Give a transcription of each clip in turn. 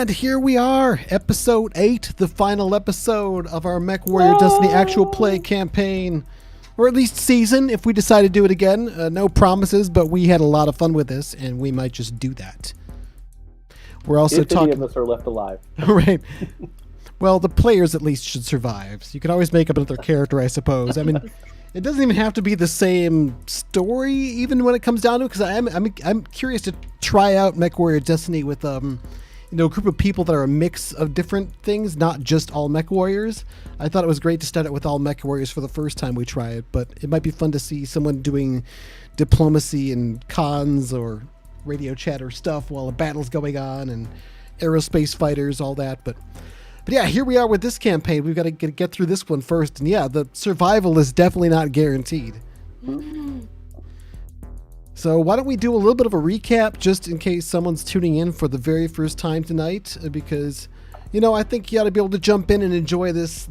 And here we are, episode 8, the final episode of our Mechwarrior Destiny actual play campaign. Or at least season, if we decide to do it again. No promises, but we had a lot of fun with this, and we might just do that. We're also if any of us are left alive. Right. Well, the players at least should survive. So you can always make up another character, I suppose. I mean, it doesn't even have to be the same story, even when it comes down to it, because I'm curious to try out Mechwarrior Destiny with a group of people that are a mix of different things, not just all mech warriors. I thought it was great to start it with all mech warriors for the first time we try it, but it might be fun to see someone doing diplomacy and cons or radio chatter stuff while a battle's going on and aerospace fighters, all that. But yeah, here we are with this campaign. We've got to get through this one first. And yeah, the survival is definitely not guaranteed. So why don't we do a little bit of a recap just in case someone's tuning in for the very first time tonight, because I think you ought to be able to jump in and enjoy this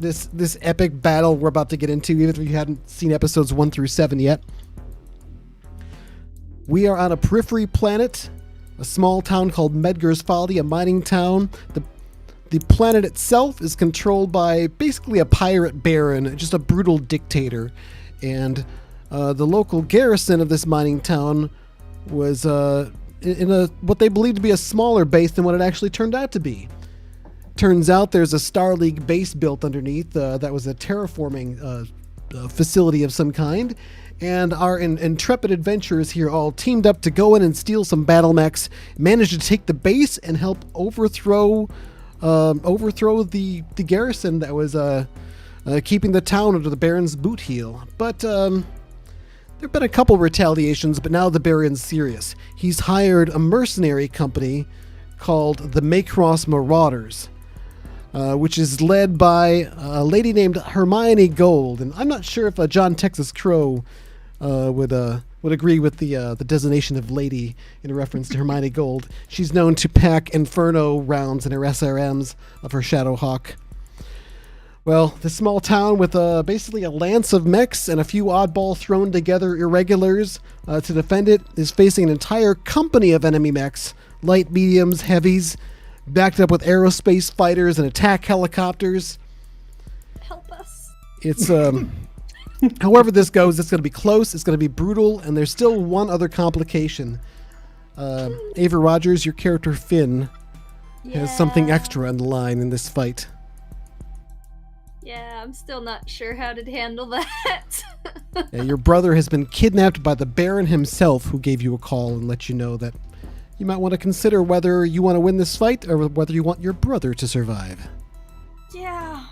epic battle we're about to get into, even if you hadn't seen episodes 1 through 7 yet. We are on a periphery planet, a small town called Medgar's Folly, a mining town. The planet itself is controlled by basically a pirate baron, just a brutal dictator, and the local garrison of this mining town was in what they believed to be a smaller base than what it actually turned out to be. Turns out there's a Star League base built underneath that was a terraforming facility of some kind, and our intrepid adventurers here all teamed up to go in and steal some battle mechs, managed to take the base and help overthrow the garrison that was keeping the town under the Baron's boot heel. But there have been a couple retaliations, but now the Baron's serious. He's hired a mercenary company called the Macross Marauders, which is led by a lady named Hermione Gold. And I'm not sure if John Texas Crow would agree with the designation of lady in reference to Hermione Gold. She's known to pack Inferno rounds in her SRMs of her Shadowhawk. Well, this small town with basically a lance of mechs and a few oddball thrown together irregulars to defend it is facing an entire company of enemy mechs, light, mediums, heavies, backed up with aerospace fighters and attack helicopters. Help us. It's however this goes, it's going to be close, it's going to be brutal, and there's still one other complication. Ava Rogers, your character Finn, has something extra on the line in this fight. Yeah, I'm still not sure how to handle that. Your brother has been kidnapped by the Baron himself, who gave you a call and let you know that you might want to consider whether you want to win this fight or whether you want your brother to survive. Yeah.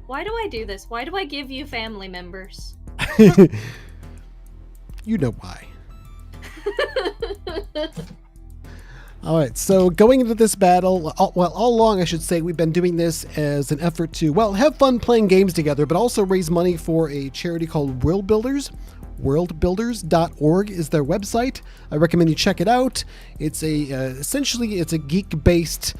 Why do I do this? Why do I give you family members? You know why. All right, so going into this battle, all along, I should say, we've been doing this as an effort to, have fun playing games together, but also raise money for a charity called World Builders. Worldbuilders.org is their website. I recommend you check it out. It's essentially a geek-based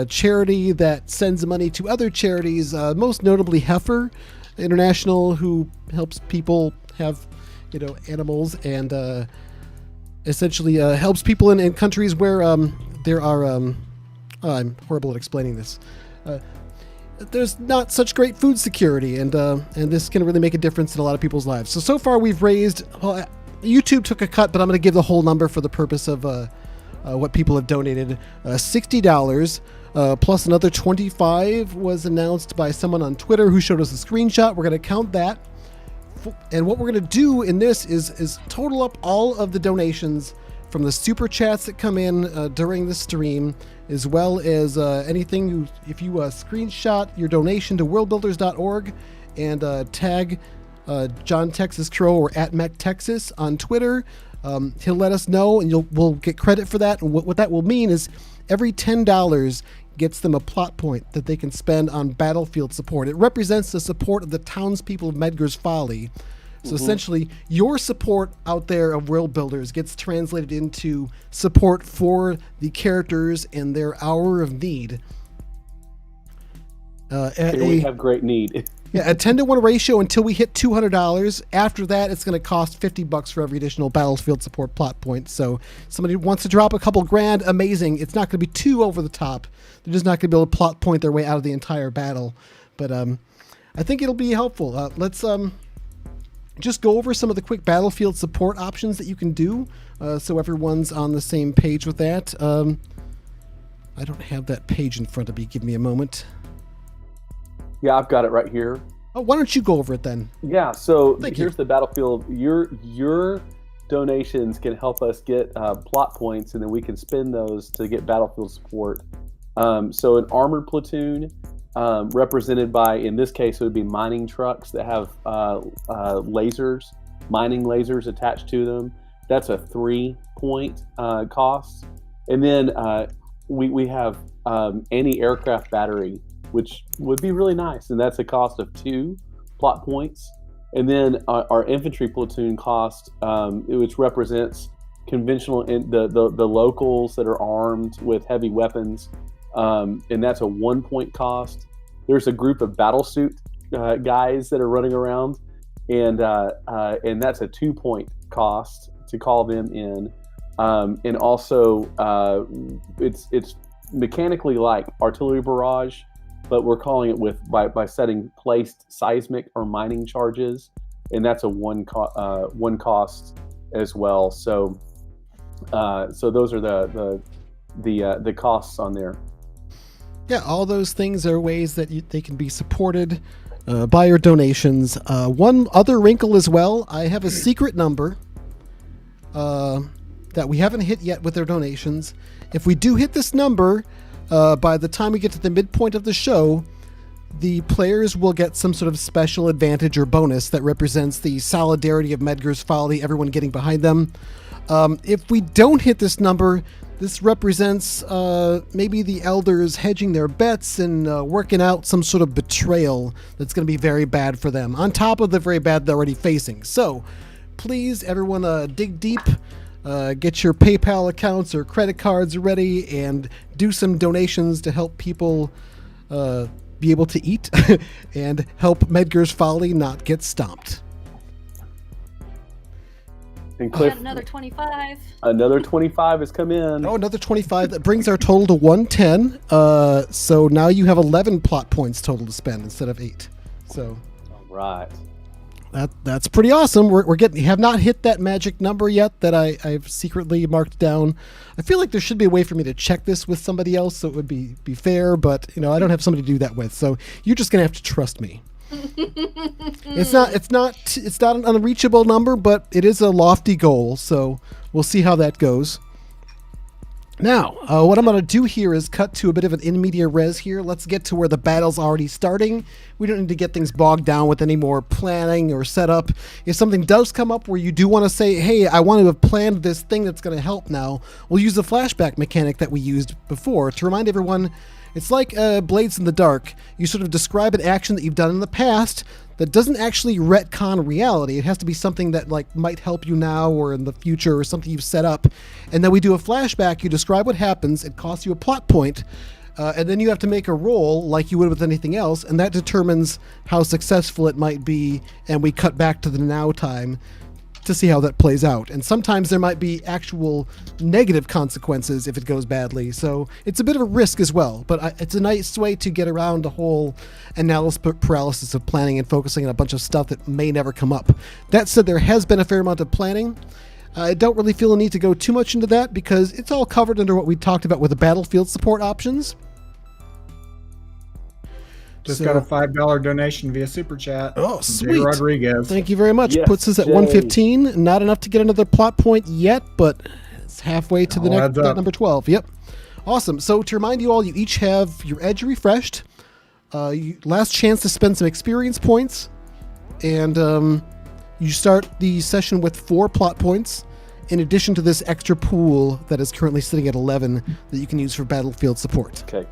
charity that sends money to other charities, most notably Heifer International, who helps people have, animals, and essentially helps people in countries where there are I'm horrible at explaining this. There's not such great food security, and this can really make a difference in a lot of people's lives. So far we've raised, YouTube took a cut, but I'm going to give the whole number for the purpose of what people have donated. $60 plus another $25 was announced by someone on Twitter who showed us a screenshot. We're going to count that. And what we're going to do in this is total up all of the donations from the super chats that come in during the stream, as well as anything. If you screenshot your donation to worldbuilders.org and tag John Texas Crow or @MechTexas on Twitter, he'll let us know, and we'll get credit for that. And what that will mean is every $10 gets them a plot point that they can spend on battlefield support. It represents the support of the townspeople of Medgar's Folly. So essentially, your support out there of World Builders gets translated into support for the characters in their hour of need. We have great need. Yeah, a 10-to-1 ratio until we hit $200. After that, it's going to cost $50 for every additional battlefield support plot point. So somebody wants to drop a couple grand, amazing. It's not going to be too over the top. They're just not going to be able to plot point their way out of the entire battle. But I think it'll be helpful. Let's just go over some of the quick battlefield support options that you can do, so everyone's on the same page with that. I don't have that page in front of me. Give me a moment. Yeah, I've got it right here. Oh, why don't you go over it then? Yeah, so Thank here's you. the battlefield. Your donations can help us get plot points, and then we can spend those to get battlefield support. So an armored platoon, represented by, in this case, it would be mining trucks that have lasers, mining lasers attached to them. That's a 3-point cost. And then we have anti-aircraft battery, which would be really nice, and that's a cost of 2 plot points. And then our infantry platoon cost, which represents conventional the locals that are armed with heavy weapons, and that's a 1-point cost. There's a group of battlesuit guys that are running around, and that's a 2-point cost to call them in. And also, it's mechanically like artillery barrage, but we're calling it by setting placed seismic or mining charges, and that's a one cost as well. So those are the costs on there. Yeah, all those things are ways that they can be supported by your donations. One other wrinkle as well, I have a secret number that we haven't hit yet with their donations. If we do hit this number, by the time we get to the midpoint of the show, the players will get some sort of special advantage or bonus that represents the solidarity of Medgar's Folly, everyone getting behind them. If we don't hit this number, this represents maybe the elders hedging their bets and working out some sort of betrayal that's going to be very bad for them, on top of the very bad they're already facing. So please, everyone, dig deep. Get your PayPal accounts or credit cards ready and do some donations to help people be able to eat and help Medgar's Folly not get stomped. And Cliff, another 25. Another 25 has come in. Oh, another 25. That brings our total to 110. So now you have 11 plot points total to spend instead of 8. So, All right. That's pretty awesome. We're have not hit that magic number yet that I've secretly marked down. I feel like there should be a way for me to check this with somebody else so it would be fair, but I don't have somebody to do that with. So you're just gonna have to trust me. It's not an unreachable number, but it is a lofty goal. So we'll see how that goes. Now, what I'm going to do here is cut to a bit of an in media res here. Let's get to where the battle's already starting. We don't need to get things bogged down with any more planning or setup. If something does come up where you do want to say, hey, I want to have planned this thing that's going to help now, we'll use the flashback mechanic that we used before to remind everyone. It's like Blades in the Dark. You sort of describe an action that you've done in the past that doesn't actually retcon reality. It has to be something that might help you now or in the future or something you've set up. And then we do a flashback. You describe what happens. It costs you a plot point. And then you have to make a roll like you would with anything else. And that determines how successful it might be. And we cut back to the now time to see how that plays out. And sometimes there might be actual negative consequences if it goes badly. So it's a bit of a risk as well, but it's a nice way to get around the whole analysis paralysis of planning and focusing on a bunch of stuff that may never come up. That said, there has been a fair amount of planning. I don't really feel a need to go too much into that because it's all covered under what we talked about with the battlefield support options. Just got a $5 donation via Super Chat. Oh, Jay sweet. Rodriguez. Thank you very much. Yes, Puts us at Jay. 115. Not enough to get another plot point yet, but it's halfway to the All next adds up. number 12. Yep. Awesome. So to remind you all, you each have your edge refreshed. Last chance to spend some experience points. And you start the session with 4 plot points, in addition to this extra pool that is currently sitting at 11 that you can use for battlefield support. Okay.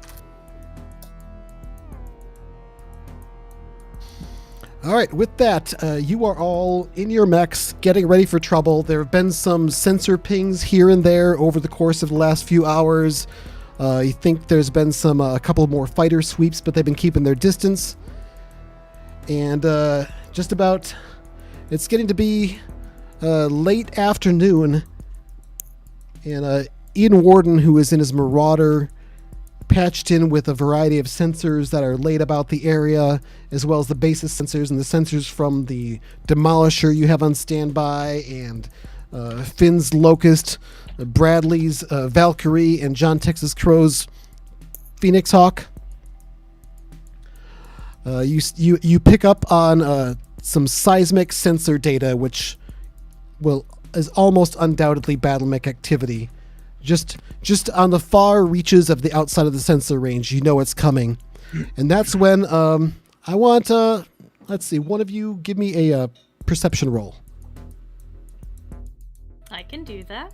All right, with that, you are all in your mechs, getting ready for trouble. There have been some sensor pings here and there over the course of the last few hours. You think there's been a couple more fighter sweeps, but they've been keeping their distance. and just about, it's getting to be late afternoon, and Ian Warden, who is in his Marauder, patched in with a variety of sensors that are laid about the area, as well as the basis sensors and the sensors from the Demolisher you have on standby, and Finn's Locust, Bradley's Valkyrie, and John Texas Crow's Phoenix Hawk. You pick up on some seismic sensor data, which is almost undoubtedly battle mech activity. Just on the far reaches of the outside of the sensor range, you know it's coming. And that's when I want, let's see, one of you give me a perception roll. I can do that.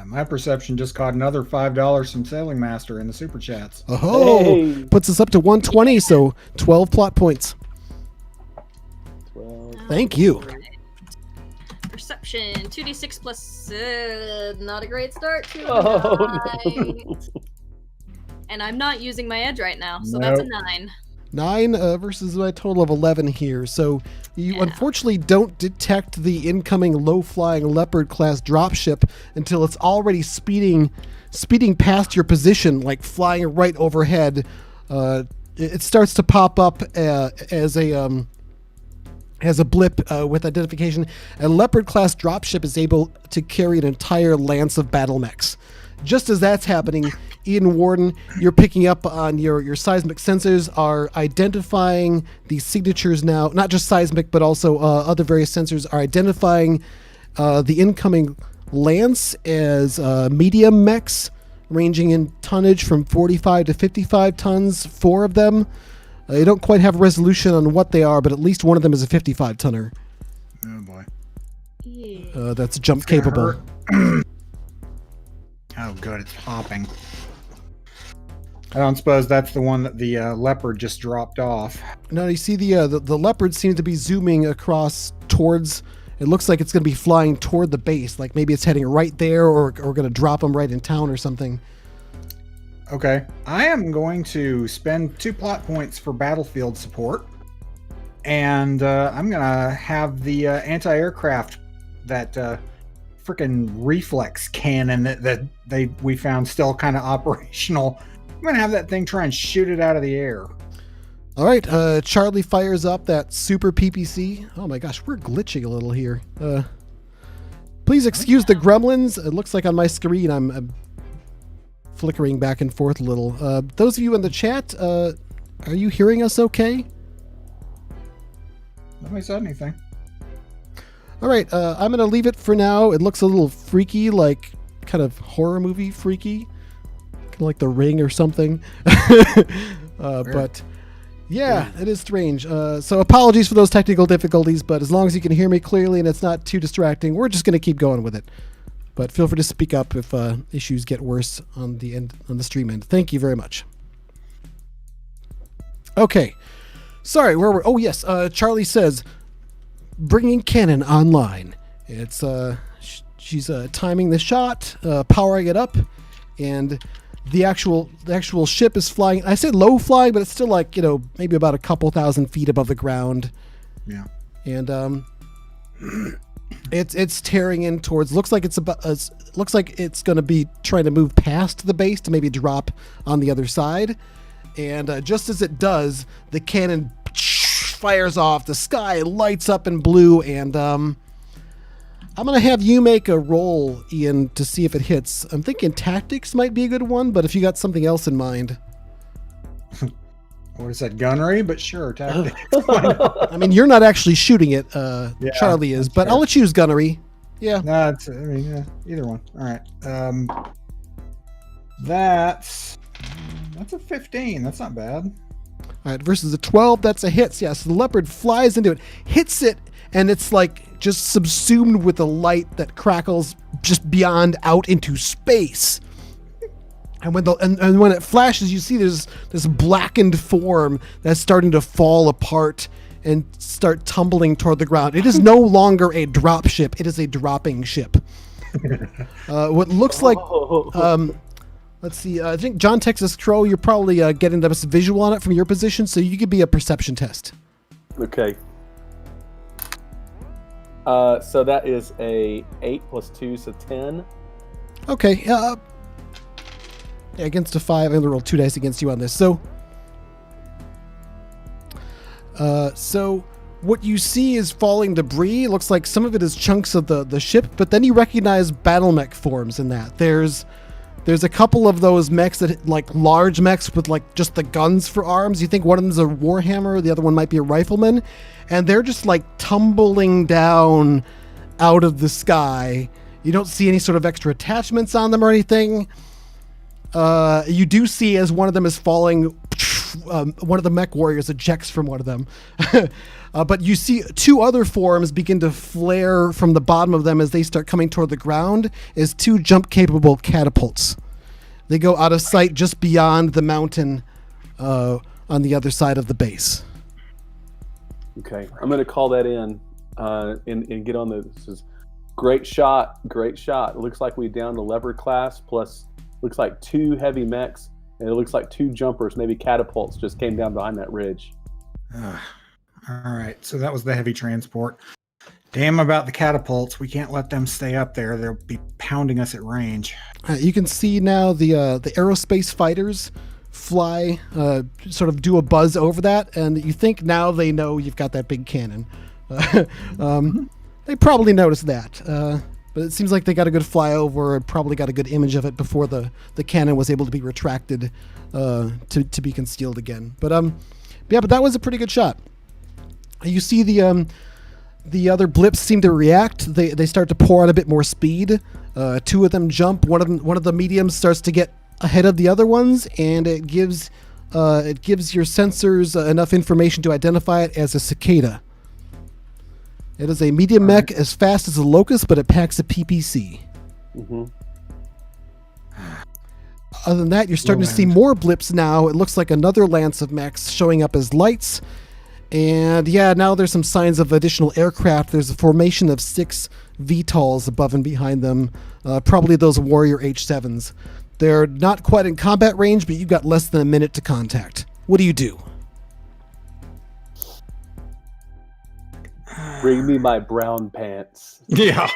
My perception just caught another $5 from Sailing Master in the super chats. Oh, Hey. puts us up to 120, so 12 plot points. 12. Thank you. Alright. Perception 2d6 plus not a great start. Oh, 9. no. And I'm not using my edge right now, so that's a Nope. 9. 9 versus my total of 11 here. So you Yeah. unfortunately don't detect the incoming low-flying Leopard class dropship until it's already speeding past your position, like flying right overhead. It starts to pop up as a blip with identification. A Leopard class dropship is able to carry an entire lance of battle mechs. Just as that's happening, Ian Warden, you're picking up on your seismic sensors are identifying these signatures now. Not just seismic, but also other various sensors are identifying the incoming lance as medium mechs, ranging in tonnage from 45 to 55 tons, 4 of them. You don't quite have resolution on what they are, but at least one of them is a 55 tonner. Oh boy. Yeah. That's jump gonna capable. Oh, good. It's popping. I don't suppose that's the one that the leopard just dropped off. Now you see the leopard seems to be zooming across towards. It looks like it's going to be flying toward the base, like maybe it's heading right there, or going to drop them right in town or something. Okay. I am going to spend 2 plot points for battlefield support. And I'm going to have the anti-aircraft, that freaking reflex cannon that we found still kind of operational. I'm going to have that thing try and shoot it out of the air. All right, Charlie fires up that super PPC. Oh my gosh, we're glitching a little here. Please excuse the gremlins. It looks like on my screen I'm flickering back and forth a little. Those of you in the chat, are you hearing us okay? Nobody said anything. All right, I'm going to leave it for now. It looks a little freaky, like kind of horror movie freaky. Kind of like The Ring or something. But yeah, it is strange. So apologies for those technical difficulties, but as long as you can hear me clearly and it's not too distracting, we're just going to keep going with it. But feel free to speak up if issues get worse on the stream end. Thank you very much. Okay. Sorry, where were... Oh, yes. Charlie says, bringing cannon online. It's she's timing the shot, powering it up, and the actual ship is flying. I said low flying, but it's still like, maybe about a couple thousand feet above the ground. Yeah. And it's tearing in towards. Looks like it's going to be trying to move past the base to maybe drop on the other side. And just as it does, the cannon fires off. The sky lights up in blue, and I'm going to have you make a roll, Ian, to see if it hits. I'm thinking tactics might be a good one, but if you got something else in mind. What is that, gunnery? But sure, tactics. I mean, you're not actually shooting it. Charlie is, but fair. I'll let you use gunnery. Yeah. No, either one. All right. That's a 15. That's not bad. All right, versus a 12, that's a hit. Yeah, so the leopard flies into it, hits it, and it's like just subsumed with the light that crackles just beyond out into space. And when it flashes, you see there's this blackened form that's starting to fall apart and start tumbling toward the ground. It is no longer a drop ship; it is a dropping ship. What looks like Let's see. I think John Texas Crow, you're probably getting the best visual on it from your position, so you could be a perception test. Okay. So that is a 8 plus 2, so 10. Okay. Yeah, against a 5, I'm going to roll 2 dice against you on this. So what you see is falling debris. It looks like some of it is chunks of the ship, but then you recognize battle mech forms in that. There's a couple of those mechs that like large mechs with like just the guns for arms. You think one of them is a warhammer, the other one might be a rifleman, and they're just like tumbling down out of the sky. You don't see any sort of extra attachments on them or anything. You do see as one of them is falling, one of the mech warriors ejects from one of them. But you see 2 other forms begin to flare from the bottom of them as they start coming toward the ground as 2 jump-capable catapults. They go out of sight just beyond the mountain on the other side of the base. Okay, I'm going to call that in and get on the... This is great shot. It looks like we downed the leopard class, plus looks like 2 heavy mechs, and it looks like 2 jumpers, maybe catapults, just came down behind that ridge. All right, so that was the heavy transport. Damn about the catapults. We can't let them stay up there. They'll be pounding us at range. You can see now the aerospace fighters fly, sort of do a buzz over that, and you think now they know you've got that big cannon. They probably noticed that, but it seems like they got a good flyover and probably got a good image of it before the cannon was able to be retracted to be concealed again. But that was a pretty good shot. You see the other blips seem to react. They start to pour out a bit more speed. 2 of them jump. One of the mediums starts to get ahead of the other ones, and it gives your sensors enough information to identify it as a cicada. It is a medium mech as fast as a locust, but it packs a PPC. Mm-hmm. Other than that, you're starting to see more blips now. It looks like another lance of mechs showing up as lights. And now there's some signs of additional aircraft. There's a formation of 6 VTOLs above and behind them, probably those Warrior H7s. They're not quite in combat range, but you've got less than a minute to contact. What do you do? Bring me my brown pants. Yeah.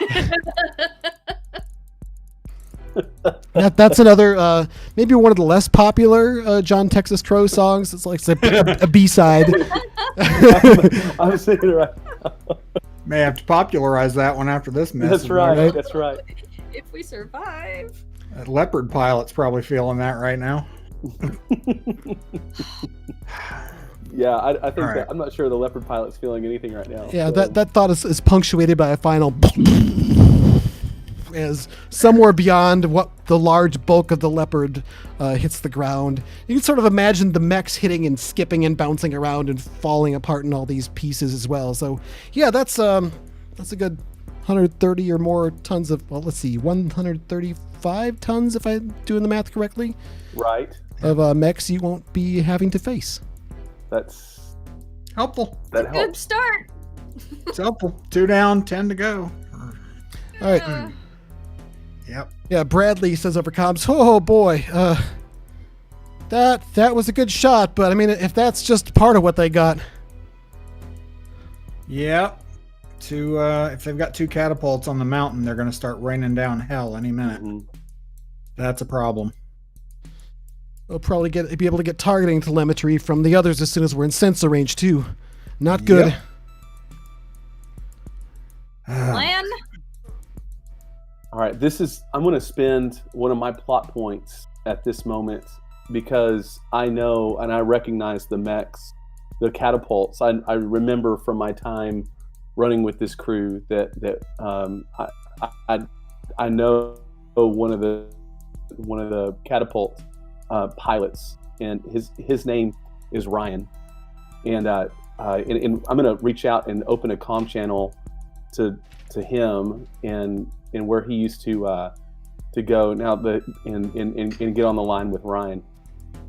That's another, maybe one of the less popular John Texas Crow songs. It's like a B-side. I'm singing right now. May have to popularize that one after this mess. That's right. That's right. If we survive. That leopard pilot's probably feeling that right now. Yeah, I think right. I'm not sure the leopard pilot's feeling anything right now. Yeah, so. that thought is punctuated by a final as somewhere beyond what the large bulk of the leopard hits the ground. You can sort of imagine the mechs hitting and skipping and bouncing around and falling apart in all these pieces as well. So yeah, that's a good 130 or more tons of, well, let's see, 135 tons if I'm doing the math correctly. Right. Of mechs you won't be having to face. That's helpful. That Good helps. start. It's helpful. 2 down, 10 to go. All right. Yep. Yeah, Bradley says over comms, oh boy, that was a good shot, but I mean, if that's just part of what they got. Yep. If they've got 2 catapults on the mountain, they're going to start raining down hell any minute. Mm-hmm. That's a problem. We'll probably be able to get targeting telemetry from the others as soon as we're in sensor range too. Not good. Yep. Plan. All right, I'm going to spend one of my plot points at this moment because I know and I recognize the mechs, the catapults. I remember from my time running with this crew that I know one of the catapult pilots, and his name is Ryan, and I'm going to reach out and open a comm channel to him and where he used to go now and get on the line with Ryan.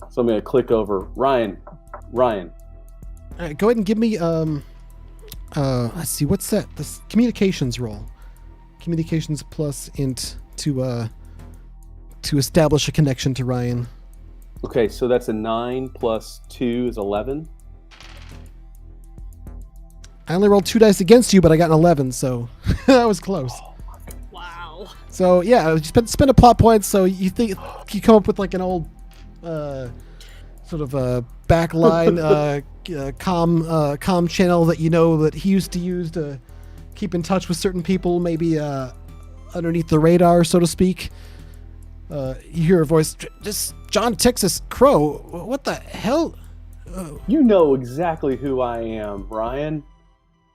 So I'm going to click over Ryan. All right, go ahead and give me let's see, what's that? This communications roll. Communications plus int to to establish a connection to Ryan. Okay, so that's a 9 plus 2 is 11. I only rolled 2 dice against you, but I got an 11, so that was close. Wow. So yeah, you spend a plot point. So you think you come up with like an old sort of a backline comm channel that you know that he used to use to keep in touch with certain people, maybe underneath the radar, so to speak. You hear a voice, "This John Texas Crow. What the hell?" You know exactly who I am, Ryan.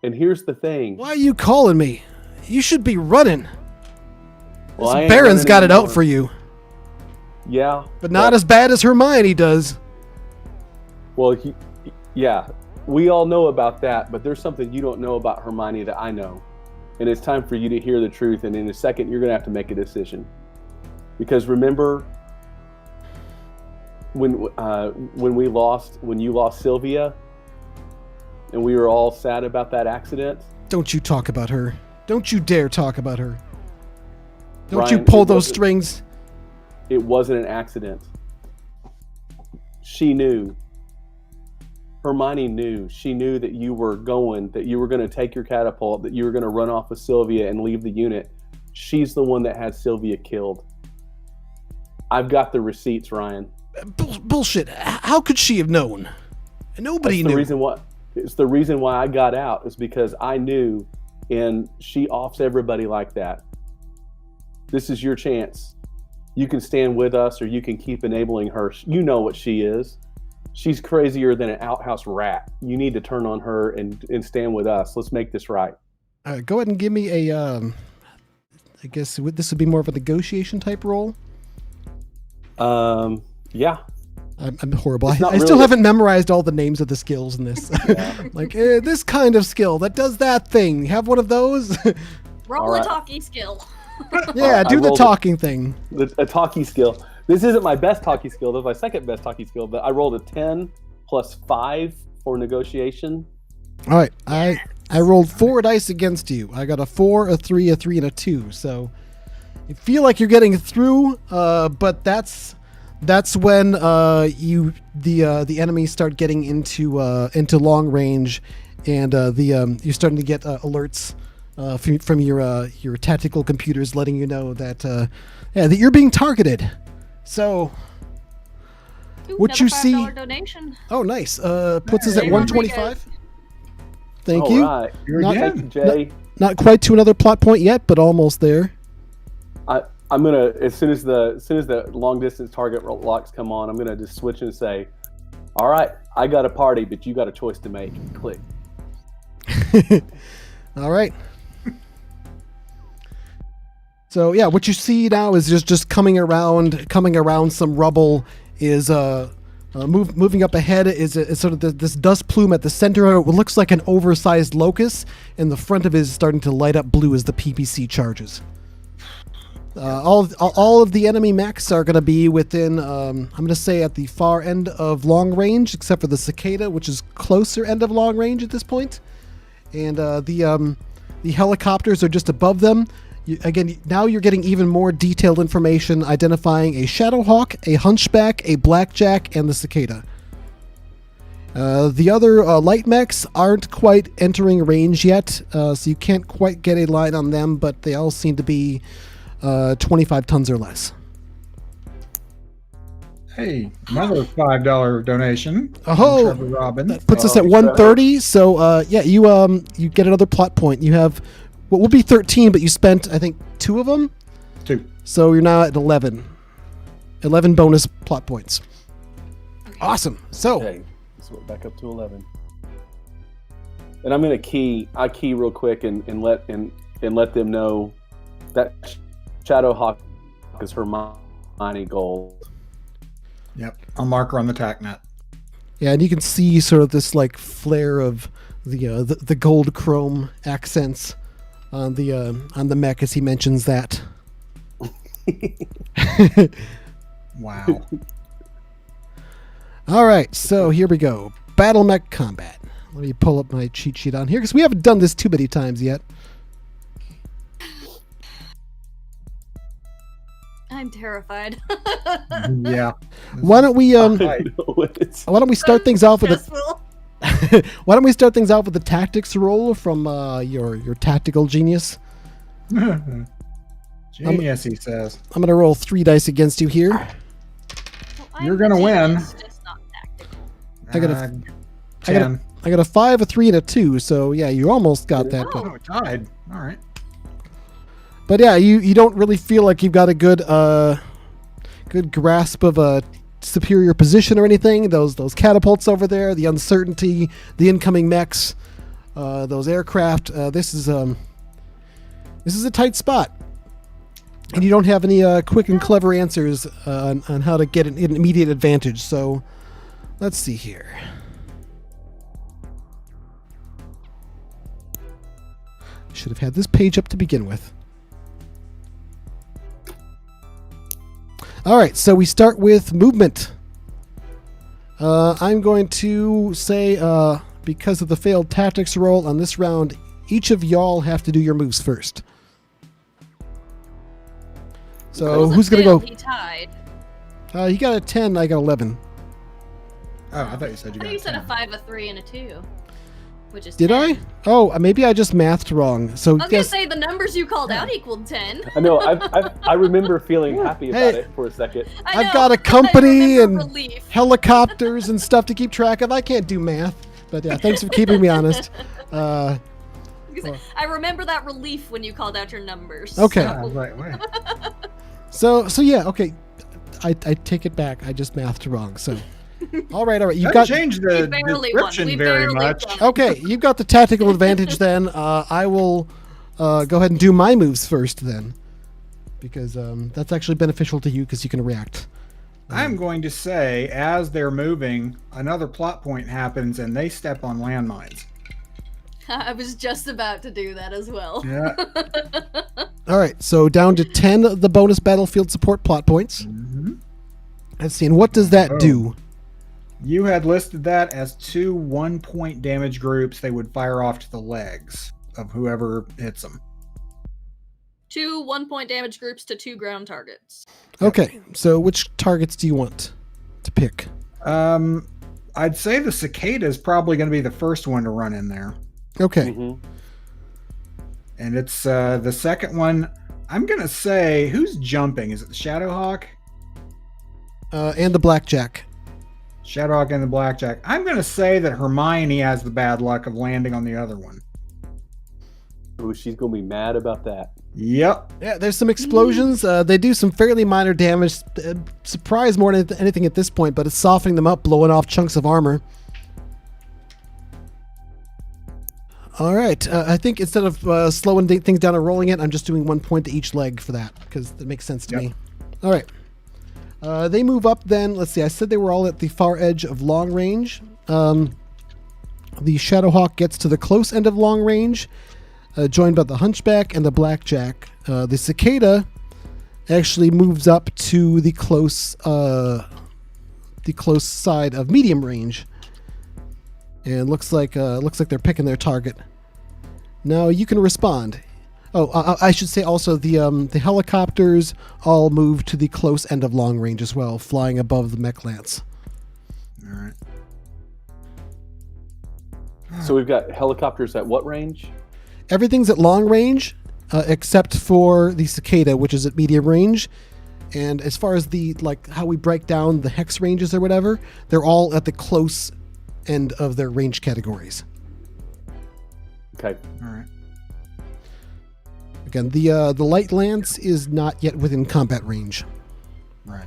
And here's the thing. Why are you calling me? You should be running. Well, I This ain't Baron's running got it anymore. out for you, Yeah. but not as bad as Hermione does. Well, yeah. We all know about that, but there's something you don't know about Hermione that I know. And it's time for you to hear the truth, and in a second, you're going to have to make a decision. Because remember when you lost Sylvia, and we were all sad about that accident? Don't you talk about her. Don't you dare talk about her. Don't Ryan, you pull it those wasn't- strings. It wasn't an accident. She knew. Hermione knew. She knew that you were going to take your catapult, that you were going to run off with Sylvia and leave the unit. She's the one that had Sylvia killed. I've got the receipts, Ryan. Bullshit. How could she have known? Nobody That's knew. It's the reason why I got out, is because I knew, and she offs everybody like that. This is your chance. You can stand with us, or you can keep enabling her. You know what she is. She's crazier than an outhouse rat. You need to turn on her and stand with us. Let's make this right. Go ahead and give me a, I guess this would be more of a negotiation type role. Yeah. I'm horrible. It's not I still really- haven't memorized all the names of the skills in this. Like, this kind of skill that does that thing. You have one of those? Roll All a right. talkie skill. Yeah, I do the rolled it. talking thing. A talkie skill. This isn't my best talkie skill. That's my second best talkie skill, but I rolled a 10 plus 5 for negotiation. All right, I rolled 4 dice against you. I got a 4, a 3, a 3, and a 2. So you feel like you're getting through, but that's when the enemies start getting into long range, and you're starting to get alerts from your tactical computers letting you know that that you're being targeted. So Ooh, what you another see? $5 donation. Oh, nice. Puts us at Hey, 125. Thank All you. right. You're Not- again. Jay, Not quite to another plot point yet, but almost there. I'm gonna, as soon as the long distance target locks come on, I'm gonna just switch and say, "All right, I got a party, but you got a choice to make." Click. All right. So yeah, what you see now is just coming around some rubble is moving up ahead is sort of this dust plume at the center of it. What looks like an oversized locust, and the front of it is starting to light up blue as the PPC charges. All of the enemy mechs are going to be within, I'm going to say at the far end of long range, except for the cicada, which is closer end of long range at this point. And the helicopters are just above them. Now you're getting even more detailed information, identifying a Shadowhawk, a Hunchback, a Blackjack, and the cicada. The other light mechs aren't quite entering range yet, so you can't quite get a line on them, but they all seem to be 25 tons or less. Hey, another $5 donation. from Oh, Trevor Robbins. that puts us Oh, at 130. So yeah, you get another plot point. You have what will be 13, but you spent I think 2 of them. 2. So you're now at 11. 11 bonus plot points. Awesome. So Okay, so we're back up to 11. And I'm gonna key real quick and let them know that Shadowhawk is Hermione Gold. Yep. I'll mark her on the TACnet. yeah, and you can see sort of this like flare of the gold chrome accents on the mech as he mentions that. Wow. All right, so here we go. Battle mech combat. Let me pull up my cheat sheet on here because we haven't done this too many times yet. I'm terrified. Yeah. Why don't we Right. why don't we start things off with a Stressful. why don't we start things off with the tactics roll from your tactical genius? Genius, he says. I'm gonna roll 3 dice against you here. Well, You're I'm gonna the win. genius, just not tactical. I got a- I got 10. I got a 5, a 3, and a 2. So yeah, you almost got that. Oh. Oh, it died. All right. But yeah, you don't really feel like you've got a good grasp of a superior position or anything. Those catapults over there, the uncertainty, the incoming mechs, those aircraft. This is a tight spot, and you don't have any quick and clever answers on how to get an immediate advantage. So let's see here. Should have had this page up to begin with. All right, so we start with movement. I'm going to say, because of the failed tactics roll on this round, each of y'all have to do your moves first. So who's going to go? He tied. He got a 10, I got 11. Oh, I thought you said you I got thought you said a 10. 5, a 3, and a 2. Which is Did 10. I? Oh, maybe I just mathed wrong. So I was yes, gonna say the numbers you called out equaled 10. I know. I remember feeling happy about Hey. it for a second. I I've know, got a I company remember and relief. helicopters and stuff to keep track of. I can't do math, but yeah, thanks for keeping me honest. Because I remember that relief when you called out your numbers. Okay. Ah, so- right. So yeah, okay. I take it back. I just mathed wrong. So, all right. You've Doesn't got change the We barely description won. We very barely much. won. okay. You've got the tactical advantage. Then I will go ahead and do my moves first. Then, because that's actually beneficial to you because you can react. I'm going to say, as they're moving, another plot point happens and they step on landmines. I was just about to do that as well. Yeah. All right. So down to 10 of the bonus battlefield support plot points. Mhm. Let's see. And what does that do? You had listed that as 2 1-point damage groups they would fire off to the legs of whoever hits them. 2 1-point damage groups to 2 ground targets. Okay. So which targets do you want to pick? I'd say the cicada is probably going to be the first one to run in there. Okay. Mhm. And it's the second one. I'm going to say, who's jumping? Is it the Shadowhawk? And the blackjack. Shadowhawk and the Blackjack. I'm going to say that Hermione has the bad luck of landing on the other one. Ooh, she's gonna be mad about that. Yep. Yeah, there's some explosions. They do some fairly minor damage. Surprise more than anything at this point, but it's softening them up, blowing off chunks of armor. All right. I think instead of slowing things down and rolling it, I'm just doing 1 point to each leg for that because that makes sense to Yep. me. All right. They move up then. Let's see. I said they were all at the far edge of long range. The Shadowhawk gets to the close end of long range, joined by the Hunchback and the Blackjack. The Cicada actually moves up to the close side of medium range, and looks like they're picking their target. Now you can respond. Oh, I should say also the helicopters all move to the close end of long range as well, flying above the mech lance. All right. So we've got helicopters at what range? Everything's at long range, except for the Cicada, which is at medium range. And as far as how we break down the hex ranges or whatever, they're all at the close end of their range categories. Okay. All right. Again, the light lance is not yet within combat range. Right.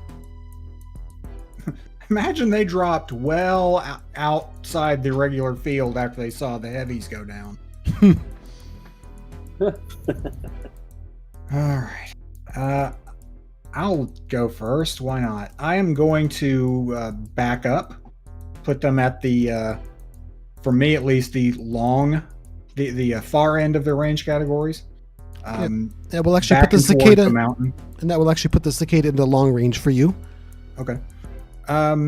Imagine they dropped outside the regular field after they saw the heavies go down. All right. I'll go first. Why not? I am going to back up, put them at the, for me at least, the far end of their range categories. That will actually put back the and towards Cicada, the mountain. and that will actually put the Cicada into long range for you. Okay. Crap.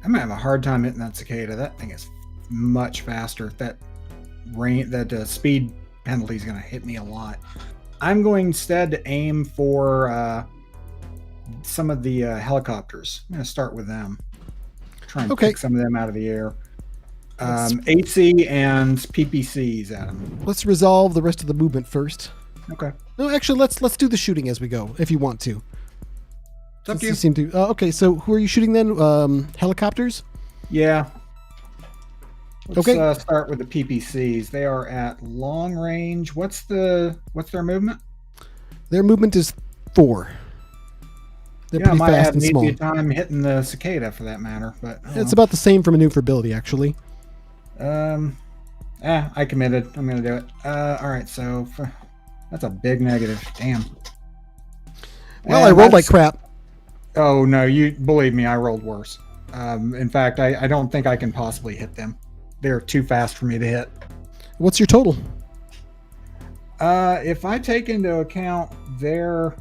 I'm gonna have a hard time hitting that Cicada. That thing is much faster. That speed penalty is gonna hit me a lot. I'm going instead to aim for some of the helicopters. I'm going to start with them. Try and Okay. pick some of them out of the air. AC and PPCs at them. Let's resolve the rest of the movement first. Okay. No, actually, let's do the shooting as we go, if you want to. It's up Since to you. seem to. Okay, so who are you shooting then? Helicopters? Yeah. Let's Okay. Start with the PPCs. They are at long range. What's their movement? Their movement is 4. They're Yeah, I pretty might fast have and an small. easier time hitting the cicada for that matter. But It's about the same for maneuverability, actually. I committed. I'm gonna do it. All right. So that's a big negative. Damn. Well, I rolled like that's- crap. Oh no, you believe me, I rolled worse. In fact, I don't think I can possibly hit them. They're too fast for me to hit. What's your total? If I take into account their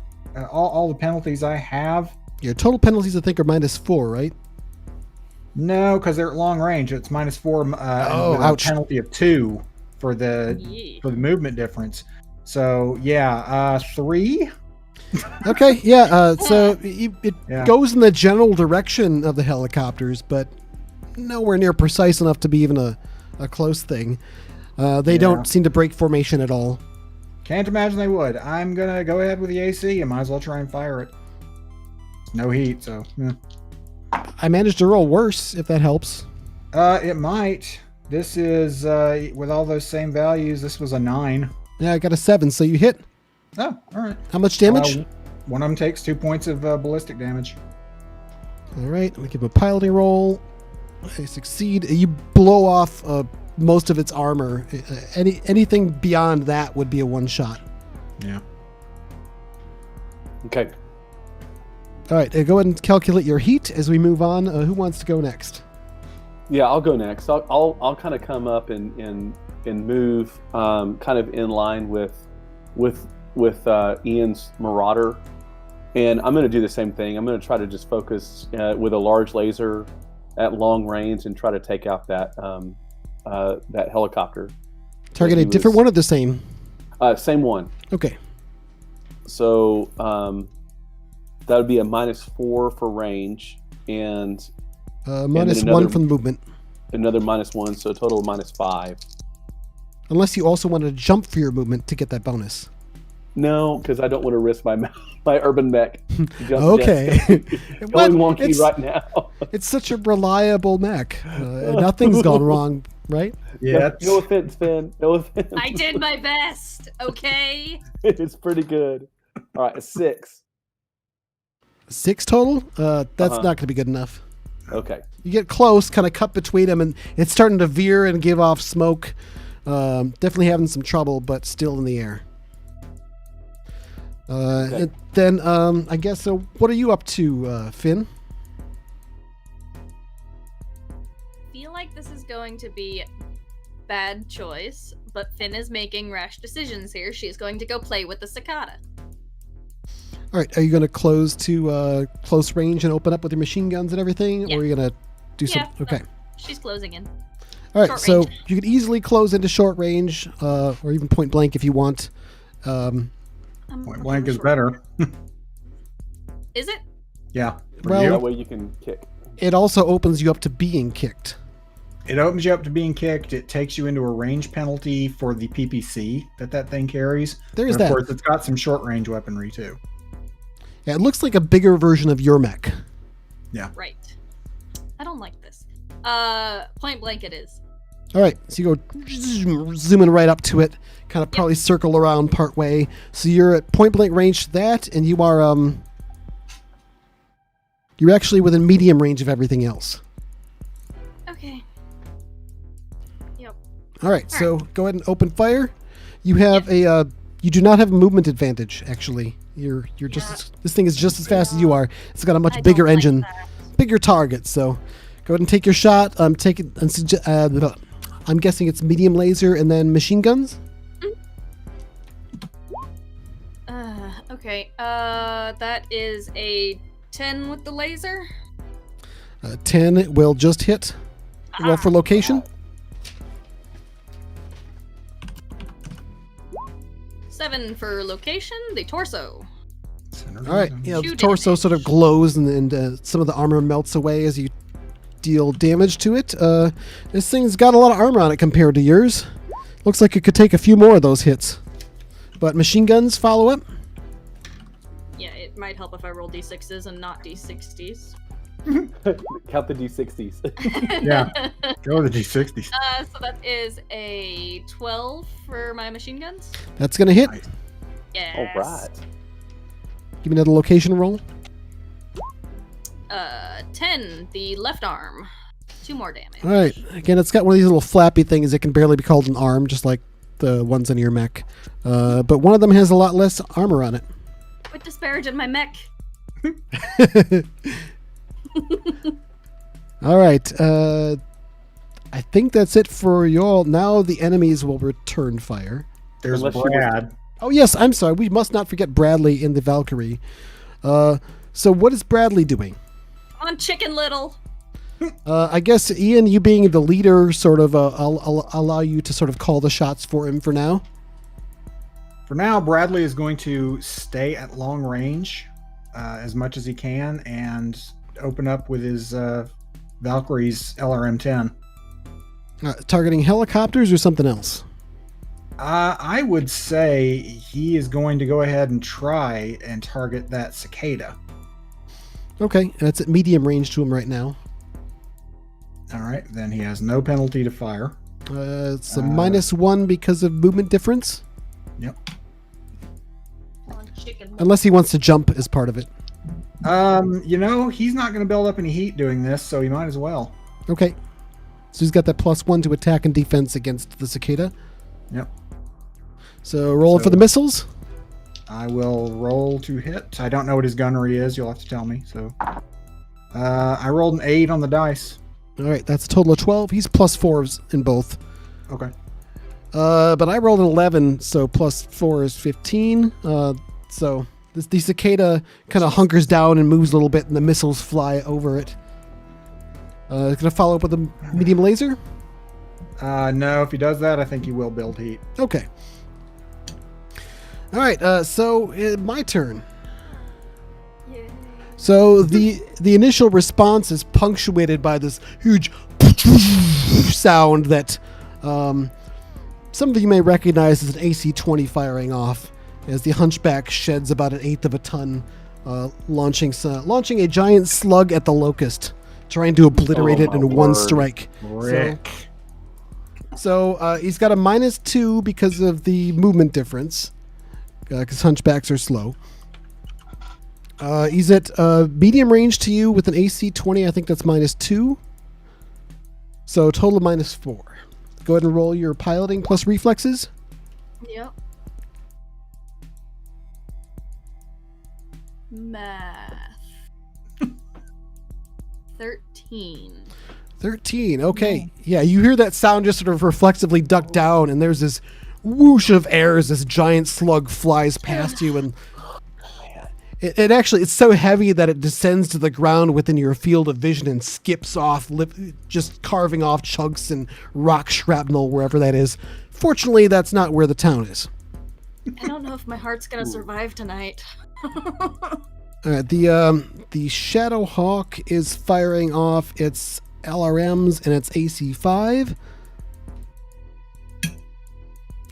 all the penalties I have, Your total penalties, I think, are -4, right? no, because they're at long range. It's -4. With a ouch. penalty of 2 for the movement difference. So yeah, 3. Okay, yeah. So it Yeah. goes in the general direction of the helicopters, but nowhere near precise enough to be even a close thing. They don't seem to break formation at all. Can't imagine they would. I'm gonna go ahead with the AC. I might as well try and fire it. No heat, so yeah. I managed to roll worse, if that helps. It might. This is with all those same values. This was a 9. Yeah, I got a 7, so you hit. Oh, all right. How much damage? One of them takes 2 points of ballistic damage. All right, let me give him a piloting roll. I succeed. You blow off most of its armor. Anything beyond that would be a one-shot. Yeah. Okay. All right, go ahead and calculate your heat as we move on. Who wants to go next? Yeah, I'll go next. I'll kind of come up and move kind of in line with Ian's Marauder, and I'm going to do the same thing. I'm going to try to just focus with a large laser at long range and try to take out that that helicopter. Target a different one or the same? Same one. Okay. So that would be a -4 for range and -1 from the movement. another -1, so a total of -5. Unless you also want to jump for your movement to get that bonus. No, because I don't want to risk my my urban mech. Okay. Going wonky right now. It's such a reliable mech. Nothing's gone wrong, right? Yeah. No offense, Finn. No offense. I did my best, okay? It's pretty good. All right, a 6. 6 total? That's Uh-huh. not going to be good enough. Okay. You get close, kind of cut between them, and it's starting to veer and give off smoke. Definitely having some trouble, but still in the air. Okay. And then, I guess, so what are you up to, Finn? Feel like this is going to be bad choice, but Finn is making rash decisions here. She's going to go play with the cicada. All right, are you going to close to close range and open up with your machine guns and everything? Yeah. Or are you going to do Yeah, something? Okay. She's closing in. All right, Short so range. you could easily close into short range, or even point blank if you want. Point blank is better. Is it? Yeah. For Well- you. That way you can kick. It also opens you up to being kicked. It opens you up to being kicked. It takes you into a range penalty for the PPC that thing carries. There is And of that. course, it's got some short range weaponry too. Yeah, it looks like a bigger version of your mech. Right. I don't like this. Point blank it is. All right, so you go zooming right up to it, kind of probably circle around part way. So you're at point blank range to that, and you are you're actually within medium range of everything else. Okay. Yep. All right, so go ahead and open fire. You have you do not have a movement advantage. Actually, you're just this thing is just as fast as you are. It's got a much I bigger don't like engine, that. bigger target. So go ahead and take your shot. Take it. I'm guessing it's medium laser and then machine guns. Okay. That is a 10 with the laser. 10 will just hit. Roll for location. 7. 11 for location, the torso. All right. Yeah, the Two torso damage. sort of glows, and some of the armor melts away as you deal damage to it. This thing's got a lot of armor on it compared to yours. Looks like it could take a few more of those hits. But machine guns follow up. Yeah, it might help if I roll d6s and not d60s. Count the d60s. Yeah. Go to the D60s. So that is a 12 for my machine guns. That's going to hit. Nice. Yes. All right. Give me another location roll. 10, the left arm. 2 more damage. All right. Again, it's got one of these little flappy things that can barely be called an arm, just like the ones on your mech. But one of them has a lot less armor on it. Quit disparaging my mech. All right. I think that's it for y'all. Now the enemies will return fire. There's Unless you Brad. Oh, yes. I'm sorry. We must not forget Bradley in the Valkyrie. So what is Bradley doing? Come on, Chicken Little. I guess, Ian, you being the leader, sort of, I'll allow you to sort of call the shots for him for now. For now, Bradley is going to stay at long range as much as he can and open up with his Valkyrie's LRM-10. Targeting helicopters or something else? I would say he is going to go ahead and try and target that cicada. Okay, that's at medium range to him right now. All right, then he has no penalty to fire. It's a -1 because of movement difference, Yep. Come on, Chicken Little. unless he wants to jump as part of it. He's not going to build up any heat doing this, so he might as well. Okay, so he's got that +1 to attack and defense against the cicada. Yep. So roll for the missiles. I will roll to hit. I don't know what his gunnery is. You'll have to tell me. So, I rolled an 8 on the dice. All right, that's a total of 12. He's +4s in both. Okay. But I rolled an 11, so +4 is 15. So the cicada kind of hunkers down and moves a little bit, and the missiles fly over it. It's going to follow up with a medium laser? No, if he does that, I think he will build heat. Okay. All right, so my turn. Yay. So the initial response is punctuated by this huge sound that some of you may recognize as an AC-20 firing off, as the Hunchback sheds about 1/8 of a ton, launching a giant slug at the Locust, trying to obliterate it my in one word. strike. Rick. So he's got a -2 because of the movement difference, because Hunchbacks are slow. He's at medium range to you with an AC-20. I think that's -2. So total of -4. Go ahead and roll your piloting plus reflexes. Yep. Math. 13. 13. Okay. Yeah, you hear that sound just sort of reflexively duck down, and there's this whoosh of air as this giant slug flies past you, and it actually, it's so heavy that it descends to the ground within your field of vision and skips off, just carving off chunks and rock shrapnel wherever that is. Fortunately, that's not where the town is. I don't know if my heart's gonna survive tonight. All right, the Shadow Hawk is firing off its LRMs and its AC-5.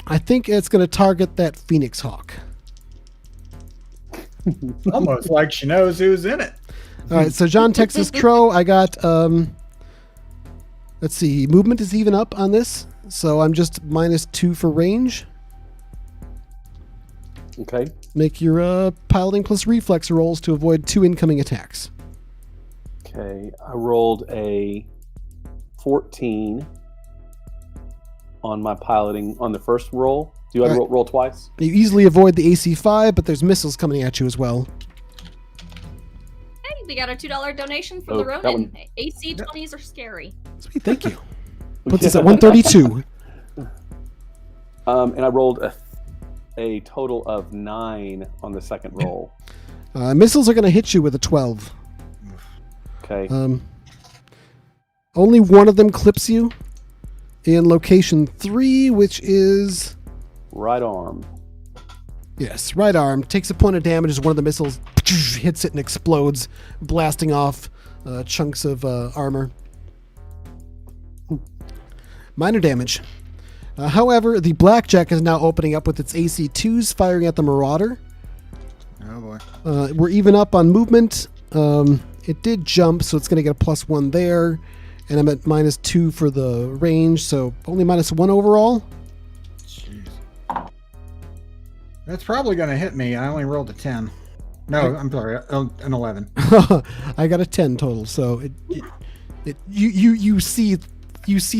I think it's going to target that Phoenix Hawk. Almost like she knows who's in it. All right, so John Texas Crow, I got, let's see, movement is even up on this, so I'm just -2 for range. Okay. Make your piloting plus reflex rolls to avoid 2 incoming attacks. Okay. I rolled a 14 on my piloting on the first roll. Do I All right. roll twice? You easily avoid the AC-5, but there's missiles coming at you as well. Hey, we got a $2 donation from Oh, the that Ronin. one- AC-20s are scary. Sweet, thank you. Puts us at 132. And I rolled a total of 9 on the second roll. Missiles are going to hit you with a 12. Okay. Only one of them clips you in location 3, which is Right arm. Yes, right arm takes a point of damage as one of the missiles hits it and explodes, blasting off chunks of armor. Minor damage. However, the Blackjack is now opening up with its AC2s, firing at the Marauder. Oh boy. We're even up on movement. It did jump, so it's going to get a +1 there. And I'm at -2 for the range, so only -1 overall. Jeez. That's probably going to hit me. I only rolled a 10. No, I'm sorry, an 11. I got a 10 total, so you see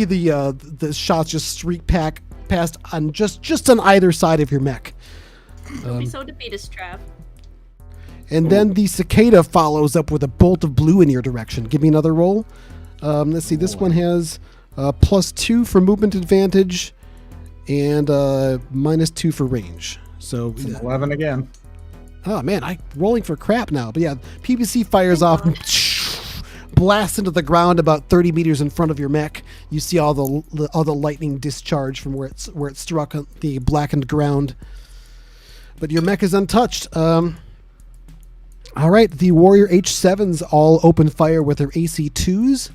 the shots just streak past on just on either side of your mech. Don't be so defeatist, Trav. And then the Cicada follows up with a bolt of blue in your direction. Give me another roll. Let's see. This one has +2 for movement advantage and -2 for range. So It's an 11 again. oh man, I'm rolling for crap now. But yeah, PPC fires off, blasts into the ground about 30 meters in front of your mech. You see all the lightning discharge from where it struck the blackened ground. But your mech is untouched. All right, the Warrior H7s all open fire with their AC2s.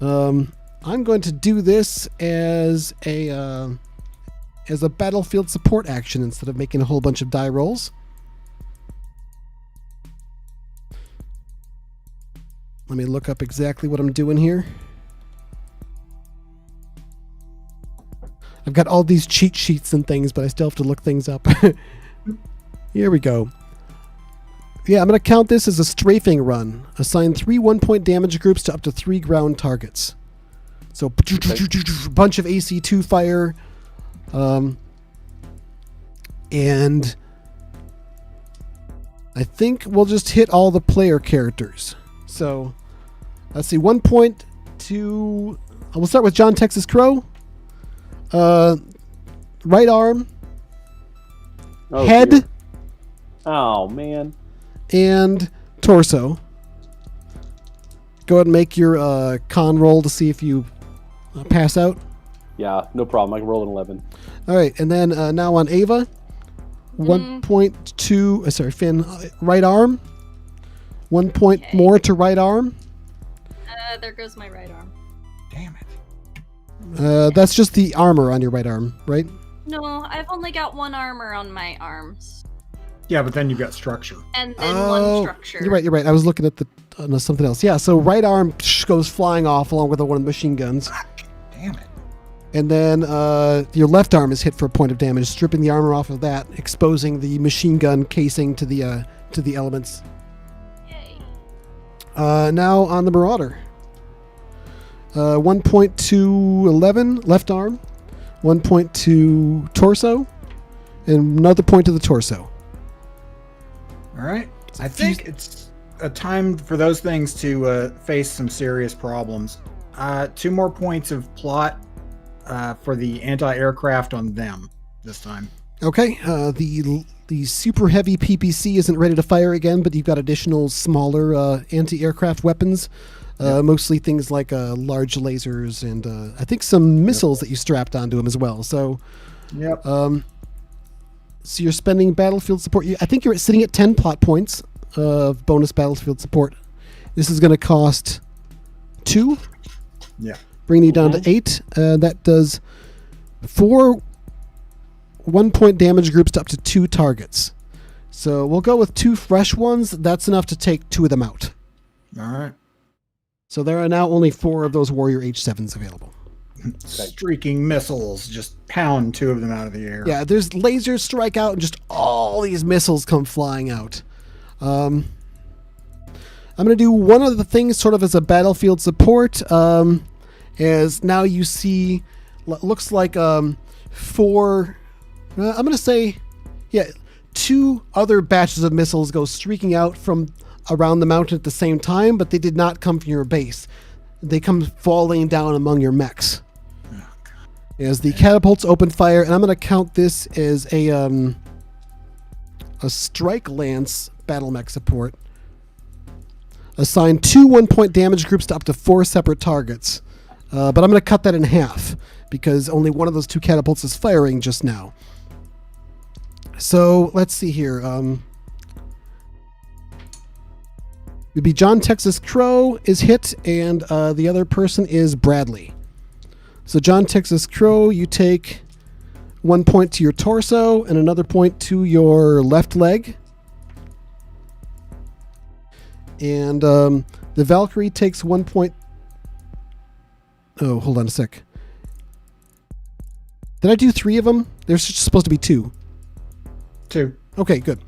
I'm going to do this as a battlefield support action instead of making a whole bunch of die rolls. Let me look up exactly what I'm doing here. I've got all these cheat sheets and things, but I still have to look things up. Here we go. Yeah, I'm going to count this as a strafing run. Assign 3 1-point damage groups to up to 3 ground targets. So, bunch of AC2 fire. And I think we'll just hit all the player characters. So, let's see. 1 point to... We'll start with John Texas Crow. Right arm. Oh, head. dear. Oh, man. And torso. Go ahead and make your con roll to see if you pass out. Yeah, no problem. I can roll an 11. All right, and then now on Ava, 1.2. Sorry, Finn. Right arm. 1 point Okay. more to right arm. There goes my right arm. Damn it. That's just the armor on your right arm, right? No, I've only got 1 armor on my arms. Yeah, but then you've got structure. And then 1 structure. You're right. I was looking at something else. Yeah, so right arm goes flying off along with one of the machine guns. Damn it. And then your left arm is hit for a point of damage, stripping the armor off of that, exposing the machine gun casing to the elements. Yay. Now on the Marauder. 1 point to 11, left arm. 1 point to torso. And another point to the torso. All right. I think it's a time for those things to face some serious problems. 2 more points of plot for the anti-aircraft on them this time. Okay, the super heavy PPC isn't ready to fire again, but you've got additional smaller anti-aircraft weapons, mostly things like large lasers and I think some missiles that you strapped onto them as well. So, Yep. so you're spending battlefield support. I think you're sitting at 10 plot points of bonus battlefield support. This is going to cost 2. Yeah. Bringing you down to 8. That does 4 1-point damage groups to up to 2 targets. So we'll go with 2 fresh ones. That's enough to take 2 of them out. All right. So there are now only 4 of those Warrior H7s available. Streaking missiles just pound 2 of them out of the air. Yeah, there's lasers strike out and just all these missiles come flying out. I'm going to do one of the things sort of as a battlefield support. As now you see, looks like 4. I'm going to say, 2 other batches of missiles go streaking out from around the mountain at the same time, but they did not come from your base. They come falling down among your mechs. As the catapults open fire, and I'm going to count this as a strike lance battle mech support. Assign 2 1-point damage groups to up to 4 separate targets. But I'm going to cut that in half because only one of those 2 catapults is firing just now. So let's see here. It'd be John Texas Crow is hit, and the other person is Bradley. So John Texas Crow, you take 1 point to your torso and another point to your left leg. And the Valkyrie takes 1 point. Oh, hold on a sec. Did I do 3 of them? There's supposed to be 2. 2. Okay, good.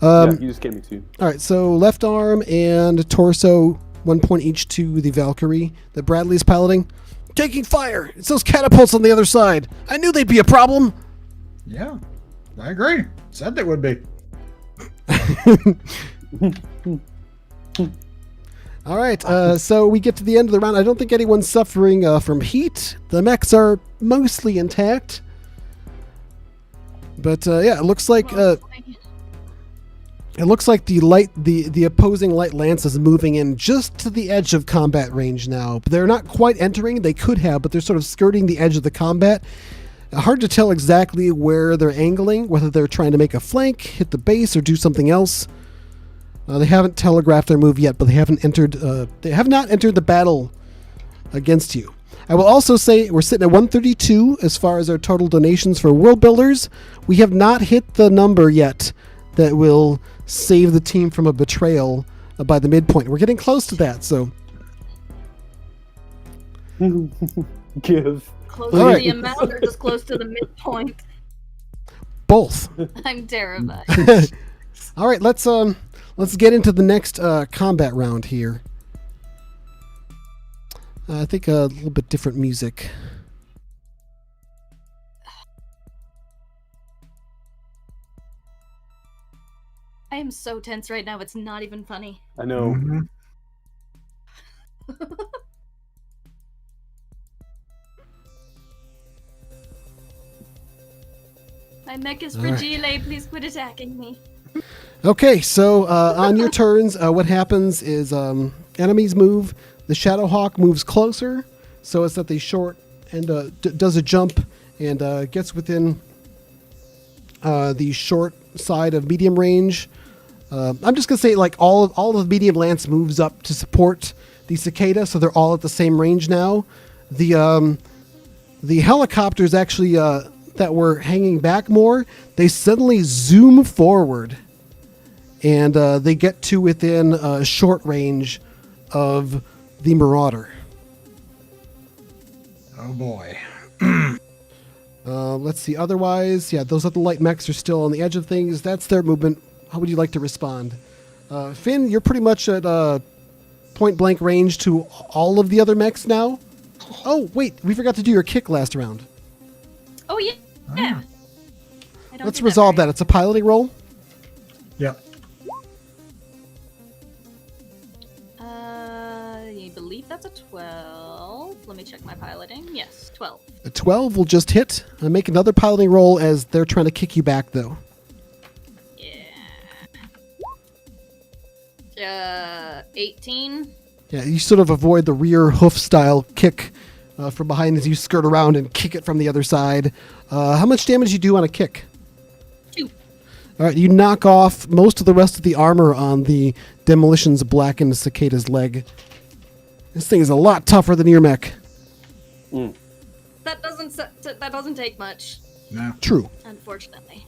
Yeah, you just gave me 2. All right, so left arm and torso, 1 point each to the Valkyrie that Bradley's piloting. Taking fire! It's those catapults on the other side. I knew they'd be a problem. Yeah, I agree. Said they would be. All right, so we get to the end of the round. I don't think anyone's suffering from heat. The mechs are mostly intact. But yeah, it looks like the opposing light lance is moving in just to the edge of combat range now. They're not quite entering. They could have, but they're sort of skirting the edge of the combat. Hard to tell exactly where they're angling, whether they're trying to make a flank, hit the base, or do something else. They haven't telegraphed their move yet, but they haven't entered. They have not entered the battle against you. I will also say we're sitting at 132 as far as our total donations for World Builders. We have not hit the number yet that will save the team from a betrayal by the midpoint. We're getting close to that, so. Give. Close All to right. the amount or just close to the midpoint? Both. I'm terrified. All right, let's get into the next combat round here. I think a little bit different music. I am so tense right now, it's not even funny. I know. Mm-hmm. My mech is All right. fragile, please quit attacking me. Okay, so on your turns, what happens is enemies move. The Shadowhawk moves closer, so it's at the short and does a jump and gets within the short side of medium range. I'm just gonna say like all of the medium lance moves up to support the cicada, so they're all at the same range now. The helicopters actually that were hanging back more, they suddenly zoom forward, and they get to within short range of the Marauder. Oh boy. Let's see. Otherwise, yeah, those other light mechs are still on the edge of things. That's their movement. How would you like to respond? Finn, you're pretty much at point blank range to all of the other mechs now. Oh, wait, we forgot to do your kick last round. Oh, yeah. Yeah. I don't Let's do resolve very- that. It's a piloting roll. Yep. I believe that's a 12. Let me check my piloting. Yes, 12. A 12 will just hit. Make another piloting roll as they're trying to kick you back, though. Yeah. 18. Yeah, you sort of avoid the rear hoof-style kick from behind as you skirt around and kick it from the other side. How much damage do you do on a kick? 2. All right, you knock off most of the rest of the armor on the Demolition's blackened cicada's leg. This thing is a lot tougher than your mech. That doesn't take much, No. True. unfortunately.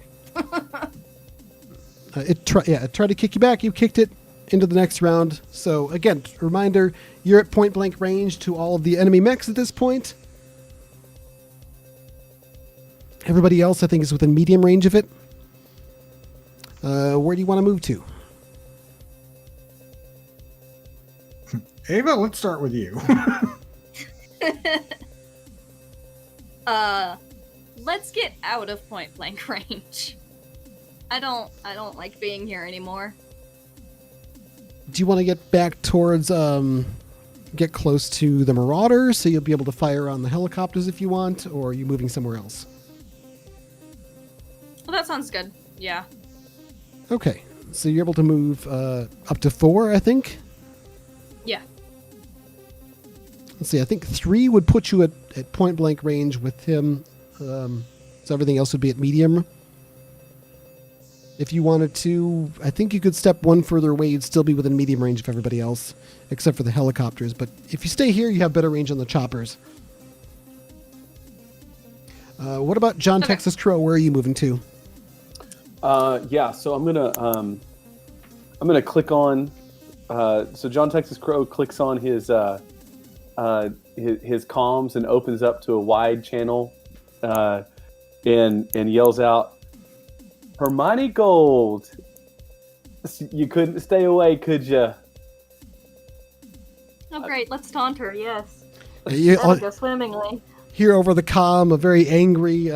It tried to kick you back. You kicked it into the next round. So again, reminder, you're at point blank range to all of the enemy mechs at this point. Everybody else, I think, is within medium range of it. Where do you want to move to? Ava, let's start with you. Let's get out of point blank range. I don't like being here anymore. Do you want to get back towards, get close to the Marauders so you'll be able to fire on the helicopters if you want, or are you moving somewhere else? Well, that sounds good. Yeah. Okay, so you're able to move up to 4, I think? Yeah. Let's see, I think 3 would put you at point blank range with him, so everything else would be at medium. If you wanted to, I think you could step one further away. You'd still be within medium range of everybody else, except for the helicopters. But if you stay here, you have better range on the choppers. What about John Okay. Texas Crow? Where are you moving to? Yeah, so I'm gonna click on. So John Texas Crow clicks on his comms and opens up to a wide channel, and yells out, "Hermione Gold, you couldn't stay away, could you?" Oh, great. Let's taunt her. Yes. You That'll go swimmingly. hear over the comm a very angry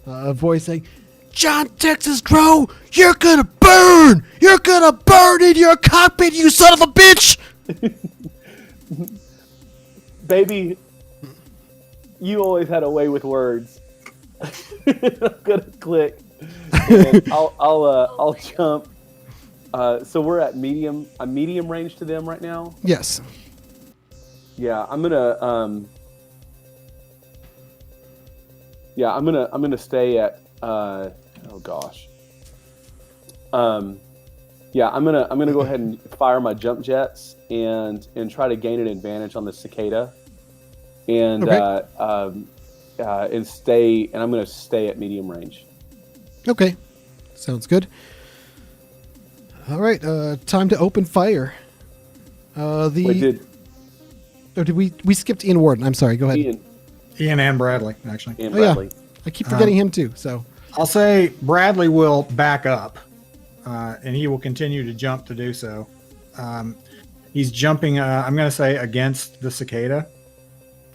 voice saying, "John Texas Crow, you're gonna burn! You're gonna burn in your cockpit, you son of a bitch!" Baby, you always had a way with words. I'm gonna click. And I'll jump. So we're at medium range to them right now. Yes. Yeah, I'm gonna stay at oh gosh. Yeah, I'm gonna go ahead and fire my jump jets and try to gain an advantage on the cicada, and Okay. I'm gonna stay at medium range. Okay. Sounds good. All right. Time to open fire. Wait, did we skipped Ian Warden? I'm sorry. Go ahead. Ian and Bradley, actually. Ian Oh, yeah. Bradley. I keep forgetting him too. So I'll say Bradley will back up, and he will continue to jump to do so. He's jumping, I'm going to say, against the cicada.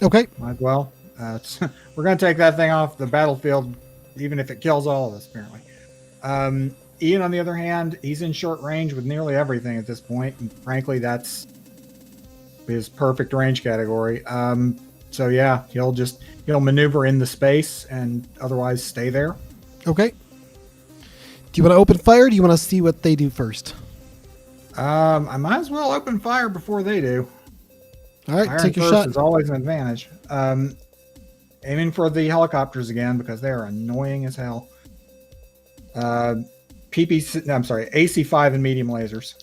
okay. Might as well. We're going to take that thing off the battlefield, even if it kills all of us, apparently. Ian, on the other hand, he's in short range with nearly everything at this point, and frankly, that's his perfect range category. So yeah, he'll maneuver in the space and otherwise stay there. Okay. Do you want to open fire? Or do you want to see what they do first? I might as well open fire before they do. All right. Firing Take your first shot. is always an advantage. Aiming for the helicopters again because they are annoying as hell. AC5 and medium lasers.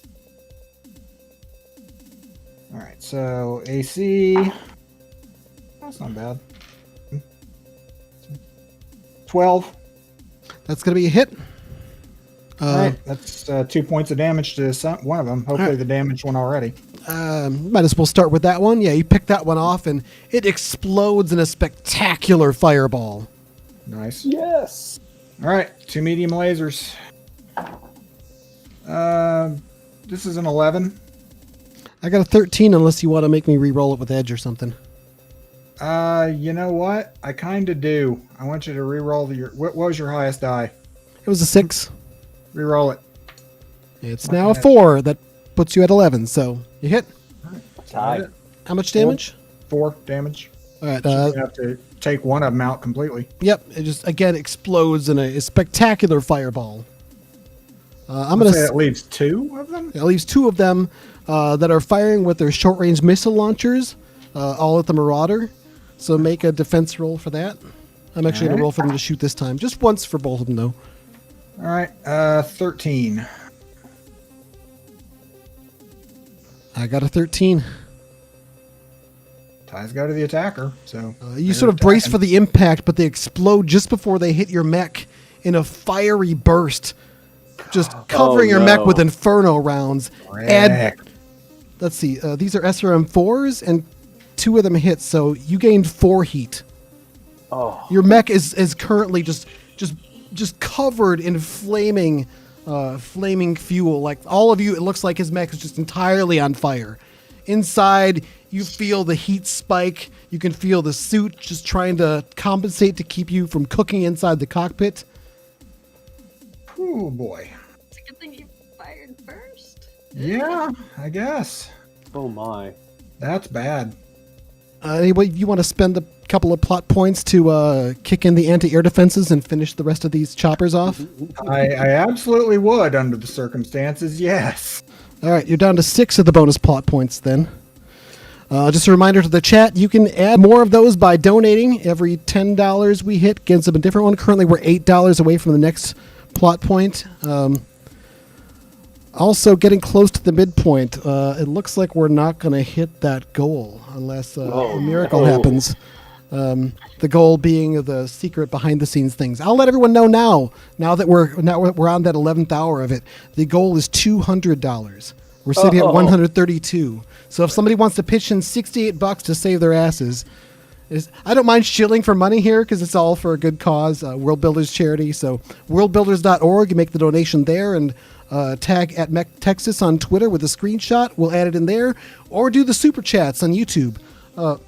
All right, so AC. That's not bad. 12. That's going to be a hit. All right, that's 2 points of damage to one of them. Hopefully, right. the damaged one already. Might as well start with that one. Yeah, you pick that one off, and it explodes in a spectacular fireball. Nice. Yes. All right, 2 medium lasers. This is an 11. I got a 13, unless you want to make me re-roll it with edge or something. You know what? I kind of do. I want you to re-roll what was your highest die? It was a 6. Re-roll it. It's now a 4. That puts you at 11. So you hit. Tied. How much damage? 4 damage. All right. You have to take one of them out completely. Yep. It just again explodes in a spectacular fireball. I'm I'll gonna say it leaves 2 of them. at least 2 of them that are firing with their short-range missile launchers, all at the Marauder. So make a defense roll for that. I'm actually going to roll for them to shoot this time. Just once for both of them, though. All right, 13. I got a 13. Ties go to the attacker. So You sort of brace for the impact, but they explode just before they hit your mech in a fiery burst, just covering your mech no. with inferno rounds. Add. Let's see, these are SRM4s, and 2 of them hit, so you gained 4 heat. Oh. Your mech is currently just covered in flaming fuel. Like all of you, it looks like his mech is just entirely on fire. Inside, you feel the heat spike. You can feel the suit just trying to compensate to keep you from cooking inside the cockpit. Oh boy. It's a good thing you fired first. Yeah, I guess Oh my. that's bad. Anyway, you want to spend a couple of plot points to kick in the anti-air defenses and finish the rest of these choppers off? I absolutely would under the circumstances. Yes. All right, you're down to 6 of the bonus plot points then. Just a reminder to the chat, you can add more of those by donating. Every $10 we hit gets them a different one. Currently, we're $8 away from the next plot point. Also, getting close to the midpoint. It looks like we're not going to hit that goal unless a miracle happens. The goal being the secret behind-the-scenes things. I'll let everyone know now. Now that we're on that 11th hour of it, the goal is $200. We're sitting at 132. So if somebody wants to pitch in $68 to save their asses, I don't mind shilling for money here because it's all for a good cause. World Builders charity. So worldbuilders.org. You make the donation there and tag at Texas on Twitter with a screenshot. We'll add it in there, or do the super chats on YouTube.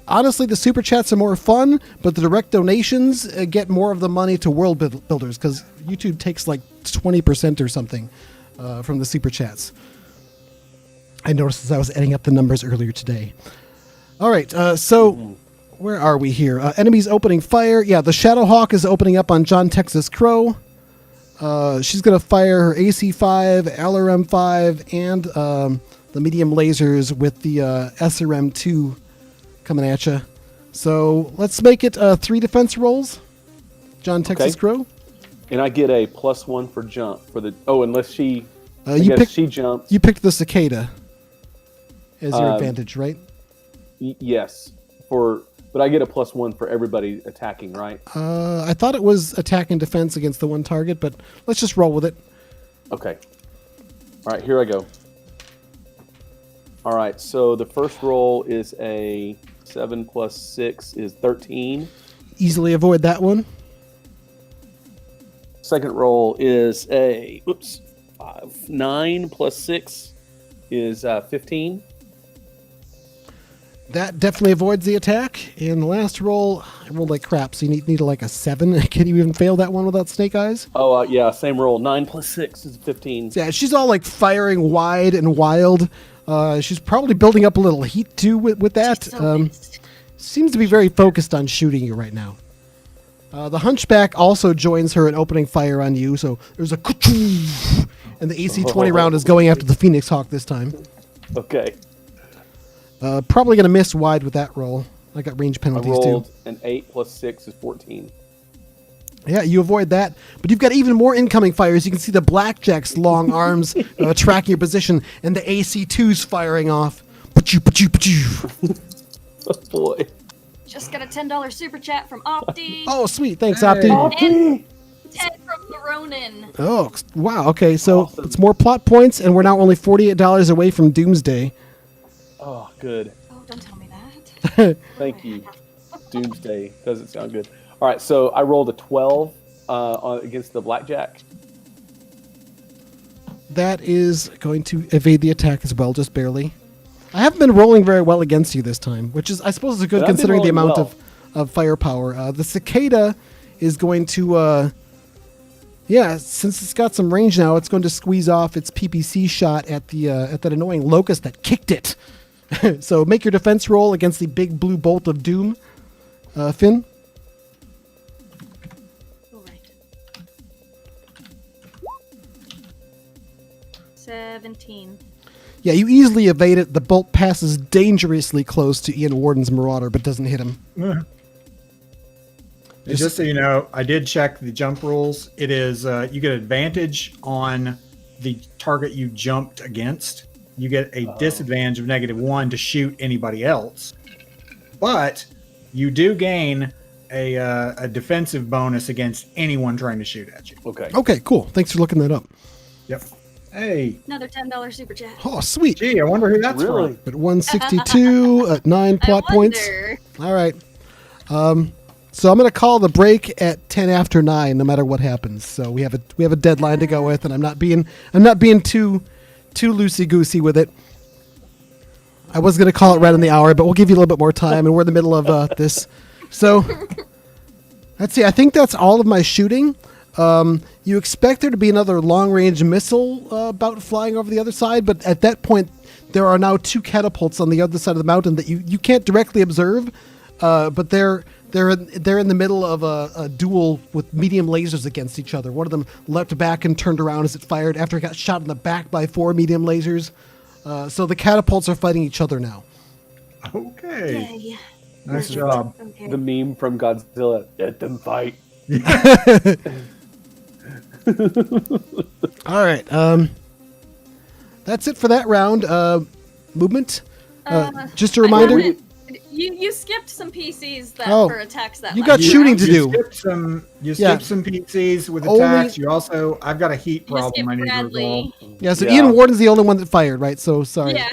Honestly, the super chats are more fun, but the direct donations get more of the money to World Builders because YouTube takes like 20% or something from the super chats. I noticed as I was adding up the numbers earlier today. All right, so where are we here? Enemies opening fire. Yeah, the Shadowhawk is opening up on John Texas Crow. She's going to fire her AC-5, LRM-5, and the medium lasers with the SRM-2 coming at you. So let's make it 3 defense rolls. John Texas Crow. And I get a +1 for jump for the. Oh, unless she. She jumps. You picked the cicada as your advantage, right? Yes. But I get a +1 for everybody attacking, right? I thought it was attack and defense against the one target, but let's just roll with it. Okay. All right, here I go. All right, so the first roll is a 7 + 6 is 13. Easily avoid that one. Second roll is a 9 + 6 is 15. That definitely avoids the attack. And the last roll, I rolled like crap, so you need like a 7. Can you even fail that one without snake eyes? Oh, yeah, same roll. 9 + 6 is 15. Yeah, she's all like firing wide and wild. She's probably building up a little heat too with that. Seems to be very focused on shooting you right now. The Hunchback also joins her in opening fire on you, so there's a and the AC-20 round is going after the Phoenix Hawk this time. Okay. Probably going to miss wide with that roll. I got range penalties I rolled too. An 8 + 6 is 14. Yeah, you avoid that. But you've got even more incoming fires. You can see the Blackjack's long arms tracking your position, and the AC-2's firing off. Oh, boy. Just got a $10 super chat from Opti. Oh, sweet. Thanks, Opti. And 10 from the Ronin. Oh, wow. Okay, so Awesome. it's more plot points, and we're now only $48 away from Doomsday. Oh, good. Oh, don't tell me that. Thank you. Doomsday. Doesn't sound good. All right, so I rolled a 12 against the Blackjack. That is going to evade the attack as well, just barely. I haven't been rolling very well against you this time, which is, I suppose, is good But I've been considering the rolling amount well. of firepower. The Cicada is going to, since it's got some range now, it's going to squeeze off its PPC shot at that annoying locust that kicked it. So make your defense roll against the big blue bolt of doom, Finn. All right. 17. Yeah, you easily evade it. The bolt passes dangerously close to Ian Warden's Marauder, but doesn't hit him. And just so you know, I did check the jump rules. It is you get advantage on the target you jumped against. You get a disadvantage of -1 to shoot anybody else, but you do gain a defensive bonus against anyone trying to shoot at you. Okay. Okay, cool. Thanks for looking that up. Yep. Hey, Another $10 super chat. Oh, sweet. gee, I wonder who that's Really? from. At 162 at 9 plot I points. wonder. All right. So I'm going to call the break at 10 after 9, no matter what happens. So we have a deadline to go with, and I'm not being too loosey goosey with it. I was going to call it right on the hour, but we'll give you a little bit more time, and we're in the middle of this. So let's see. I think that's all of my shooting. You expect there to be another long-range missile bout flying over the other side, but at that point, there are now 2 catapults on the other side of the mountain that you can't directly observe, but they're in the middle of a duel with medium lasers against each other. One of them leapt back and turned around as it fired after it got shot in the back by 4 medium lasers. So the catapults are fighting each other now. Okay, Yay. nice job. Okay. The meme from Godzilla. Let them fight. All right. That's it for that round. Movement. Just a reminder. You skipped some PCs that Oh, for attacks that you last got shooting round. to do. You Yeah. skipped some PCs with Only- attacks. You also, I've got a heat You problem skipped I need to Bradley. resolve. Yeah. So Yeah. Ian Warden's the only one that fired, right? So sorry. Yeah,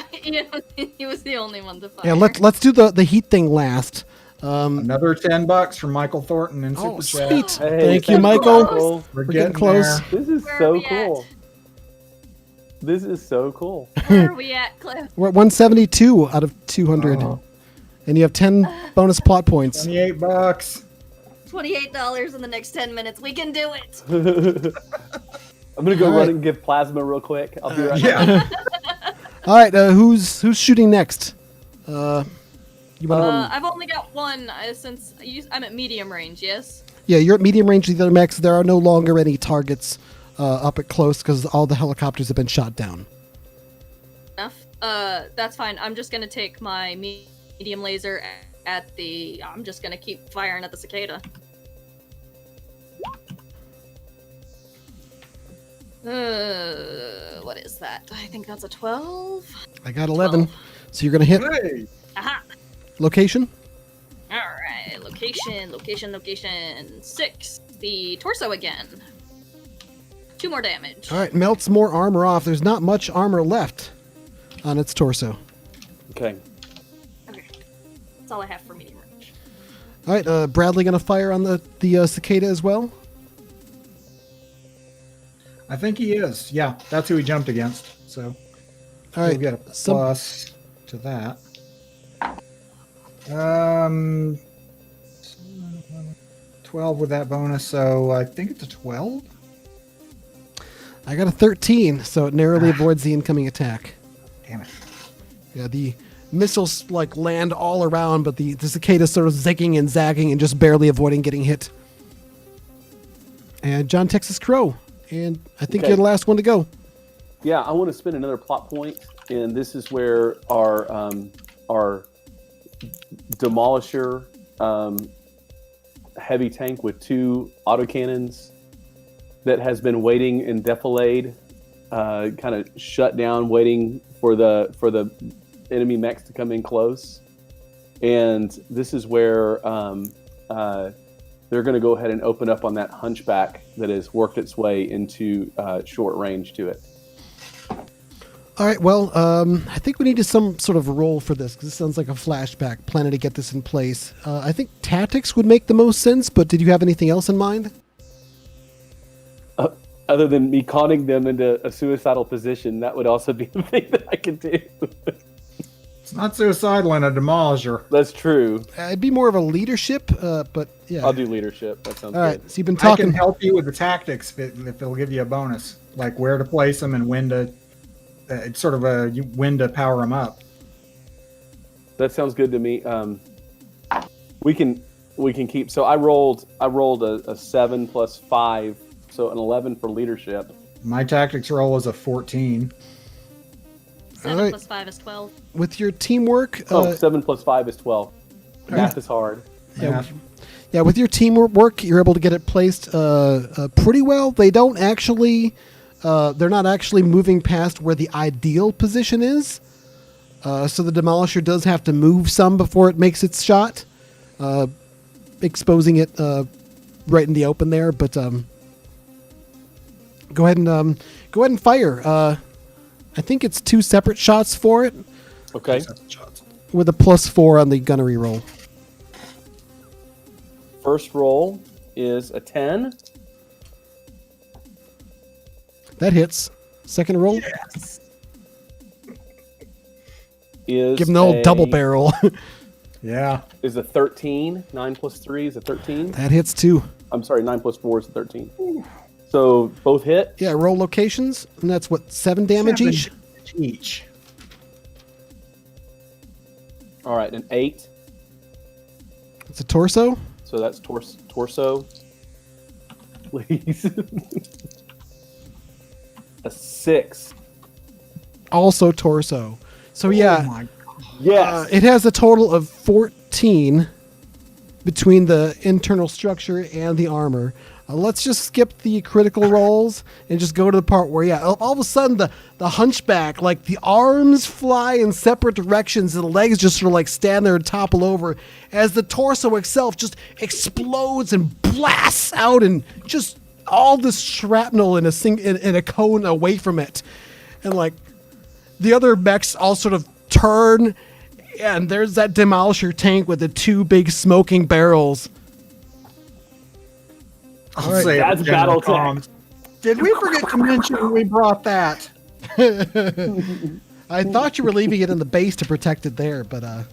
he was the only one to fire. Yeah. Let's do the heat thing last. Another $10 from Michael Thornton in Oh, Super sweet. Chat. Hey, Thank you, thanks, Michael. We're We're getting close. there. This is Where are so we at? cool. This is so cool. Where are we at, Cliff? We're at 172 out of 200, Oh. and you have 10 bonus plot points. $28. $28 in the next 10 minutes. We can do it. I'm gonna go All run right. and give plasma real quick. I'll be right back. Yeah. All right. Who's shooting next? You want? I've only got one since I'm at medium range. Yes. Yeah, you're at medium range with the other mechs. There are no longer any targets up at close because all the helicopters have been shot down. Enough. That's fine. I'm just gonna take my medium laser at the. I'm just gonna keep firing at the cicada. What is that? I think that's a 12. I got 11. So you're gonna hit Hey. Aha! location. All right. Location. 6. The torso again. 2 more damage. All right, melts more armor off. There's not much armor left on its torso. Okay. Okay. That's all I have for medium range. All right, Bradley gonna fire on the cicada as well. I think he is. Yeah, that's who he jumped against. So All we'll right, get a some- plus to that. 12 with that bonus, so I think it's a 12. I got a 13, so it narrowly avoids the incoming attack. Damn it. Yeah, the missiles like land all around, but the cicada sort of zigging and zagging and just barely avoiding getting hit. And John Texas Crow, and I think Okay. you're the last one to go. Yeah, I want to spend another plot point, and this is where our demolisher heavy tank with 2 autocannons that has been waiting in defilade, kind of shut down, waiting for the enemy mechs to come in close. And this is where they're going to go ahead and open up on that hunchback that has worked its way into short range to it. All right, well, I think we need some sort of role for this because this sounds like a flashback, planning to get this in place. I think tactics would make the most sense, but did you have anything else in mind? Other than me conning them into a suicidal position, that would also be the thing that I could do. It's not suicidal in a demolisher. That's true. It'd be more of a leadership, but yeah. I'll do leadership. That sounds All right, good. so you've been I can talking. help you with the tactics if it'll give you a bonus, like where to place them and when to. It's sort of when to power them up. That sounds good to me. We can keep. So I rolled a 7 plus 5, so an 11 for leadership. My tactics roll is a 14. 7 right. plus 5 is 12. With your teamwork, 7 plus 5 is 12. Math is hard. yeah, with your teamwork, you're able to get it placed pretty well. They don't actually, they're not actually moving past where the ideal position is. So the Demolisher does have to move some before it makes its shot, exposing it right in the open there. But go ahead and fire. I think it's 2 separate shots for it, Okay. with a +4 on the gunnery roll. First roll is a 10. That hits. Second roll, Is give him the old double barrel. Yeah. Is a 13. 9 plus 3 is a 13. That hits too. I'm sorry, 9 plus 4 is a 13. So both hit. Yeah, roll locations, and that's what 7 damage 7 each. each. All right, an 8. It's a torso. So that's torso. Please. A 6. Also torso. So yeah, Oh my Yes. it has a total of 14 between the internal structure and the armor. Let's just skip the critical rolls and just go to the part where, all of a sudden the hunchback, like the arms fly in separate directions and the legs just sort of like stand there and topple over as the torso itself just explodes and blasts out and just all this shrapnel in a cone away from it. And like the other mechs all sort of turn, and there's that demolisher tank with the two big smoking barrels. I'll right. say That's battle tech. Did we forget to mention we brought that? I thought you were leaving it in the base to protect it there, but I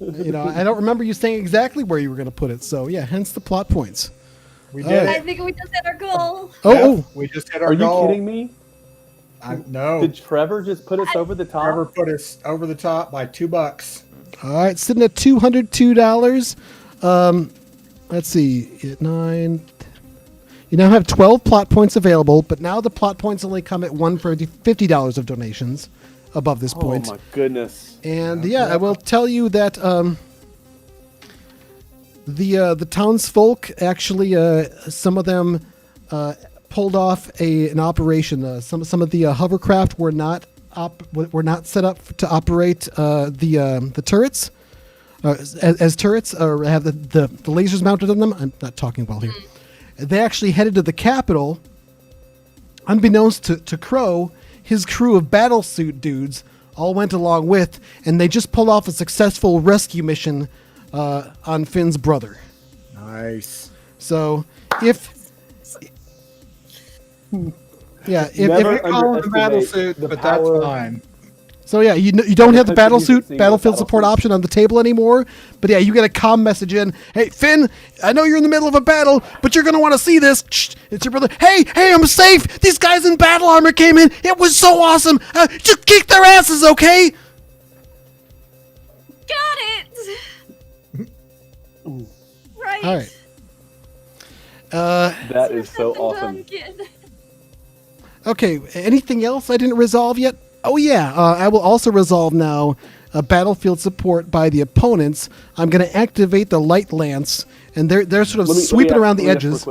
don't remember you saying exactly where you were going to put it. So yeah, hence the plot points. We did. I think we just hit our goal. We just hit our Are goal. you kidding me? No. Did Trevor just put us over the top? Trevor put us over the top by $2. All right, sitting at $202. Let's see, 9. You now have 12 plot points available, but now the plot points only come at $150 of donations above this point. Oh my goodness! And I will tell you that the townsfolk actually, some of them pulled off an operation. Some of the hovercraft were not set up to operate the turrets as turrets or have the lasers mounted on them. I'm not talking well here. They actually headed to the capital. Unbeknownst to Crow, his crew of battlesuit dudes all went along with, and they just pulled off a successful rescue mission on Finn's brother. Nice. So if Never call him a battle underestimate suit, the but that's power- fine. So you don't have the battlesuit Battle battlefield support suit. option on the table anymore, but you get a comm message in. Hey Finn, I know you're in the middle of a battle, but you're gonna want to see this. Shh, it's your brother. Hey, I'm safe. These guys in battle armor came in. It was so awesome. Just kick their asses, okay? Got it. Right. All right. That is so Something awesome. done, kid. Okay. Anything else I didn't resolve yet? Oh yeah. I will also resolve now. Battlefield support by the opponents. I'm going to activate the light lance, and they're sort of sweeping around the edges.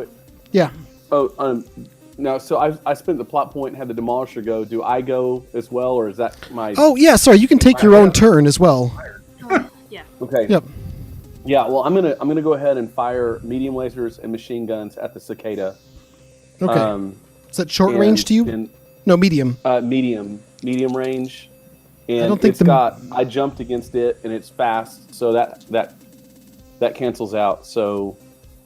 Yeah. Oh, no. So I spent the plot point and had the demolisher go. Do I go as well, or is that my? Oh yeah. Sorry, you can take your own turn as well. Yeah. Okay. Yep. Yeah. Well, I'm gonna go ahead and fire medium lasers and machine guns at the cicada. Okay. Is that short range to you? No, medium. Medium range. And I don't think I jumped against it, and it's fast, so that cancels out. So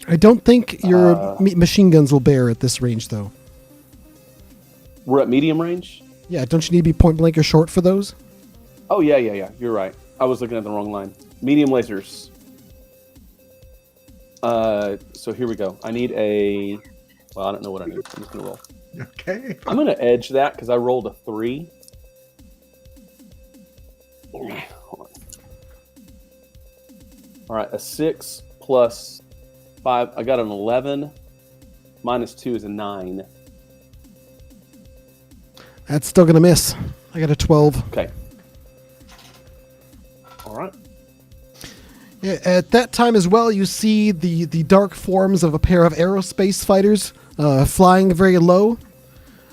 I don't think your machine guns will bear at this range, though. we're at medium range. Yeah, don't you need to be point blank or short for those? Oh yeah. You're right. I was looking at the wrong line. Medium lasers. So here we go. I need a. Well, I don't know what I need. I'm just gonna roll. Okay. I'm gonna edge that because I rolled a 3. Hold on. All right, a 6 plus 5. I got an 11. Minus 2 is a 9. That's still going to miss. I got a 12. Okay. All right. Yeah, at that time as well, you see the dark forms of a pair of aerospace fighters flying very low.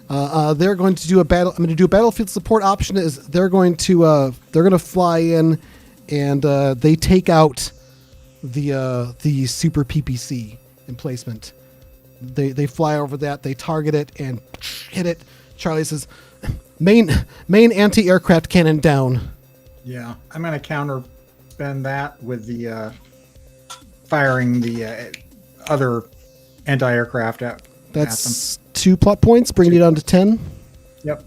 They're going to do I'm going to do a battlefield support option. Is they're going to fly in, and they take out the super PPC emplacement. They fly over that. They target it and hit it. Charlie says, "Main anti-aircraft cannon down." Yeah, I'm going to counter spend that with the firing the other anti-aircraft at That's 2 plot points, bringing you down to 10. Yep.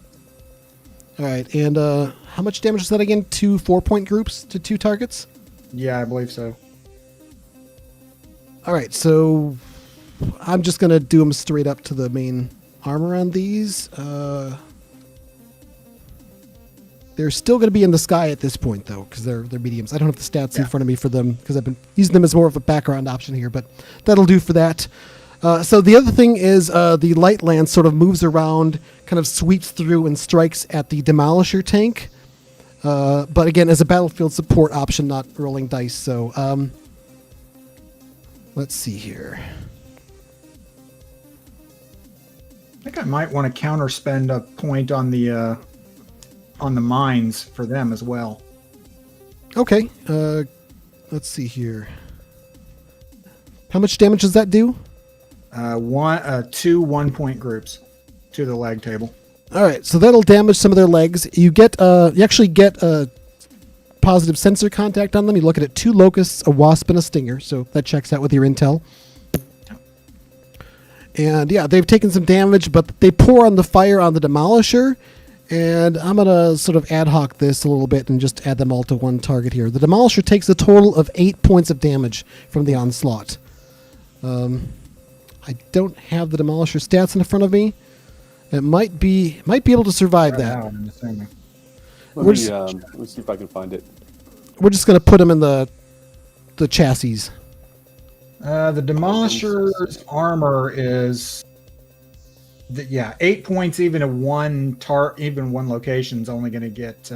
All right, and how much damage is that again? 2 4-point groups to 2 targets? Yeah, I believe so. All right, so I'm just going to do them straight up to the main armor on these. They're still going to be in the sky at this point, though, because they're mediums. I don't have the stats in front of me for them because I've been using them as more of a background option here, but that'll do for that. So the other thing is the light lance sort of moves around, kind of sweeps through and strikes at the demolisher tank. But again, as a battlefield support option, not rolling dice. So let's see here. think I might want to counterspend a point on the mines for them as well. Okay. Let's see here. How much damage does that do? Two 1-point groups to the leg table. All right, so that'll damage some of their legs. You actually get a positive sensor contact on them. You look at it: 2 locusts, a wasp, and a stinger. So that checks out with your intel. And yeah, they've taken some damage, but they pour on the fire on the Demolisher. And I'm gonna sort of ad hoc this a little bit and just add them all to one target here. The Demolisher takes a total of 8 points of damage from the onslaught. I don't have the Demolisher stats in front of me. It might be able to survive Right that. now, I'm assuming. Let me see if I can find it. We're just going to put them in the chassis. The Demolisher's armor is 8 points. Even one location is only going to get.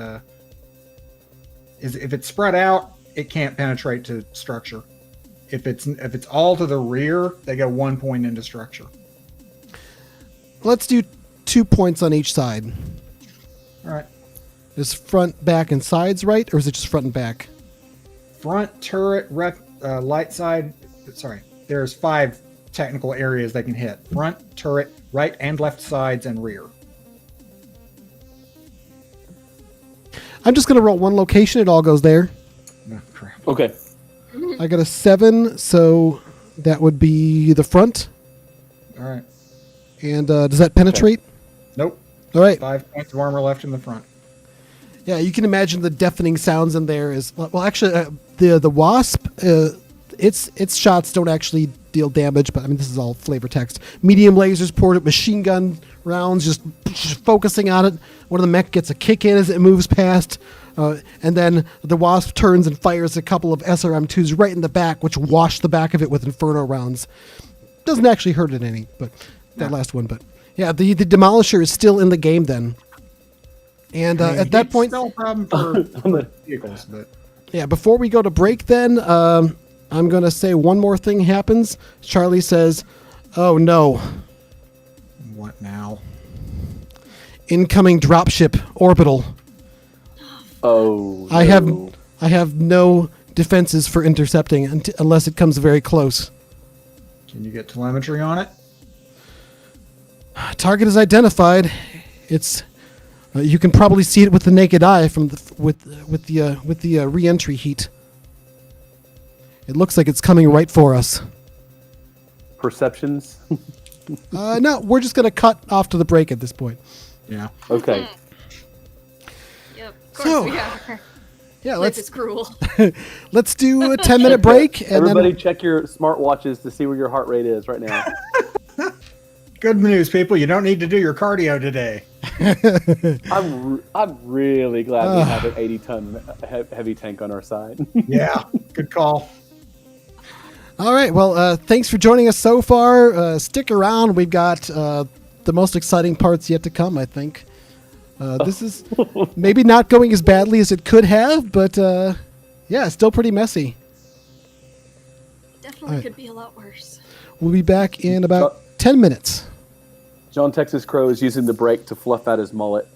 If it's spread out, it can't penetrate to structure. If it's all to the rear, they go 1 point into structure. Let's do 2 points on each side. All right. Is front, back, and sides right, or is it just front and back? Front turret, light side. Sorry, there's 5 technical areas they can hit: front, turret, right and left sides, and rear. I'm just going to roll one location. It all goes there. Oh, crap. Okay. I got a 7, so that would be the front. All right. And does that penetrate? Nope. All right. 5 points of armor left in the front. Yeah, you can imagine the deafening sounds in there. Actually, the wasp, its shots don't actually deal damage, but I mean this is all flavor text. Medium lasers poured at machine gun rounds, just focusing on it. One of the mech gets a kick in as it moves past, and then the wasp turns and fires a couple of SRM2s right in the back, which wash the back of it with Inferno rounds. Doesn't actually hurt it any, but that last one. But yeah, the Demolisher is still in the game then. And at that point, still a problem for vehicles, but yeah. Before we go to break, then I'm gonna say one more thing happens. Charlie says, "Oh no, what now? Incoming dropship orbital." Oh, I have no defenses for intercepting unless it comes very close. Can you get telemetry on it? Target is identified. It's you can probably see it with the naked eye from with the re-entry heat. It looks like it's coming right for us. Perceptions. No, we're just gonna cut off to the break at this point. Yeah. Okay. Yep, of course So, we are. Yeah, Life is cruel. let's do a 10-minute break, and Everybody, then check your smartwatches to see where your heart rate is right now. Good news, people. You don't need to do your cardio today. I'm really glad we have an 80-ton heavy tank on our side. Yeah. Good call. All right. Well, thanks for joining us so far. Stick around. We've got the most exciting parts yet to come, I think. This is maybe not going as badly as it could have, but yeah, still pretty messy. Definitely could be a lot worse. We'll be back in about 10 minutes. John Texas Crow is using the break to fluff out his mullet.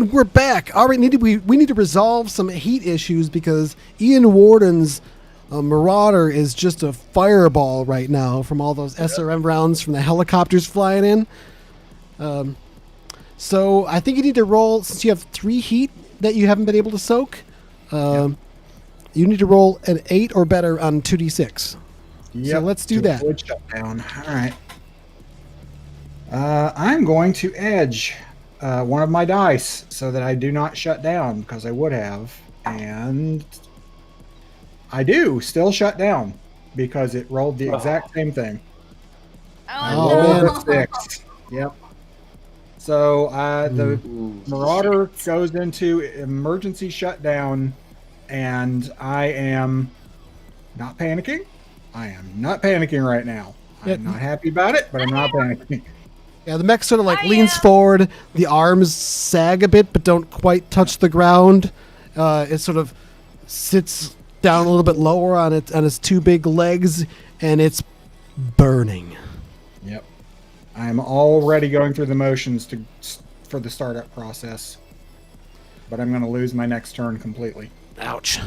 And we're back. All right, we need to resolve some heat issues because Ian Warden's Marauder is just a fireball right now from all those SRM rounds from the helicopters flying in. So I think you need to roll, since you have 3 heat that you haven't been able to soak, you need to roll an 8 or better on 2d6. Yep. So let's do that. Avoid shutdown. All right. I'm going to edge one of my dice so that I do not shut down, because I would have. And I do still shut down because it rolled the exact same thing. I Oh, man. no. rolled a 6. Yep. So the Marauder goes into emergency shutdown, and I am not panicking. I am not panicking right now. I'm not happy about it, but I'm not panicking. Yeah, the mech sort of like leans forward. The arms sag a bit, but don't quite touch the ground. It sort of sits down a little bit lower on its 2 big legs, and it's burning. Yep. I'm already going through the motions for the startup process, but I'm going to lose my next turn completely. Ouch.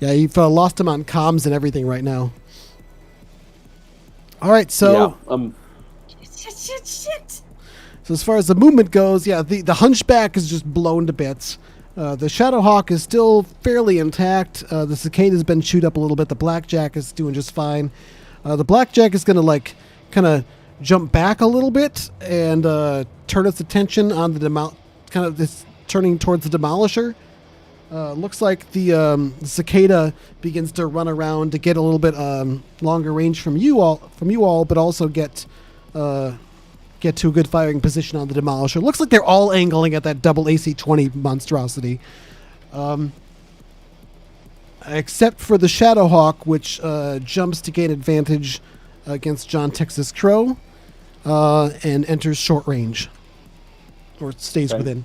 Yeah, you've lost him on comms and everything right now. All right, so Shit. so as far as the movement goes, yeah, the Hunchback is just blown to bits. The Shadowhawk is still fairly intact. The Cicada's been chewed up a little bit. The Blackjack is doing just fine. The Blackjack is going to kind of jump back a little bit and turn its attention on the turning towards the Demolisher. Looks like the Cicada begins to run around to get a little bit longer range from you all, but also get to a good firing position on the Demolisher. Looks like they're all angling at that double AC-20 monstrosity. Except for the Shadowhawk, which jumps to gain advantage against John Texas Crow and enters short range, or stays within.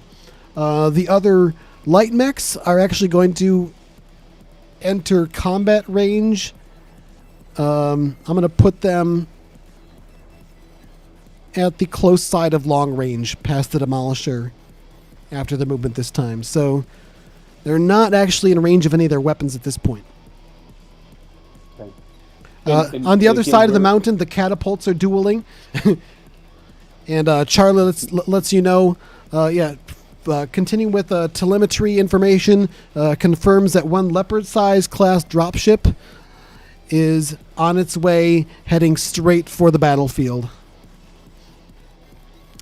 The other light mechs are actually going to enter combat range. I'm going to put them at the close side of long range, past the Demolisher, after the movement this time. So they're not actually in range of any of their weapons at this point. Okay. On the other side of the mountain, the catapults are dueling. And Charlie lets you know, continuing with telemetry information, confirms that one Leopard-sized class dropship is on its way, heading straight for the battlefield.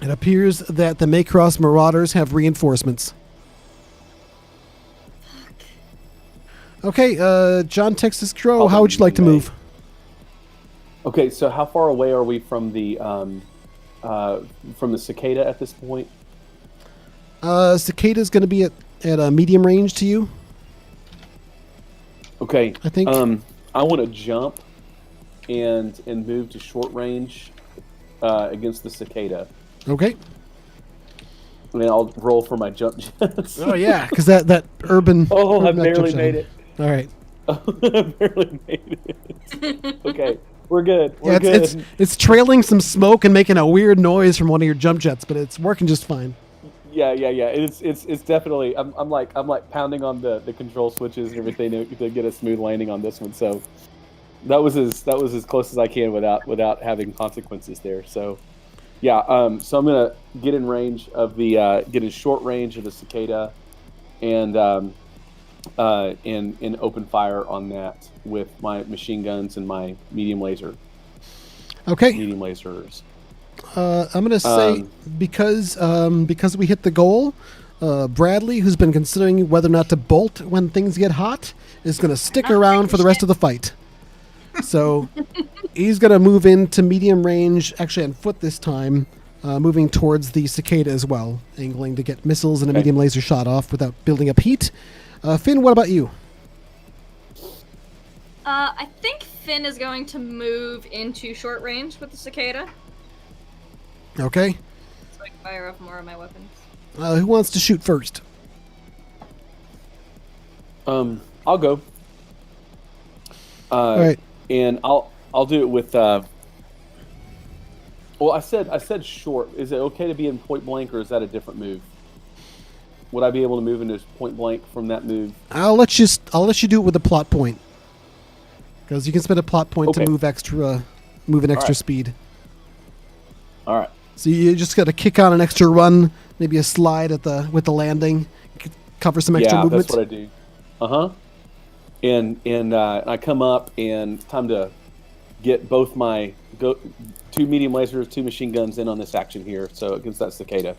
It appears that the Macross Marauders have reinforcements. Okay, John Texas Crow, how would you like to move? Okay, so how far away are we from the Cicada at this point? Cicada's going to be at a medium range to you. Okay, I think. I want to jump and move to short range against the Cicada. Okay. I mean, I'll roll for my jump jets. Oh yeah, because that urban. Oh, I urban barely touchdown. made it. All right. I barely made it. Okay, we're good. We're good. It's trailing some smoke and making a weird noise from one of your jump jets, but it's working just fine. Yeah. It's definitely. I'm like pounding on the control switches and everything to get a smooth landing on this one. So that was as close as I can without having consequences there. So yeah. So I'm gonna get in range of get in short range of the Cicada, and in open fire on that with my machine guns and my medium laser. Okay. Medium lasers. I'm gonna say because we hit the goal, Bradley, who's been considering whether or not to bolt when things get hot, is gonna stick around for the rest of the fight. So he's gonna move into medium range, actually on foot this time, moving towards the Cicada as well, angling to get missiles and a medium laser shot off without building up heat. Finn, what about you? I think Finn is going to move into short range with the Cicada, Okay. so I can fire off more of my weapons. Who wants to shoot first? I'll go. All right. And I'll do it with Well, I said short. Is it okay to be in point blank, or is that a different move? Would I be able to move into point blank from that move? I'll let you do it with a plot point, because you can spend a plot point Okay. to move an extra right. speed. All right. So you just got to kick on an extra run, maybe a slide with the landing, cover some extra movement. That's what I do. And I come up, and it's time to get both my 2 medium lasers, 2 machine guns in on this action here. So against that cicada.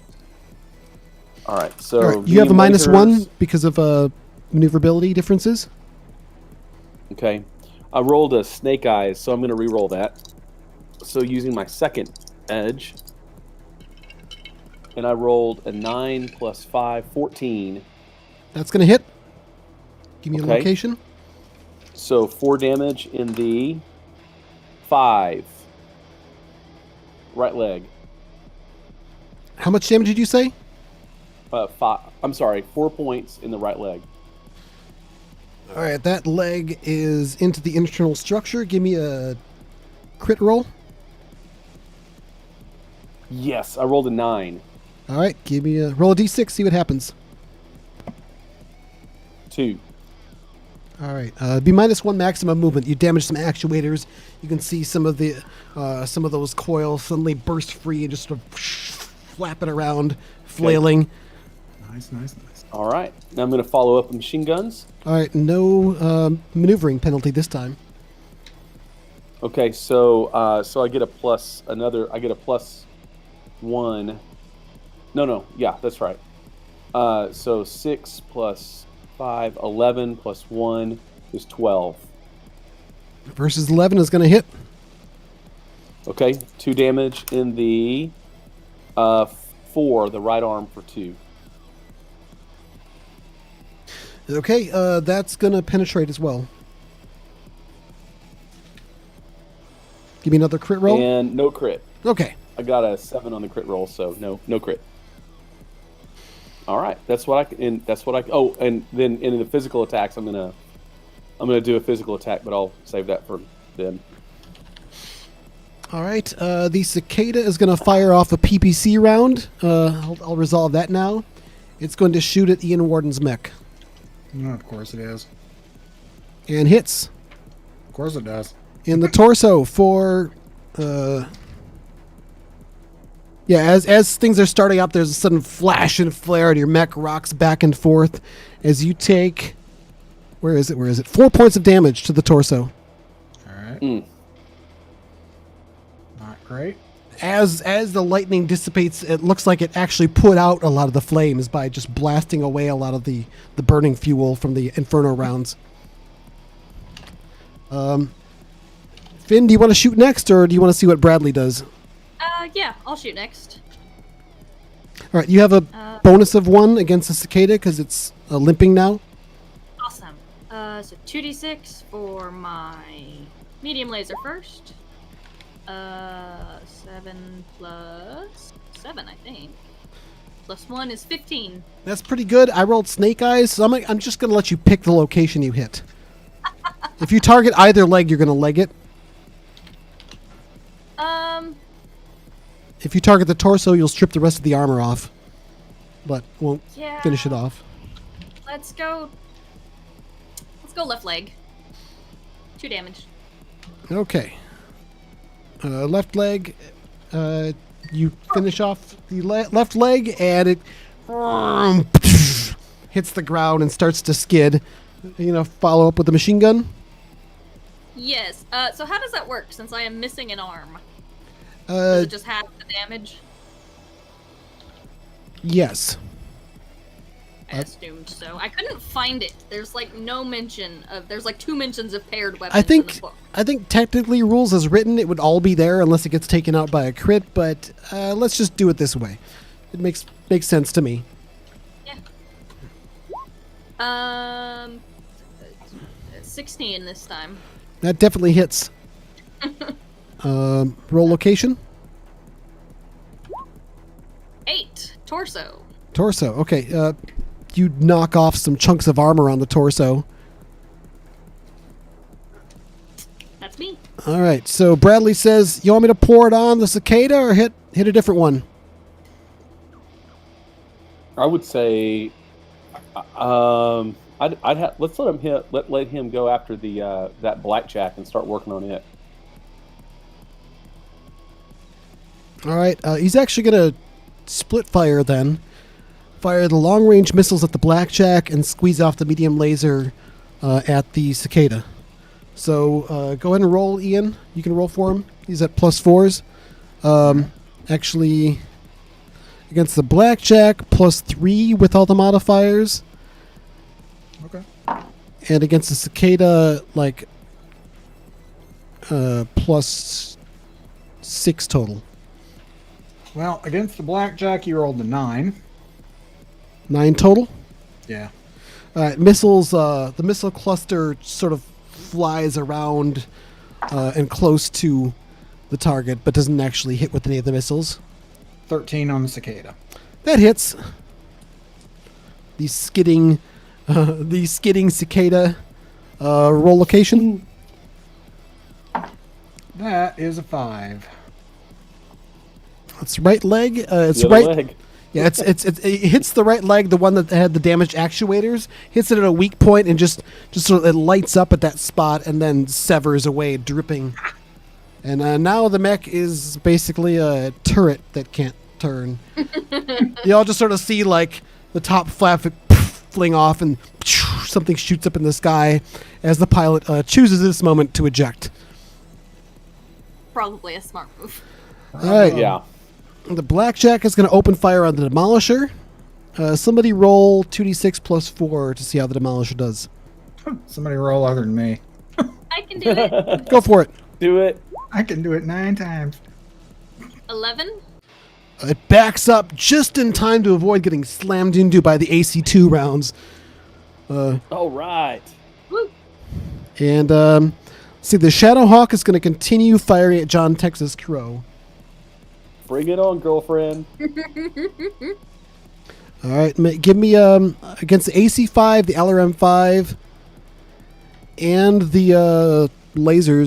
All right. So All right, you have a medium -1 lasers. because of maneuverability differences. Okay. I rolled a snake eyes, so I'm going to re-roll that. So using my second edge, and I rolled a 9 + 5, 14. That's going to hit. Give me a Okay. location. So 4 damage in the 5 right leg. How much damage did you say? 5. I'm sorry, 4 points in the right leg. All right, that leg is into the internal structure. Give me a crit roll. Yes, I rolled a 9. All right, give me a roll a d6. See what happens. 2. All right, be -1 maximum movement. You damage some actuators. You can see some of those coils suddenly burst free and just sort of flapping around, flailing. Nice. All right. Now I'm going to follow up with machine guns. All right, no maneuvering penalty this time. Okay, so I get a +1. No, yeah, that's right. So 6 + 5, 11 + 1 is 12. Versus 11 is going to hit. Okay, 2 damage in the 4, the right arm for 2. Okay, that's going to penetrate as well. Give me another crit roll. And no crit. Okay. I got a 7 on the crit roll, so no crit. All right, that's what I. Oh, and then in the physical attacks, I'm gonna do a physical attack, but I'll save that for then. All right, the cicada is going to fire off a PPC round. I'll resolve that now. It's going to shoot at Ian Warden's mech. Oh, of course it is. And hits Of course it does. in the torso for... Yeah, as things are starting up, there's a sudden flash and flare, and your mech rocks back and forth as you take... Where is it? 4 points of damage to the torso. All right. Mm. Not great. As the lightning dissipates, it looks like it actually put out a lot of the flames by just blasting away a lot of the burning fuel from the Inferno rounds. Finn, do you want to shoot next, or do you want to see what Bradley does? Yeah, I'll shoot next. All right, you have a bonus of 1 against the cicada because it's limping now. Awesome. So 2d6 for my medium laser first. 7 plus 7, I think. Plus 1 is 15. That's pretty good. I rolled snake eyes, so I'm just going to let you pick the location you hit. If you target either leg, you're going to leg it. If you target the torso, you'll strip the rest of the armor off, but won't finish it off. Let's go left leg. 2 damage. Okay. Left leg, you finish off the left leg, and it hits the ground and starts to skid. Follow up with the machine gun? Yes. So how does that work, since I am missing an arm? Does it just half the damage? Yes. I assumed so. I couldn't find it. There's no mention of... There's 2 mentions of paired weapons in the book. I think technically, rules as written, it would all be there unless it gets taken out by a crit, but let's just do it this way. It makes sense to me. Yeah. 16 this time. That definitely hits. Roll location. 8. Torso. Torso. Okay. You knock off some chunks of armor on the torso. That's me. All right. So Bradley says, "You want me to pour it on the cicada or hit a different one?" I would say, let's let him go after the that blackjack and start working on it. All right. He's actually gonna split fire then. Fire the long range missiles at the blackjack and squeeze off the medium laser at the cicada. So go ahead and roll, Ian. You can roll for him. He's at +4s. Actually, against the blackjack, +3 with all the modifiers. Okay. And against the cicada, like +6 total. Well, against the blackjack, you rolled a 9. 9 total. Yeah. Missiles. The missile cluster sort of flies around and close to the target, but doesn't actually hit with any of the missiles. 13 on the cicada. That hits. The skidding cicada. Roll location. That is a 5. It's right leg. It's The right. other leg. Yeah, it hits the right leg, the one that had the damaged actuators. Hits it at a weak point and just sort of it lights up at that spot and then severs away, dripping. And now the mech is basically a turret that can't turn. You all just sort of see like the top flap fling off and something shoots up in the sky as the pilot chooses this moment to eject. Probably a smart move. All right. Yeah. The blackjack is going to open fire on the demolisher. Somebody roll 2d6 +4 to see how the demolisher does. Somebody roll other than me. I can do it. Go for it. Do it. I can do it 9 times. 11. It backs up just in time to avoid getting slammed into by the AC2 rounds. All right. Woo. And see, the Shadowhawk is going to continue firing at John Texas Crow. Bring it on, girlfriend. All right, give me against the AC5, the LRM5, and the laser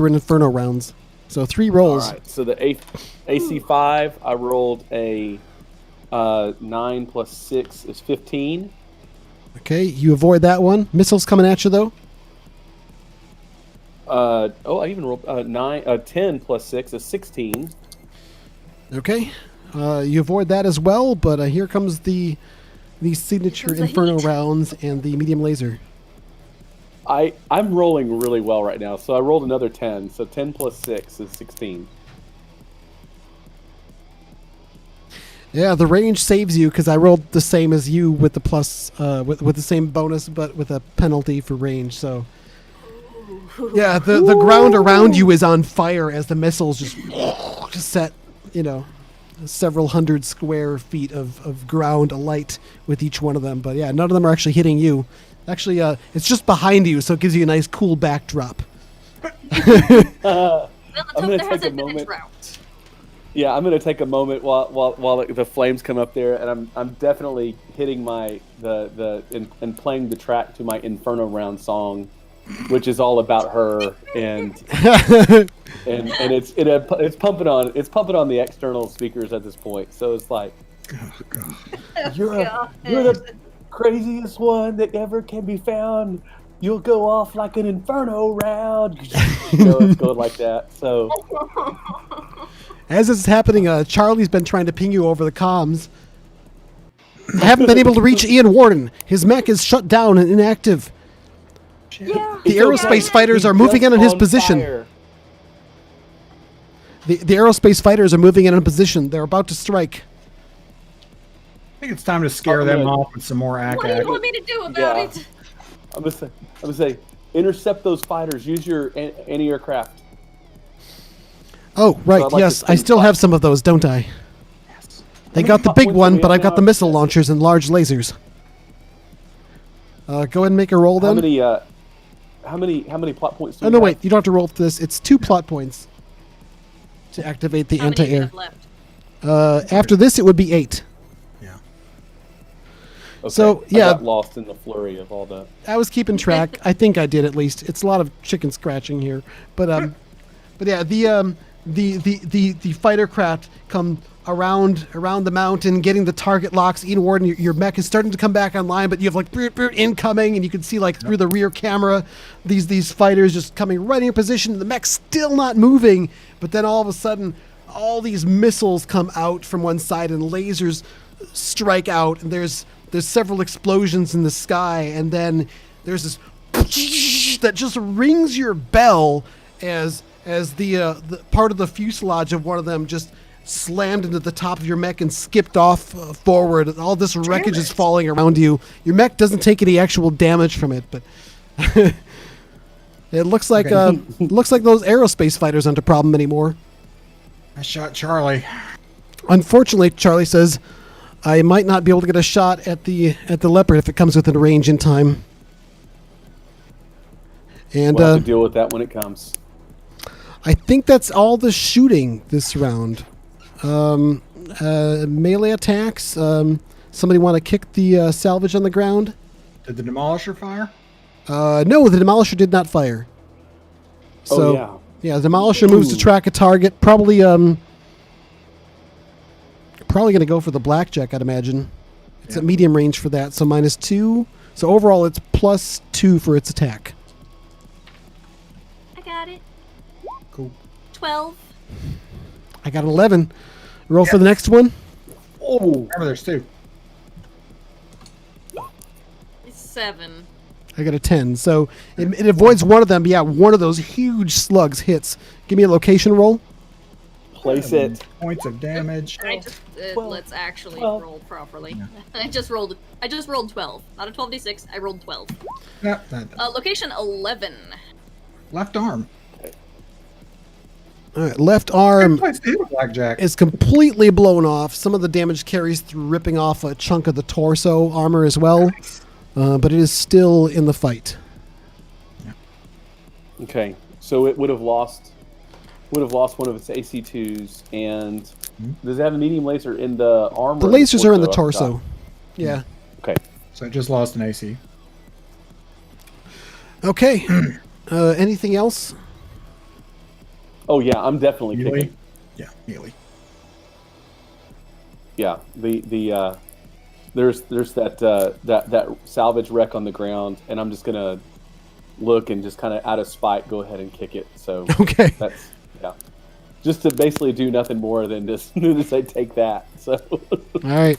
and Inferno rounds. So 3 rolls. All right. So the AC5, I rolled a 9 + 6 is 15. Okay, you avoid that one. Missiles coming at you though. I even rolled 10 + 6 is 16. Okay, you avoid that as well. But here comes the signature Comes the Inferno heat. rounds and the medium laser. I'm rolling really well right now, so I rolled another 10. So 10 + 6 is 16. Yeah, the range saves you because I rolled the same as you with the plus, with the same bonus, but with a penalty for range. So, yeah, the ground around you is on fire as the missiles just set, several hundred square feet of ground alight with each one of them. But yeah, none of them are actually hitting you. Actually, it's just behind you, so it gives you a nice cool backdrop. Well, let's I'm hope gonna there take hasn't a been a moment. drought. Yeah, I'm gonna take a moment while the flames come up there, and I'm definitely hitting and playing the track to my Inferno round song, which is all about her, and it's pumping on the external speakers at this point. So it's like, you're the craziest one that ever can be found. You'll go off like an Inferno round. It's going like that. So. As this is happening, Charlie's been trying to ping you over the comms. I haven't been able to reach Ian Warden. His mech is shut down and inactive. Yeah. The aerospace fighters are moving in on his position. Fire. The aerospace fighters are moving in on position. They're about to strike. I think it's time to scare Oh, them good. off with some more What do you ack-ack. want me to do about Yeah. it? I'm gonna say, intercept those fighters. Use your anti-aircraft. Oh, right. So I'd like Yes, to I spend still five- have some of those, don't I? Yes. They How got many the top big points do one, we but have I've got now? the missile launchers and large lasers. Go ahead and make a roll How then. many plot points do Oh we no, have? wait. You don't have to roll for this. It's 2 plot points to activate the How many do you anti-air. have left? After this, it would be 8. Yeah. Okay. So, I yeah. got lost in the flurry of all the. I was keeping track. I think I did at least. It's a lot of chicken scratching here, but yeah, the fighter craft come around the mountain, getting the target locks. Eden Warden, your mech is starting to come back online, but you have like incoming, and you can see like through the rear camera these fighters just coming right in your position. The mech's still not moving, but then all of a sudden, all these missiles come out from one side and lasers strike out, and there's several explosions in the sky, and then there's this that just rings your bell as the part of the fuselage of one of them just slammed into the top of your mech and skipped off forward. All this wreckage is falling around you. Your mech doesn't take any actual damage from it, but it looks like looks like those aerospace fighters aren't a problem anymore. I shot Charlie. Unfortunately, Charlie says, I might not be able to get a shot at the leopard if it comes within range in time. And We'll have to deal with that when it comes. I think that's all the shooting this round. Melee attacks. Somebody want to kick the salvage on the ground? Did the Demolisher fire? No, the Demolisher did not fire. So, yeah. The Demolisher moves to track a target. Probably going to go for the Blackjack, I'd imagine. It's at medium range for that, so -2. So overall, it's +2 for its attack. I got it. Cool. 12. I got an 11. Roll for the next one. Oh, Remember, there's 2. 7. I got a 10. So it avoids one of them. But yeah, one of those huge slugs hits. Give me a location roll. place it. Points of damage. I just let's actually 12. roll properly. I just rolled 12. Not a 12d6. I rolled 12. Yeah, Location 11. left arm. All right, left arm Place to hit a blackjack. is completely blown off. Some of the damage carries through ripping off a chunk of the torso armor as well, but it is still in the fight. Okay, so it would have lost one of its AC2s, and does it have a medium laser in the armor? The lasers are in the torso. Yeah. Okay. So it just lost an AC. Okay. Anything else? Oh yeah, I'm definitely Melee? kicking. Yeah, melee. Yeah, the there's that salvage wreck on the ground, and I'm just gonna look and just kind of out of spite go ahead and kick it. So Okay. that's just to basically do nothing more than just to say take that. So All right.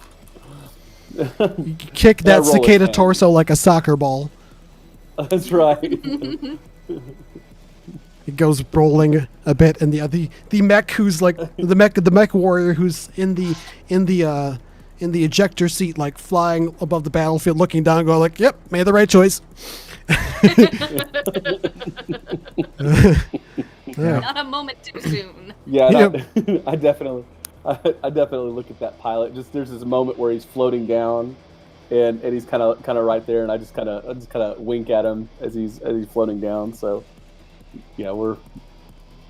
You kick that roll cicada it, man. torso like a soccer ball. that's right. It goes rolling a bit, and the mech who's like the mech warrior who's in the ejector seat, like flying above the battlefield, looking down, going like, "Yep, made the right choice." Not a moment too soon. Yeah, Yep. I definitely look at that pilot. Just there's this moment where he's floating down, and he's kind of right there, and I just kind of wink at him as he's floating down. So yeah, we're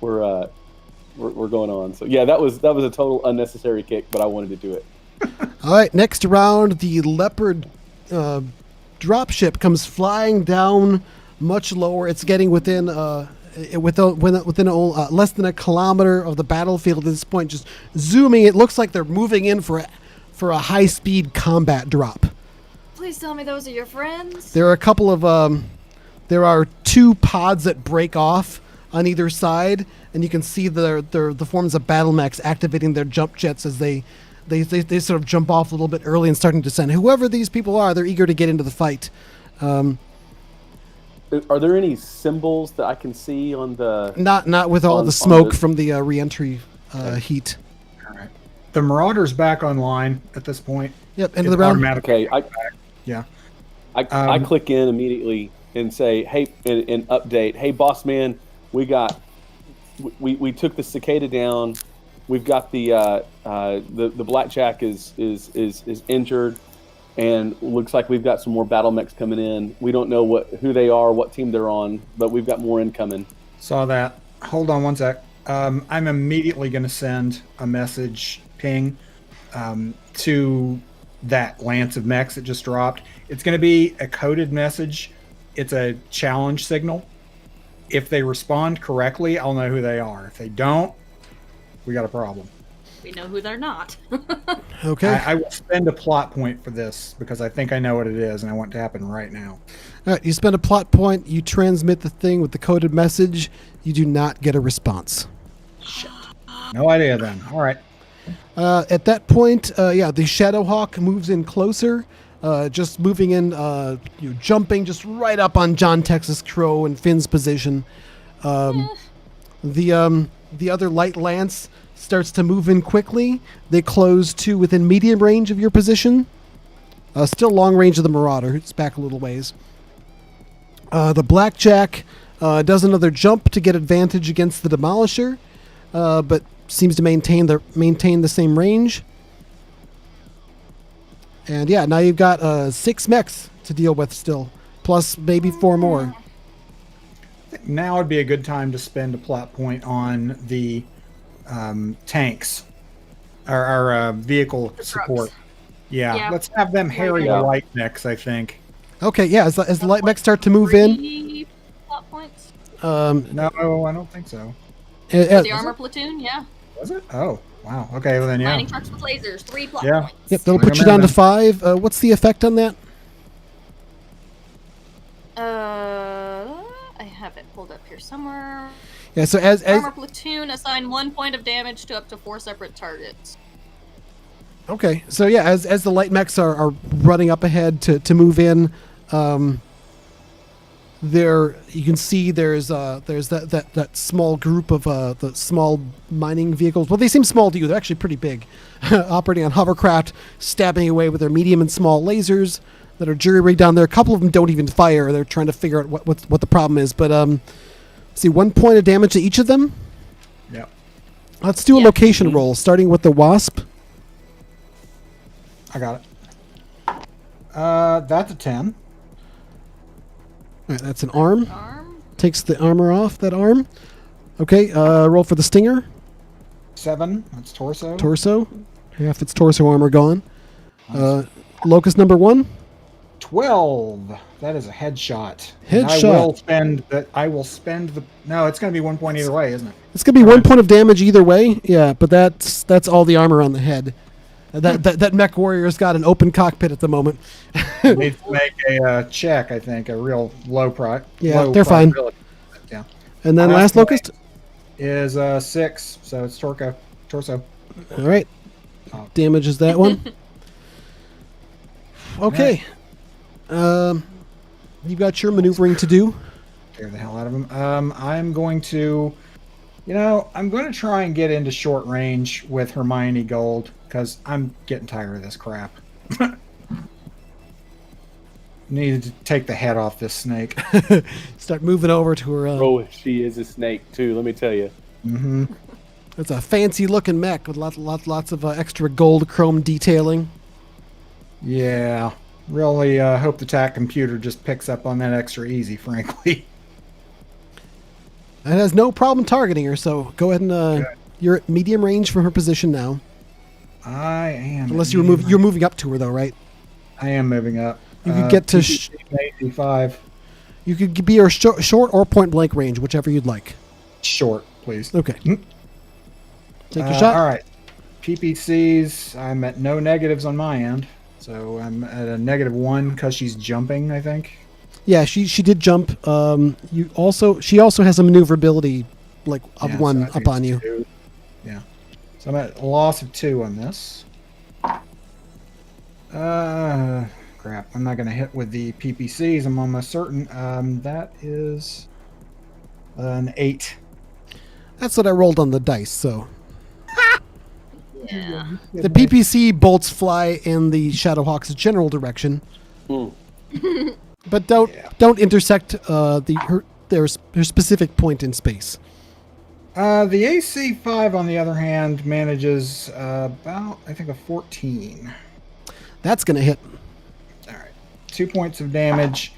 going on. So yeah, that was a total unnecessary kick, but I wanted to do it. All right, next round, the Leopard dropship comes flying down much lower. It's getting within less than a kilometer of the battlefield at this point. Just zooming, it looks like they're moving in for a high-speed combat drop. Please tell me those are your friends. There are a couple of there are 2 pods that break off on either side, and you can see the forms of battle mechs activating their jump jets as they sort of jump off a little bit early and starting to descend. Whoever these people are, they're eager to get into the fight. Are there any symbols that I can see on the? Not with all the smoke from the re-entry heat. All right. The Marauders back online at this point. Yep, end of the round. Okay, Yeah. I click in immediately and say, hey, and update. Hey, boss man, we took the cicada down. We've got the blackjack is injured, and looks like we've got some more battle mechs coming in. We don't know who they are, what team they're on, but we've got more incoming. Saw that. Hold on one sec. I'm immediately going to send a message ping to that lance of mechs that just dropped. It's going to be a coded message. It's a challenge signal. If they respond correctly, I'll know who they are. If they don't, we got a problem. We know who they're not. Okay. I will spend a plot point for this because I think I know what it is and I want it to happen right now. All right, you spend a plot point, you transmit the thing with the coded message, you do not get a response. No idea then. All right. At that point, the Shadowhawk moves in closer, just moving in, jumping just right up on John Texas Crow and Finn's position. The other light lance starts to move in quickly. They close to within medium range of your position. Still long range of the Marauder. It's back a little ways. The Blackjack does another jump to get advantage against the Demolisher, but seems to maintain the same range. And yeah, now you've got 6 mechs to deal with still, plus maybe 4 more. Now would be a good time to spend a plot point on the tanks, our vehicle support. Yeah, let's have them harry the light mechs, I think. Okay, yeah, as the light mechs start to move in. 3 plot points. No, I don't think so. The armor platoon, yeah. Was it? Oh, wow. Okay, well then, yeah. Mining trucks with lasers, 3 plot Yeah. points. Yep, that'll put you down to 5. What's the effect on that? I have it pulled up here somewhere. Yeah, so as Armor platoon assign 1 point of damage to up to 4 separate targets. okay, so yeah, as the light mechs are running up ahead to move in, there you can see there's that small group of the small mining vehicles. Well, they seem small to you. They're actually pretty big, operating on hovercraft, stabbing away with their medium and small lasers that are jury rigged down there. A couple of them don't even fire. They're trying to figure out what the problem is. But see, 1 point of damage to each of them. Yeah. Let's do a location roll, starting with the Wasp. I got it. That's a 10. All right, that's an arm. Arm. Takes the armor off that arm. Okay, roll for the Stinger. 7. That's torso. Torso. Half its torso armor gone. Locust number 1. 12. That is a headshot. Headshot. And I will spend the. No, it's going to be 1 point either way, isn't it? It's gonna be 1 point of damage either way. Yeah, but that's all the armor on the head. That mech warrior's got an open cockpit at the moment. Needs to make a check, I think, a real low pro. Yeah, low they're fine. Yeah. And then last locust is 6, so it's torso. All right, damages that one. Okay, you've got your maneuvering to do. Tear the hell out of him. I'm going to, I'm going to try and get into short range with Hermione Gold because I'm getting tired of this crap. Needed to take the head off this snake. Start moving over to her. Oh, she is a snake too. Let me tell you. Mm-hmm. It's a fancy-looking mech with lots of extra gold chrome detailing. Yeah, really hope the TAC computer just picks up on that extra easy, frankly. It has no problem targeting her, so go ahead and you're at medium range from her position now. I am. Unless you're moving up to her though, right? I am moving up. You could get to 85. You could be your short or point blank range, whichever you'd like. Short, please. Okay. Take your shot. All right. PPCs, I'm at no negatives on my end. So I'm at a -1 because she's jumping, I think. Yeah, she did jump. She also has a maneuverability of 1 so up on you. 2. Yeah. So I'm at a loss of 2 on this. Crap. I'm not going to hit with the PPCs. I'm almost certain. That is an 8. That's what I rolled on the dice. So Yeah. the PPC bolts fly in the Shadowhawk's general direction, but don't intersect their specific point in space. The AC5, on the other hand, manages about, I think, a 14. That's gonna hit. All right. 2 points of damage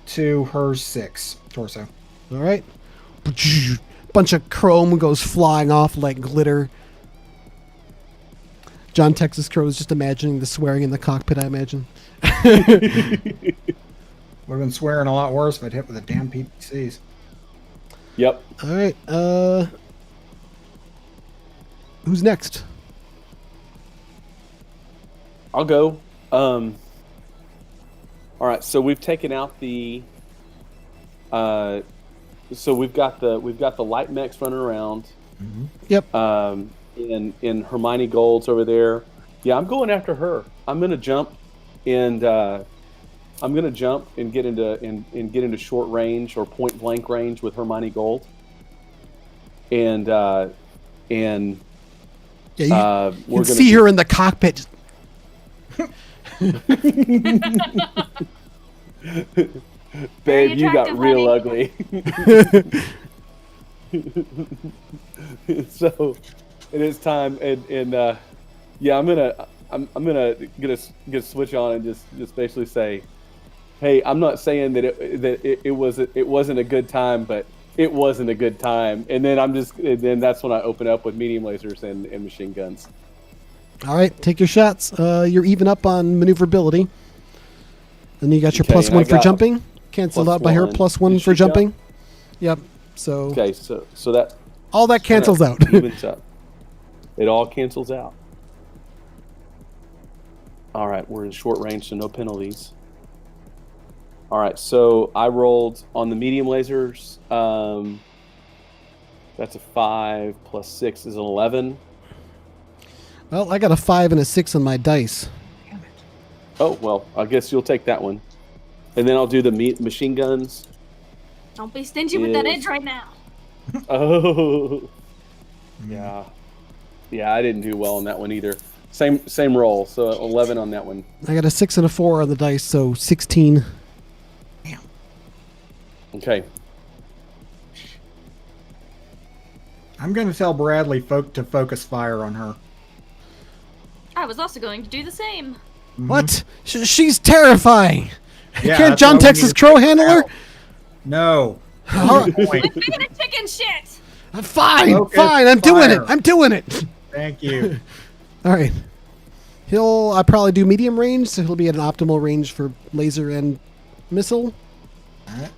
to her 6 torso. All right. Bunch of chrome goes flying off like glitter. John Texas Crow is just imagining the swearing in the cockpit, I imagine. Would have been swearing a lot worse if I'd hit with the damn PPCs. Yep. All right. Who's next? I'll go. All right. So we've taken out the. So we've got the light mechs running around. Mm-hmm. Yep. In Hermione Gold's over there. Yeah, I'm going after her. I'm gonna jump, and get into short range or point blank range with Hermione Gold. And yeah, you we're can see her in the cockpit. Babe, you got real ugly. So it is time, and yeah, I'm gonna get a switch on and just basically say, hey, I'm not saying that it wasn't a good time, but it wasn't a good time, and then that's when I open up with medium lasers and machine guns. All right, take your shots. You're even up on maneuverability. Then you got your Okay, plus and one I for got jumping. Canceled out by her +1. plus one Did for she jump? jumping. Yep. So Okay, so that all that cancels out. evens up. It all cancels out. All right, we're in short range, so no penalties. All right, so I rolled on the medium lasers. That's a 5 plus 6 is an 11. Well, I got a 5 and a 6 on my dice. Oh, well, I guess you'll take that one. And then I'll do the machine guns. Don't be stingy with that edge right now. Oh. Yeah. Yeah, I didn't do well on that one either. Same roll, so 11 on that one. I got a 6 and a 4 on the dice, so 16. Damn. Okay. I'm going to tell Bradley to focus fire on her. I was also going to do the same. What? She's terrifying. Yeah, Can't that's John why we Texas need to Crow figure handle her? out. No. All right. Point. Quit being a chicken shit! Fine, Focus fine. I'm doing it. fire. I'm doing it. Thank you. All right. I probably do medium range, so he'll be at an optimal range for laser and missile. All right.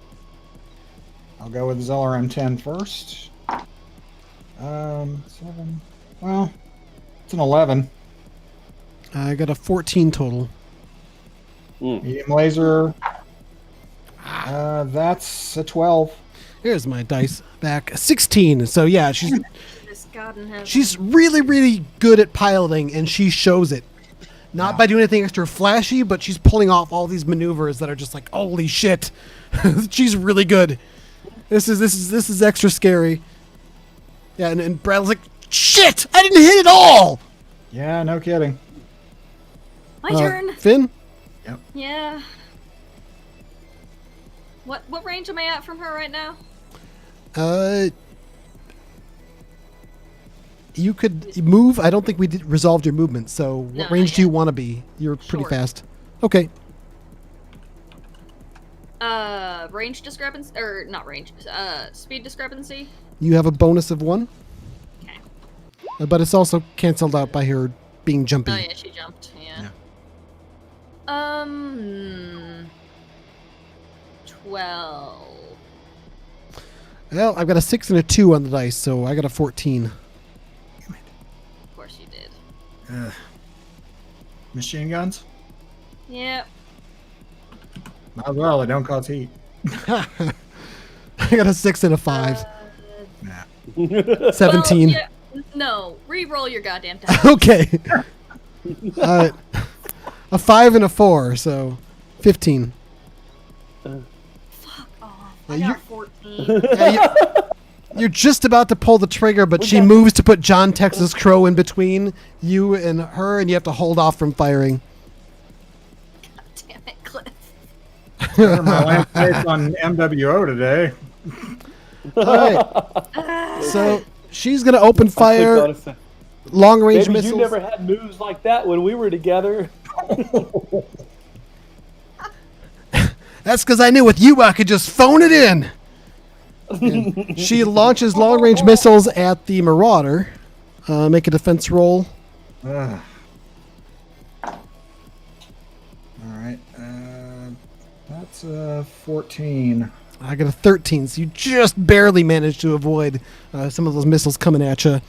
I'll go with Zeller M10 first. 7. Well, it's an 11. I got a 14 total. Medium laser. That's a 12. Here's my dice back. 16. So yeah, This God in heaven. she's really, really good at piloting, and she shows it. Not by doing anything extra flashy, but she's pulling off all these maneuvers that are just like, holy shit. She's really good. This is extra scary. Yeah, and Bradley's like, shit! I didn't hit it all! Yeah, no kidding. My turn. Finn? Yeah. What range am I at from her right now? You could move. I don't think we resolved your movement, so what No, range not do you yet. want to be? You're pretty Short. fast. Okay. Range discrepancy, or not range, speed discrepancy. You have a bonus of 1, Okay. but it's also canceled out by her being jumpy. Oh yeah, she jumped. Yeah. 12. Well, I've got a 6 and a 2 on the dice, so I got a 14. Of course you did. Machine guns? Yep. Might as well, they don't cause heat. I got a 6 and a 5. Nah. 17. Well, yeah, no, re-roll your goddamn dice. Okay. A 5 and a 4, so 15. Fuck off. Yeah, I you're- got 14. Yeah, you're just about to pull the trigger, but she moves to put John Texas Crow in between you and her, and you have to hold off from firing. Damn it, Cliff. Cover my landscapes on MWO today. All right. So she's going to open fire, long range Baby, missiles. you never had moves like that when we were together. That's because I knew with you I could just phone it in. And she launches long range missiles at the Marauder. Make a defense roll. Ugh. It's 14. I got a 13, so you just barely managed to avoid some of those missiles coming at you.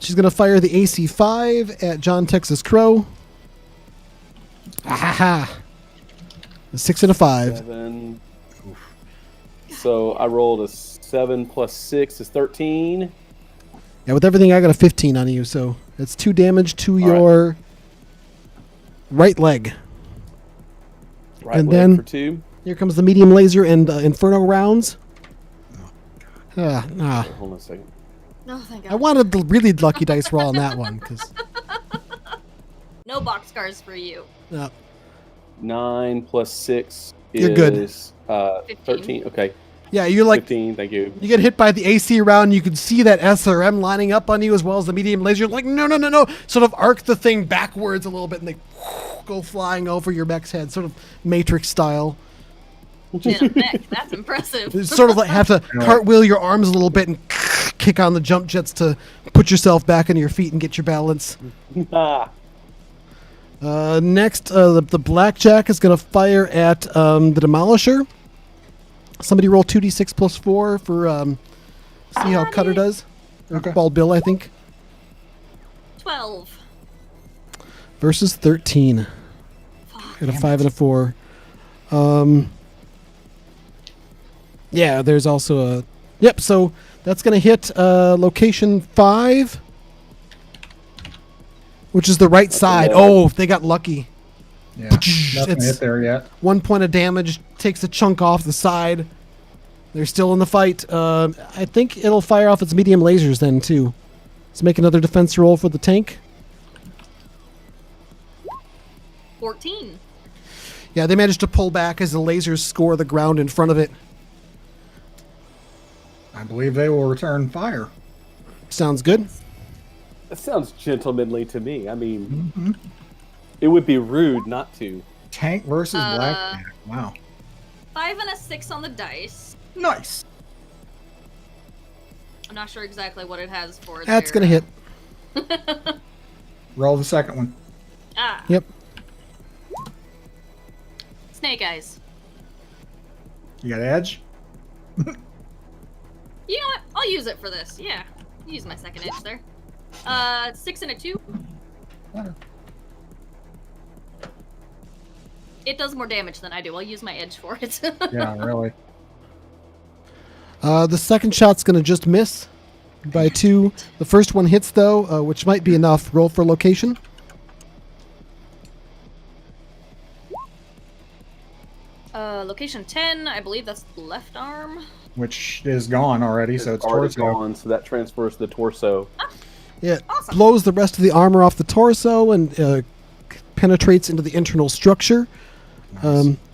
She's going to fire the AC-5 at John Texas Crow. Ah-ha-ha. A 6 and a 5. 7. So I rolled a 7 plus 6 is 13. Yeah, with everything, I got a 15 on you, so that's 2 damage to your right leg. Right And leg then- for 2. Here comes the medium laser and Inferno rounds. Hold on a second. No, thank God. I wanted the really lucky dice roll on that one, because... No boxcars for you. 9 plus 6 You're good. is 13. Okay. Yeah, you're like... 15, thank you. You get hit by the AC round, you can see that SRM lining up on you as well as the medium laser. You're like, no. Sort of arc the thing backwards a little bit, and they go flying over your mech's head, sort of Matrix style. In a mech, that's impressive. You sort of like have to cartwheel your arms a little bit and kick on the jump jets to put yourself back on your feet and get your balance. Ah, Next, the Blackjack is going to fire at the Demolisher. Somebody roll 2d6 plus 4 for see how Cutter does. Okay. Bald Bill, I think. 12. Versus 13. Got a 5 and a 4. Yeah, there's also a... Yep, so that's going to hit location 5, which is the right side. Oh, they got lucky. Yeah, nothing It's- hit there yet. 1 point of damage, takes a chunk off the side. They're still in the fight. I think it'll fire off its medium lasers then, too. Let's make another defense roll for the tank. 14. Yeah, they managed to pull back as the lasers score the ground in front of it. I believe they will return fire. Sounds good. that sounds gentlemanly to me. I mean, it would be rude not to. Tank versus Blackjack. Wow. 5 and a 6 on the dice. Nice. I'm not sure exactly what it has for. That's going to hit. Roll the second one. Ah, Yep. snake eyes. You got edge? You know what? I'll use it for this. Yeah, use my second edge there. 6 and a 2. Better. It does more damage than I do. I'll use my edge for it. Yeah, really. The second shot's going to just miss by 2. The first one hits, though, which might be enough. Roll for location. Location 10. I believe that's left arm. Which is gone already, so it's already torso. gone, so that transfers to the torso. It Awesome. blows the rest of the armor off the torso and penetrates into the internal structure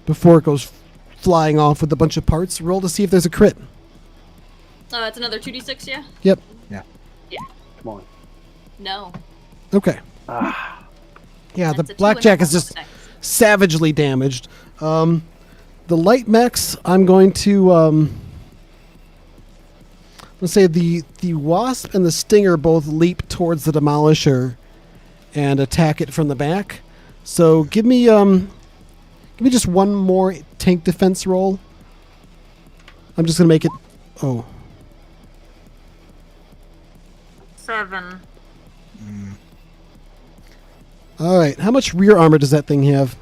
before it goes flying off with a bunch of parts. Roll to see if there's a crit. It's another 2d6, yeah? Yep. Yeah. Come on. No. Okay. Ah, Yeah, That's the a 2 Blackjack and a is just 1 on savagely damaged. The light mechs, I'm going to... let's say the Wasp and the Stinger both leap towards the Demolisher and attack it from the back. So give me just one more tank defense roll. I'm just gonna make it. Oh, 7. all right. How much rear armor does that thing have?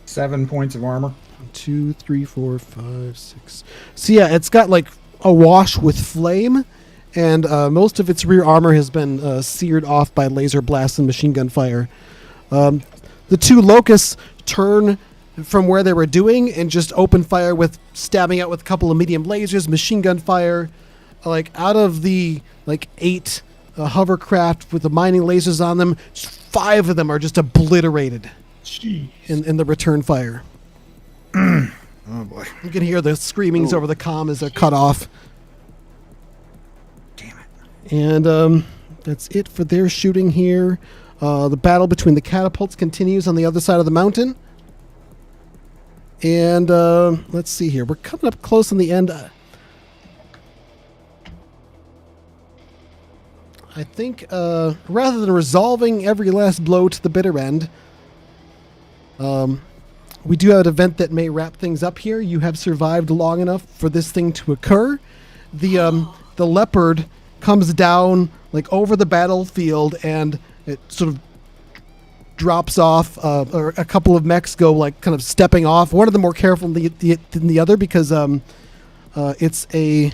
7 points of armor. 2, 3, 4, 5, 6. So yeah, it's got like awash with flame, and most of its rear armor has been seared off by laser blasts and machine gun fire. The 2 locusts turn from where they were doing and just open fire with stabbing out with a couple of medium lasers, machine gun fire. Like out of the 8 hovercraft with the mining lasers on them, 5 of them are just obliterated Jeez. in the return fire. Oh boy. You can hear the screamings over the comm as they're cut off. Damn it. And that's it for their shooting here. The battle between the catapults continues on the other side of the mountain. And let's see here. We're coming up close on the end. I think rather than resolving every last blow to the bitter end, we do have an event that may wrap things up here. You have survived long enough for this thing to occur. The leopard comes down like over the battlefield, and it sort of drops off. Or a couple of mechs go like kind of stepping off. One of them more careful than the other because it's a.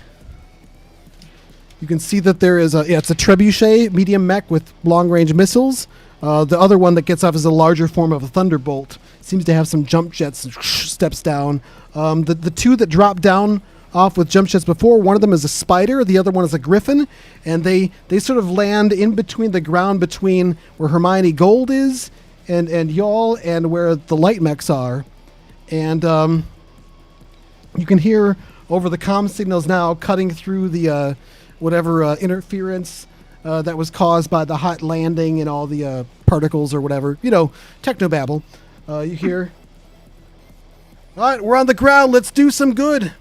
You can see that there is it's a trebuchet medium mech with long range missiles. The other one that gets off is a larger form of a thunderbolt. Seems to have some jump jets and steps down. The two that drop down off with jump jets before, one of them is a spider, the other one is a griffin, and they sort of land in between the ground between where Hermione Gold is and y'all and where the light mechs are. And you can hear over the comm signals now cutting through the whatever interference that was caused by the hot landing and all the particles or whatever, technobabble. You hear, all right, we're on the ground. Let's do some good.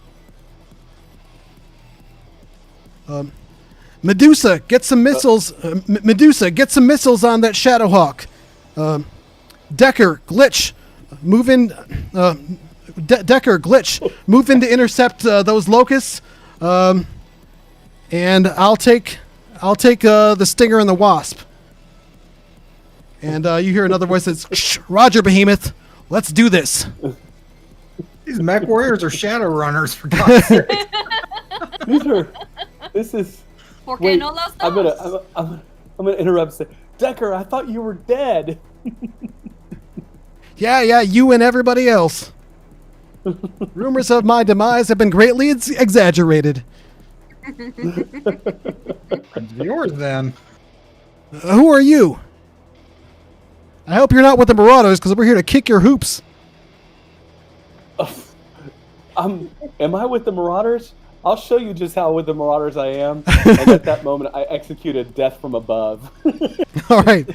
Medusa, get some missiles. Medusa, get some missiles on that Shadowhawk. Decker, glitch, move in. Decker, glitch, move in to intercept those locusts. And I'll take the Stinger and the Wasp. And you hear another voice that's, "Shh, Roger, Behemoth, let's do this." These mech warriors are shadow runners, for God's sake. This is. ¿Por qué Wait, no los I'm dos? gonna interrupt. And say, Decker, I thought you were dead. Yeah, you and everybody else. Rumors of my demise have been greatly exaggerated. Yours then. Who are you? I hope you're not with the Marauders, because we're here to kick your hoops. Am I with the Marauders? I'll show you just how with the Marauders I am. And at that moment, I executed death from above. All right.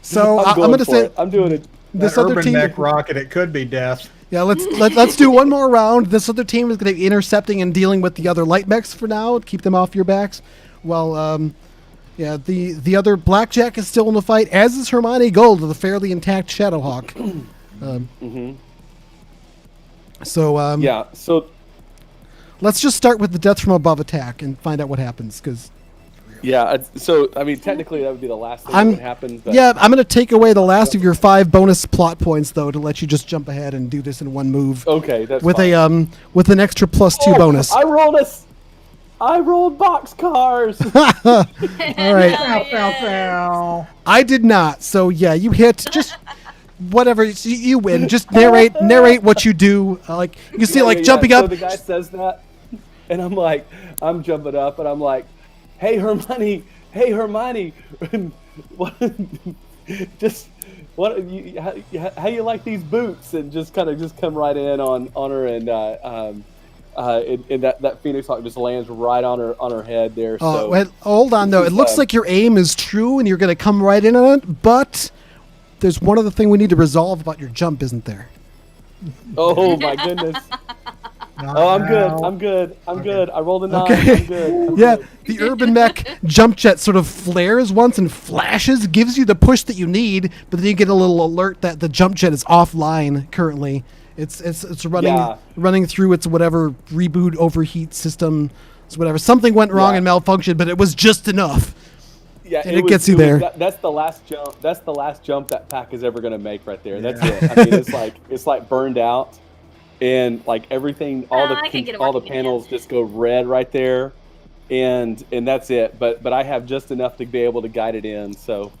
So I'm going to say I'm doing it. this That other urban team. mech rocket, it could be death. Yeah, let's do one more round. This other team is going to be intercepting and dealing with the other light mechs for now. Keep them off your backs. Well, the other Blackjack is still in the fight, as is Hermione Gold with a fairly intact Shadowhawk. So let's just start with the death from above attack and find out what happens. technically that would be the last thing that would happen. But Yeah, I'm going to take away the last of your 5 bonus plot points though to let you just jump ahead and do this in one move. Okay, that's with fine. With an extra +2 bonus. I rolled boxcars. All right. Pow, pow, pow. I did not. So yeah, you hit just whatever you win. Just narrate what you do. Like you see, jumping so up. the guy says that, and I'm jumping up, and I'm like, "Hey Hermione, how you like these boots?" And just come right in on her, and that Phoenix Hawk just lands right on her head there. So Wait, hold on though. It looks like your aim is true, and you're going to come right in on it. But there's one other thing we need to resolve about your jump, isn't there? oh my goodness. Oh, I'm good. I rolled a 9. Okay. I'm good. Yeah, the urban mech jump jet sort of flares once and flashes, gives you the push that you need, but then you get a little alert that the jump jet is offline currently. It's running through its whatever reboot overheat system, whatever. Something went wrong and malfunctioned, but it was just enough. Yeah, and it gets you there. That's the last jump. That's the last jump that pack is ever going to make right there. That's it. I mean, it's like burned out, and like everything, all the panels just go red right there, and that's it. But I have just enough to be able to guide it in. So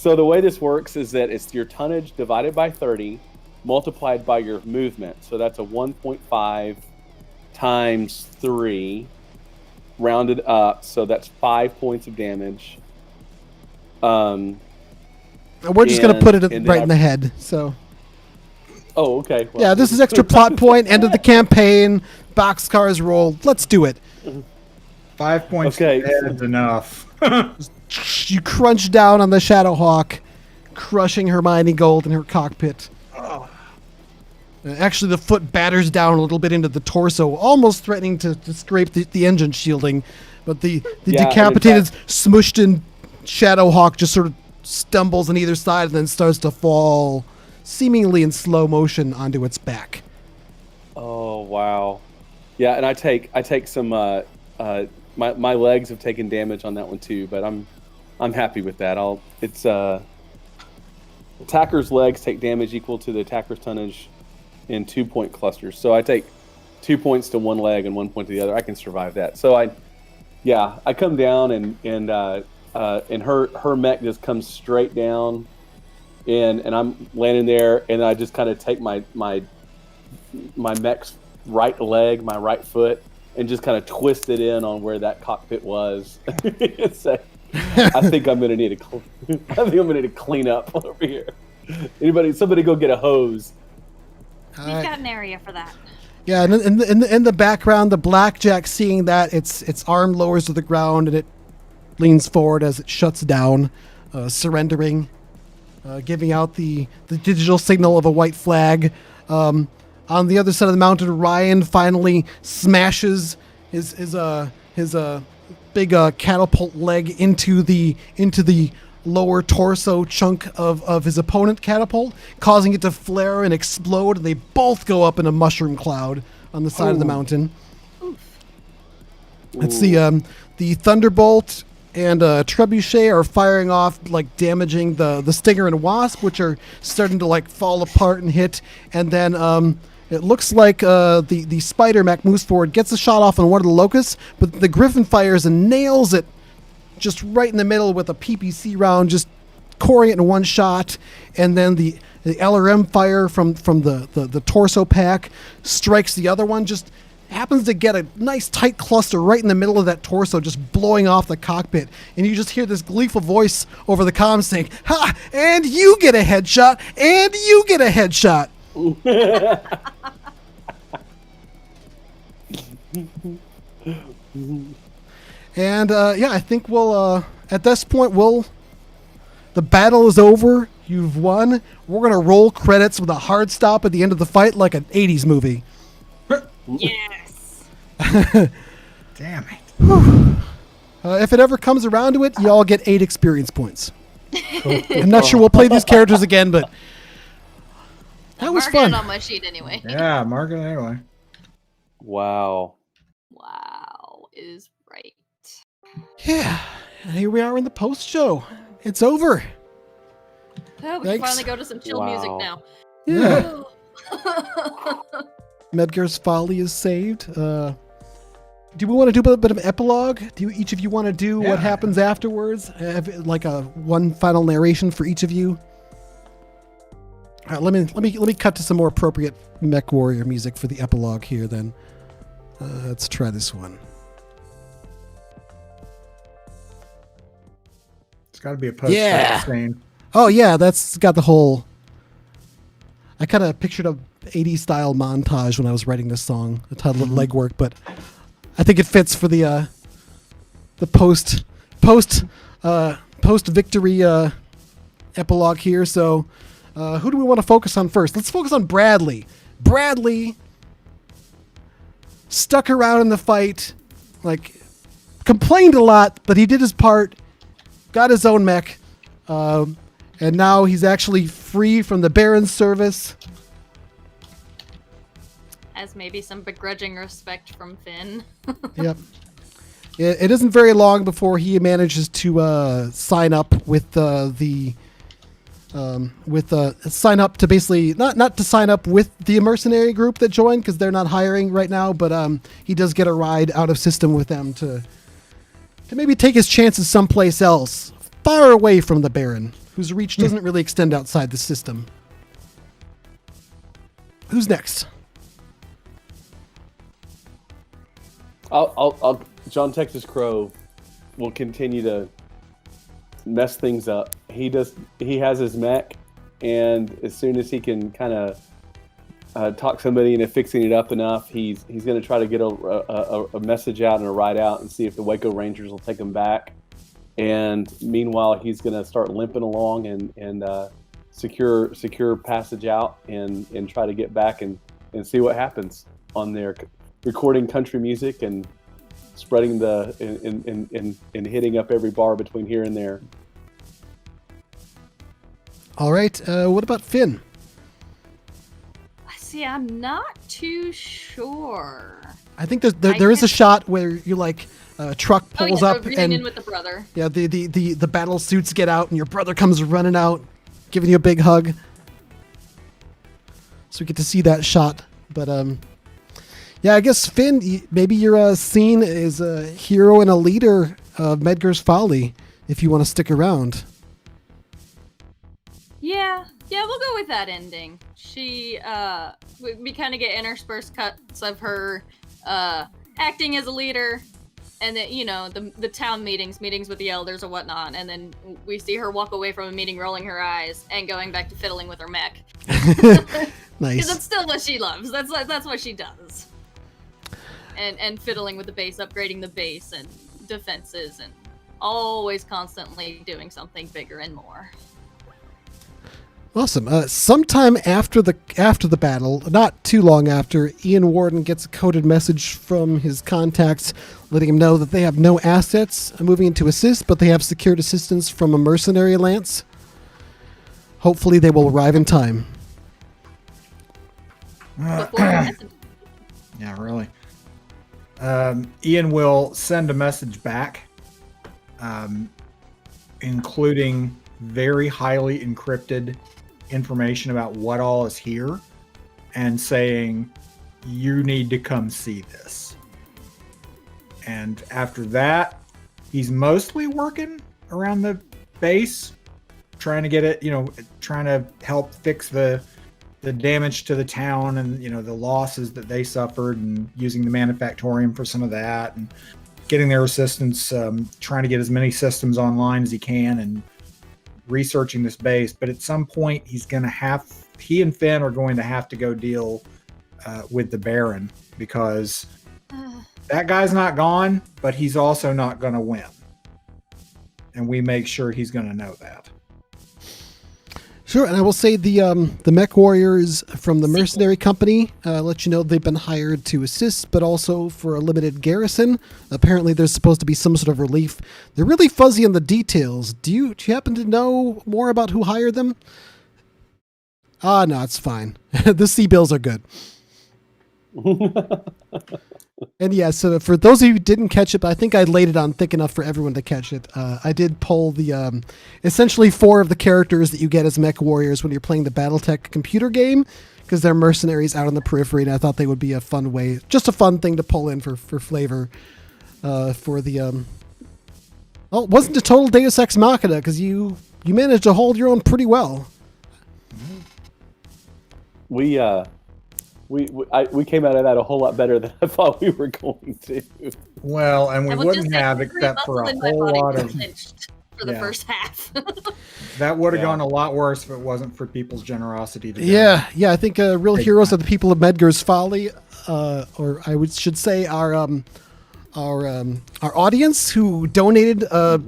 the way this works is that it's your tonnage divided by 30, multiplied by your movement. So that's a 1.5 times 3, rounded up. So that's 5 points of damage. We're just going to put it right in the head. So. Oh, okay. Well, yeah, this is extra plot point. End of the campaign. Boxcars roll. Let's do it. 5 points. Okay, is enough. You crunch down on the Shadowhawk, crushing Hermione Gold in her cockpit. Oh. Actually, the foot batters down a little bit into the torso, almost threatening to scrape the engine shielding. But the decapitated, smushed in Shadowhawk just sort of stumbles on either side and then starts to fall seemingly in slow motion onto its back. Oh wow. Yeah, and I take some. My legs have taken damage on that one too, but I'm happy with that. Attacker's legs take damage equal to the attacker's tonnage in 2-point clusters. So I take 2 points to one leg and 1 point to the other. I can survive that. So I come down and her mech just comes straight down, and I'm landing there, and I just kind of take my mech's right leg, my right foot, and just kind of twist it in on where that cockpit was. So, I think I'm gonna need to clean up over here. Somebody go get a hose. We've got an area for that. Yeah, and in the background, the blackjack, seeing that, its arm lowers to the ground and it leans forward as it shuts down, surrendering, giving out the digital signal of a white flag. On the other side of the mountain, Ryan finally smashes his big catapult leg into the lower torso chunk of his opponent catapult, causing it to flare and explode, and they both go up in a mushroom cloud on the side of the mountain. It's the Thunderbolt and Trebuchet are firing off, like damaging the Stinger and Wasp, which are starting to like fall apart and hit, and then it looks like the Spider Mech moves forward, gets a shot off on one of the Locusts, but the Griffin fires and nails it just right in the middle with a PPC round, just coring it in one shot. And then the LRM fire from the torso pack strikes the other one, just happens to get a nice tight cluster right in the middle of that torso, just blowing off the cockpit. And you just hear this gleeful voice over the comms saying, "Ha! And you get a headshot! And you get a headshot!" And I think we'll at this point the battle is over. You've won. We're gonna roll credits with a hard stop at the end of the fight, like an '80s movie. Yes. Damn it. If it ever comes around to it, you all get 8 experience points. I'm not sure we'll play these characters again, but that was fun. Marking it on my sheet anyway. Yeah, mark it anyway. Wow. Wow is right. Yeah, and here we are in the post show. It's over. Oh, we Thanks. can finally go to some chill music now. Yeah. Medgar's Folly is saved. Do we want to do a bit of epilogue? Do each of you want to do what happens afterwards? Have, like a one final narration for each of you. All right, let me cut to some more appropriate Mechwarrior music for the epilogue here. Then let's try this one. It's got to be a post scene. Oh yeah, that's got the whole. I kind of pictured a 80s style montage when I was writing this song, the title of Legwork, but I think it fits for the post victory epilogue here. So who do we want to focus on first? Let's focus on Bradley. Bradley stuck around in the fight, like complained a lot, but he did his part, got his own mech, and now he's actually free from the Baron's service. As maybe some begrudging respect from Finn. Yep. It isn't very long before he manages to sign up with sign up to basically not to sign up with the mercenary group that joined, because they're not hiring right now, but he does get a ride out of system with them to maybe take his chances someplace else, far away from the Baron, whose reach doesn't really extend outside the system. Who's next? I'll John Texas Crow will continue to mess things up. He has his mech, and as soon as he can kind of talk somebody into fixing it up enough, he's going to try to get a message out and a ride out and see if the Waco Rangers will take him back. And meanwhile, he's going to start limping along and secure passage out and try to get back and see what happens on there. Recording country music and spreading and hitting up every bar between here and there. All right. What about Finn? See, I'm not too sure. I think there is a shot where you like truck pulls up and in with the brother. Yeah, the battle suits get out and your brother comes running out, giving you a big hug. So we get to see that shot. But yeah, I guess Finn, maybe you're seen as a hero and a leader of Medgar's Folly if you want to stick around. Yeah, we'll go with that ending. She, we kind of get interspersed cuts of her acting as a leader, and then, you know, the town meetings with the elders or whatnot, and then we see her walk away from a meeting rolling her eyes and going back to fiddling with her mech. Nice. Because that's still what she loves. That's what she does. And fiddling with the base, upgrading the base and defenses, and always constantly doing something bigger and more. Awesome. Sometime after the battle, not too long after, Ian Warden gets a coded message from his contacts letting him know that they have no assets moving into assist, but they have secured assistance from a mercenary lance. Hopefully they will arrive in time. Yeah, really. Ian will send a message back, including very highly encrypted information about what all is here, and saying, you need to come see this. And after that, he's mostly working around the base, trying to get it, trying to help fix the damage to the town and, the losses that they suffered, and using the manufactorium for some of that, and getting their assistance, trying to get as many systems online as he can, and researching this base. But at some point he and Finn are going to have to go deal with the Baron, because that guy's not gone, but he's also not going to win. And we make sure he's going to know that. Sure, and I will say the Mechwarriors from the mercenary company let you know they've been hired to assist, but also for a limited garrison. Apparently there's supposed to be some sort of relief. They're really fuzzy on the details. Do you happen to know more about who hired them? No, it's fine. The sea bills are good. And yeah, so for those of you who didn't catch it, but I think I laid it on thick enough for everyone to catch it. I did pull the essentially 4 of the characters that you get as Mechwarriors when you're playing the BattleTech computer game, because they're mercenaries out on the periphery, and I thought they would be a fun way, just a fun thing to pull in for flavor for the. Well, it wasn't a total Deus Ex Machina, because you managed to hold your own pretty well. We came out of that a whole lot better than I thought we were going to. Well, and we wouldn't have, except for a whole lot of for the first half. That would have gone a lot worse if it wasn't for people's generosity. Yeah. I think real heroes are the people of Medgar's Folly, or I should say our audience, who donated a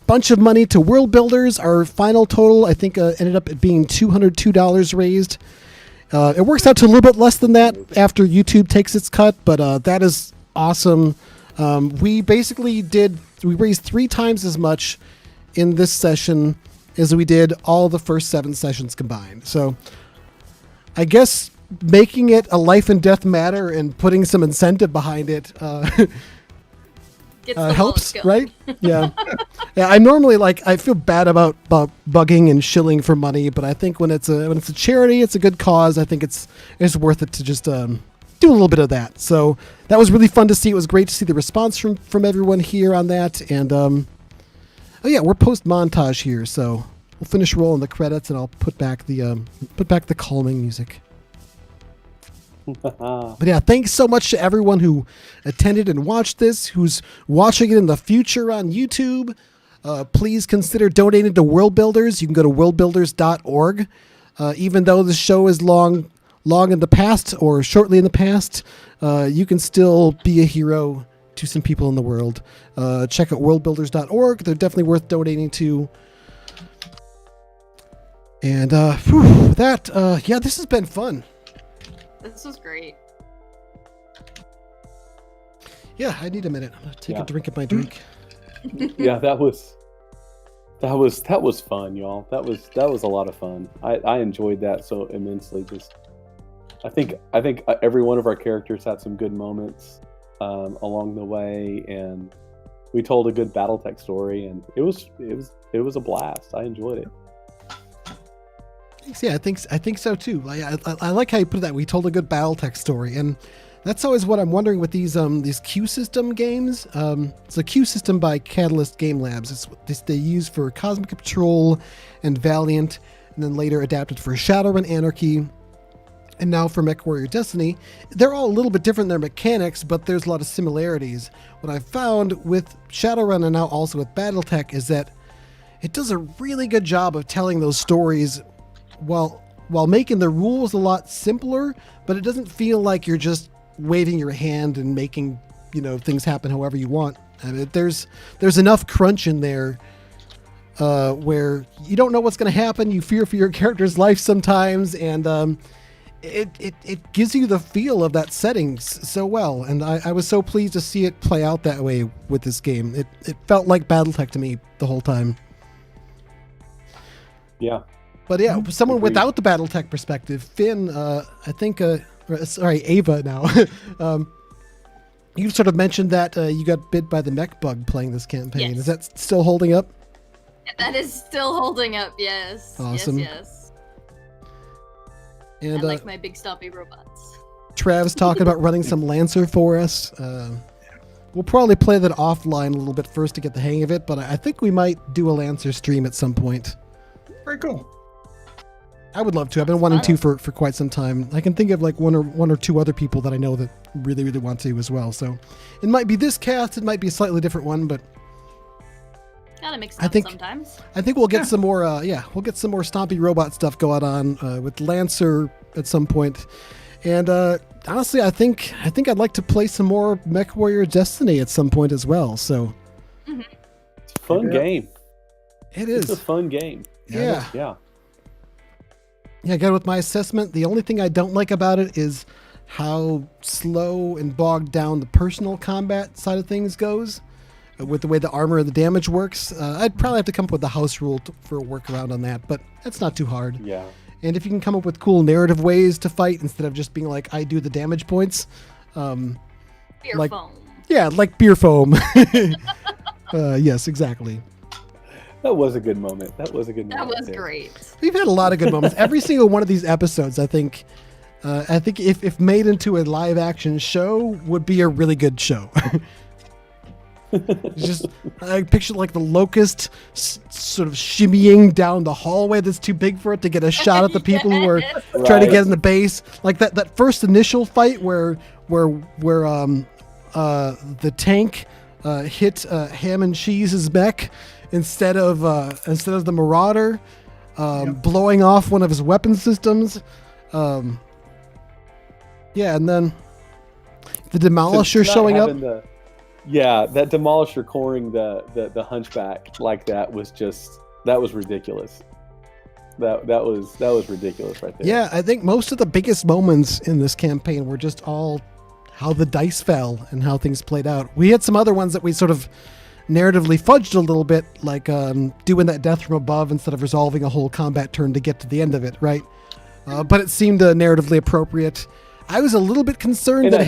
bunch of money to World Builders. Our final total, I think, ended up being $202 raised. It works out to a little bit less than that after YouTube takes its cut, but that is awesome. We basically raised 3 times as much in this session as we did all the first 7 sessions combined. So I guess making it a life and death matter and putting some incentive behind it helps, right? Yeah. Yeah. I normally I feel bad about bugging and shilling for money, but I think when it's a charity, it's a good cause. I think it's worth it to just do a little bit of that. So that was really fun to see. It was great to see the response from everyone here on that. And we're post montage here, so we'll finish rolling the credits, and I'll put back the calming music. But yeah, thanks so much to everyone who attended and watched this, who's watching it in the future on YouTube. Please consider donating to World Builders. You can go to worldbuilders.org. Even though the show is long in the past or shortly in the past, you can still be a hero to some people in the world. Check out worldbuilders.org. They're definitely worth donating to. And this has been fun. This was great. Yeah, I need a minute. I'm gonna take a drink of my drink. Yeah, that was fun, y'all. That was a lot of fun. I enjoyed that so immensely. Just I think every one of our characters had some good moments along the way, and we told a good BattleTech story, and it was a blast. I enjoyed it. Yeah, I think so too. I like how you put it that. We told a good BattleTech story, and that's always what I'm wondering with these Q system games. It's a Q system by Catalyst Game Labs. It's what they use for Cosmic Patrol and Valiant, and then later adapted for Shadowrun Anarchy, and now for Mechwarrior Destiny. They're all a little bit different in their mechanics, but there's a lot of similarities. What I've found with Shadowrun and now also with BattleTech is that it does a really good job of telling those stories while making the rules a lot simpler, but it doesn't feel like you're just waving your hand and making, things happen however you want. I mean, there's enough crunch in there where you don't know what's going to happen. You fear for your character's life sometimes, and it gives you the feel of that setting so well. And I was so pleased to see it play out that way with this game. It felt like BattleTech to me the whole time. Yeah. But yeah, someone Agreed. without the BattleTech perspective, Finn, I think, sorry, Ava now, you sort of mentioned that you got bit by the mech bug playing this campaign. Yes. Is that still holding up? That is still holding up, yes. Awesome. Yes. And I like my big stompy robots. Trav's talking about running some Lancer for us. We'll probably play that offline a little bit first to get the hang of it, but I think we might do a Lancer stream at some point. Very cool. I would love to. I've been wanting to for quite some time. I can think of like one or two other people that I know that really, really want to as well. So it might be this cast. It might be a slightly different one, but Gotta mix it up sometimes. I think we'll get some more. We'll get some more stompy robot stuff going on with Lancer at some point. And honestly, I think I'd like to play some more Mechwarrior Destiny at some point as well. So Mm-hmm. It's a fun game. it is. It's a fun game. Yeah. Yeah. Yeah, again, with my assessment, the only thing I don't like about it is how slow and bogged down the personal combat side of things goes. With the way the armor and the damage works, I'd probably have to come up with a house rule for a workaround on that, but that's not too hard. Yeah. And if you can come up with cool narrative ways to fight instead of just being like, I do the damage points. Beer like- foam. Yeah, like beer foam. Yes, exactly. That was a good moment. That was That there. great. We've had a lot of good moments. Every single one of these episodes, I think if made into a live action show, would be a really good show. Just I picture like the locust sort of shimmying down the hallway that's too big for it to get a shot at the people who are Yes. trying to Right. get in the base. Like that first initial fight where the tank hit Ham and Cheese's mech instead of the Marauder blowing off one of his weapon systems. Yeah, and then the Demolisher Not showing up. having that Demolisher coring the Hunchback like that was ridiculous. That was ridiculous right there. Yeah, I think most of the biggest moments in this campaign were just all how the dice fell and how things played out. We had some other ones that we sort of narratively fudged a little bit, like doing that death from above instead of resolving a whole combat turn to get to the end of it, right? But it seemed narratively appropriate. I was a little bit concerned And that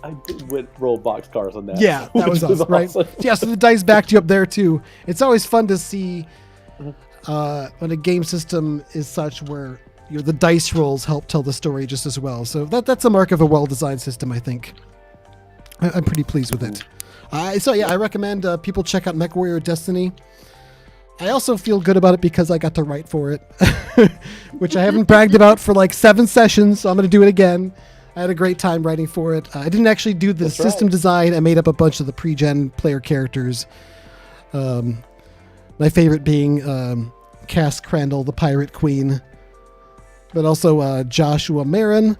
I did roll boxcars on that. Yeah, that was which awesome, right? awesome. Yeah, so the dice backed you up there too. It's always fun to see when a game system is such where the dice rolls help tell the story just as well. So that's a mark of a well-designed system, I think. I'm pretty pleased with it. I recommend people check out Mechwarrior Destiny. I also feel good about it because I got to write for it, which I haven't bragged about for like 7 sessions, so I'm going to do it again. I had a great time writing for it. I didn't actually do the That's system right. design. I made up a bunch of the pre-gen player characters. My favorite being Cass Crandall, the Pirate Queen, but also Joshua Marin.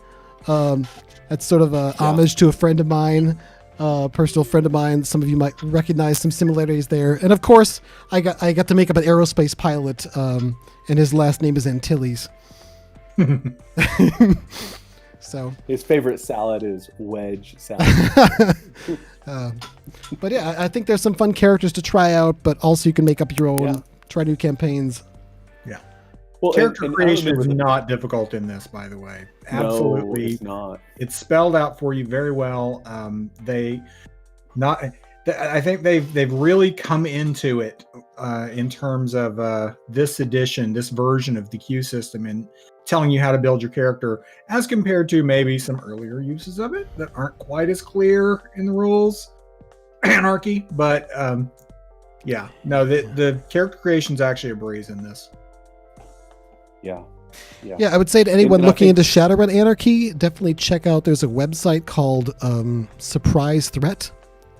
That's sort of a homage to a friend of mine, personal friend of mine. Some of you might recognize some similarities there. And of course, I got to make up an aerospace pilot, and his last name is Antilles. So, His favorite salad is wedge salad. but yeah, I think there's some fun characters to try out, but also you can make up your own, Yeah. try new campaigns. Well, Character and I creation remember is not difficult in this, by the way. No, Absolutely, it's not. It's spelled out for you very well. I think they've really come into it in terms of this edition, this version of the Q system, and telling you how to build your character, as compared to maybe some earlier uses of it that aren't quite as clear in the rules. Anarchy, but the character creation is actually a breeze in this. Yeah. Yeah, I would say to anyone And looking into Shadowrun Anarchy, definitely check out, there's a website called Surprise Threat,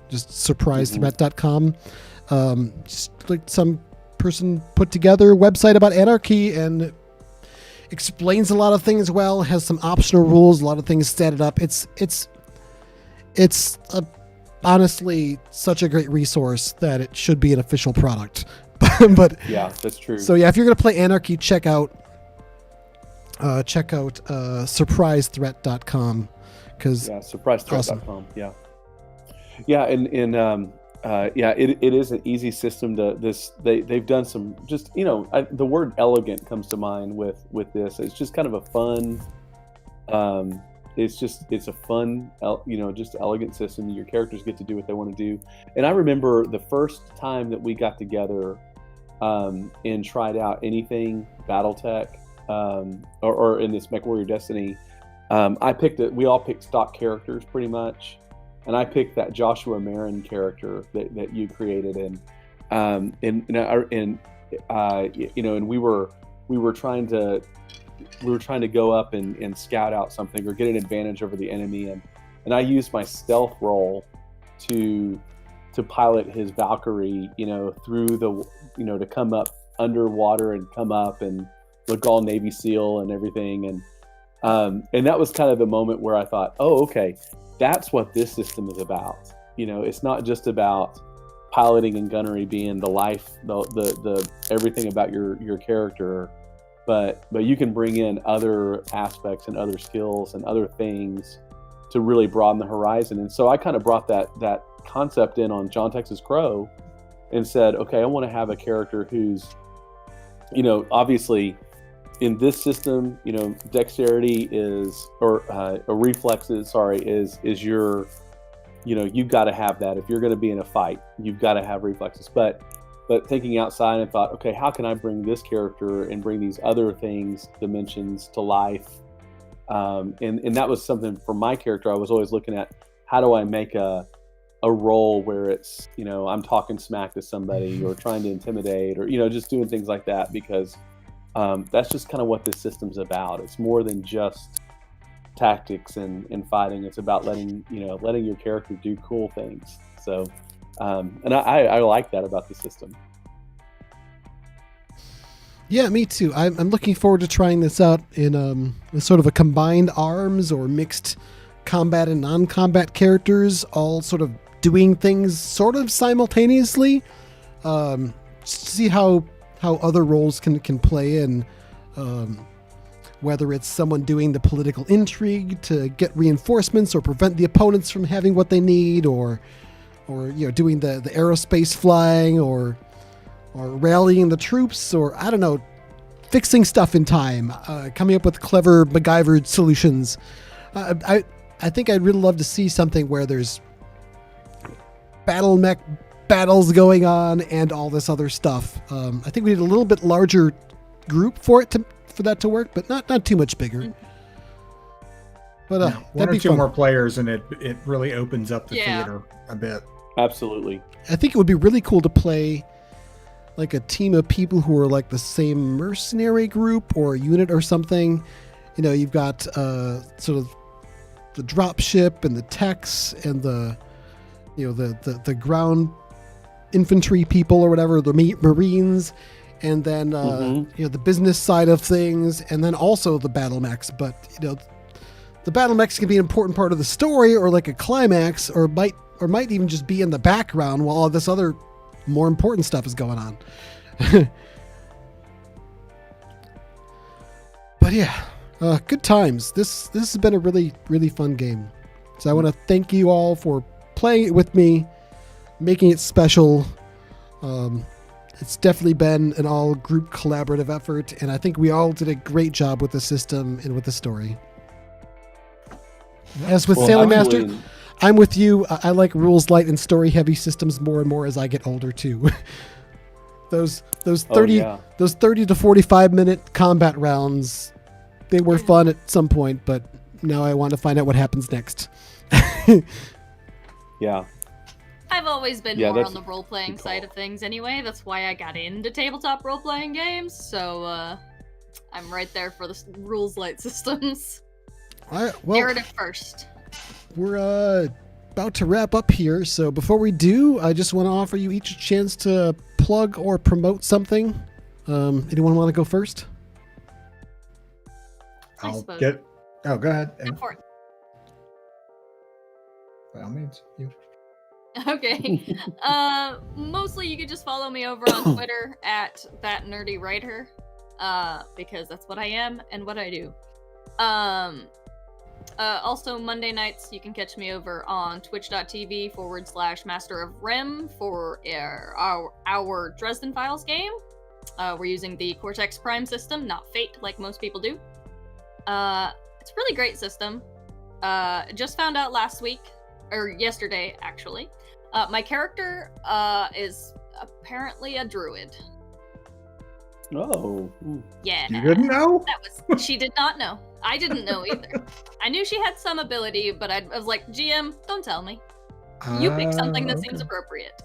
just surprisethreat.com. Just like some person put together a website about anarchy and explains a lot of things well, has some optional rules, a lot of things statted up. It's honestly such a great resource that it should be an official product. But yeah, that's true. So yeah, if you're going to play anarchy, check out surprisethreat.com, because surprisethreat.com. Awesome. It is an easy system to this. They've done some just, the word elegant comes to mind with this. It's just kind of a fun, it's a fun, just elegant system. Your characters get to do what they want to do. And I remember the first time that we got together and tried out anything BattleTech, or in this Mechwarrior Destiny, we all picked stock characters pretty much, and I picked that Joshua Marin character that you created, and we were trying to go up and scout out something or get an advantage over the enemy, and I used my stealth roll to pilot his Valkyrie, through the, to come up underwater and come up and look all Navy SEAL and everything, and that was kind of the moment where I thought, oh, okay, that's what this system is about. It's not just about piloting and gunnery being the life, the everything about your character, but you can bring in other aspects and other skills and other things to really broaden the horizon. And so I kind of brought that concept in on John Texas Crow and said, okay, I want to have a character who's, obviously in this system, dexterity reflexes, is your, you've got to have that. If you're going to be in a fight, you've got to have reflexes. But thinking outside, and thought, okay, how can I bring this character and bring these other dimensions to life? And that was something for my character. I was always looking at, how do I make a role where it's, I'm talking smack to somebody or trying to intimidate, or, just doing things like that, because that's just kind of what this system's about. It's more than just tactics and fighting. It's about letting your character do cool things. So, and I like that about the system. Yeah, me too. I'm looking forward to trying this out in sort of a combined arms or mixed combat and non-combat characters, all sort of doing things sort of simultaneously. See how other roles can play in, whether it's someone doing the political intrigue to get reinforcements or prevent the opponents from having what they need, or doing the aerospace flying, or rallying the troops, or I don't know, fixing stuff in time, coming up with clever MacGyver solutions. I think I'd really love to see something where there's battle mech battles going on and all this other stuff. I think we need a little bit larger group for that to work, but not too much bigger. But one or two more players, and it really opens up the theater a bit. Absolutely. I think it would be really cool to play like a team of people who are like the same mercenary group or unit or something. You've got sort of the drop ship and the techs and the ground infantry people or whatever, the Marines, and then the business side of things, and then also the battle mechs. But the battle mechs can be an important part of the story, or like a climax, or might even just be in the background while all this other more important stuff is going on. But yeah, good times. This has been a really, really fun game. So I want to thank you all for playing it with me, making it special. It's definitely been an all-group collaborative effort, and I think we all did a great job with the system and with the story. As with Sailing Master, absolutely. I'm with you. I like rules light and story heavy systems more and more as I get older too. those 30 those 30 to 45 minute combat rounds, they were fun at some point, but now I want to find out what happens next. Yeah. I've always been Yeah, more that's on the role-playing good side call. of things anyway. That's why I got into tabletop role-playing games, so I'm right there for the rules light systems. All right, well, Narrative first. we're about to wrap up here, so before we do, I just want to offer you each a chance to plug or promote something. Anyone want to go first? I I'll suppose. get. Oh, go ahead. Go for it. By all means, you. Okay. Mostly you could just follow me over on Twitter at thatnerdywriter, because that's what I am and what I do. Also Monday nights you can catch me over on twitch.tv/Master of Rem for our Dresden Files game. We're using the Cortex Prime system, not Fate like most people do. It's a really great system. Just found out last week, or yesterday actually. My character is apparently a druid. Oh. Yeah. You didn't know? She did not know. I didn't know either. I knew she had some ability, but I was like, GM, don't tell me. You pick something that seems appropriate.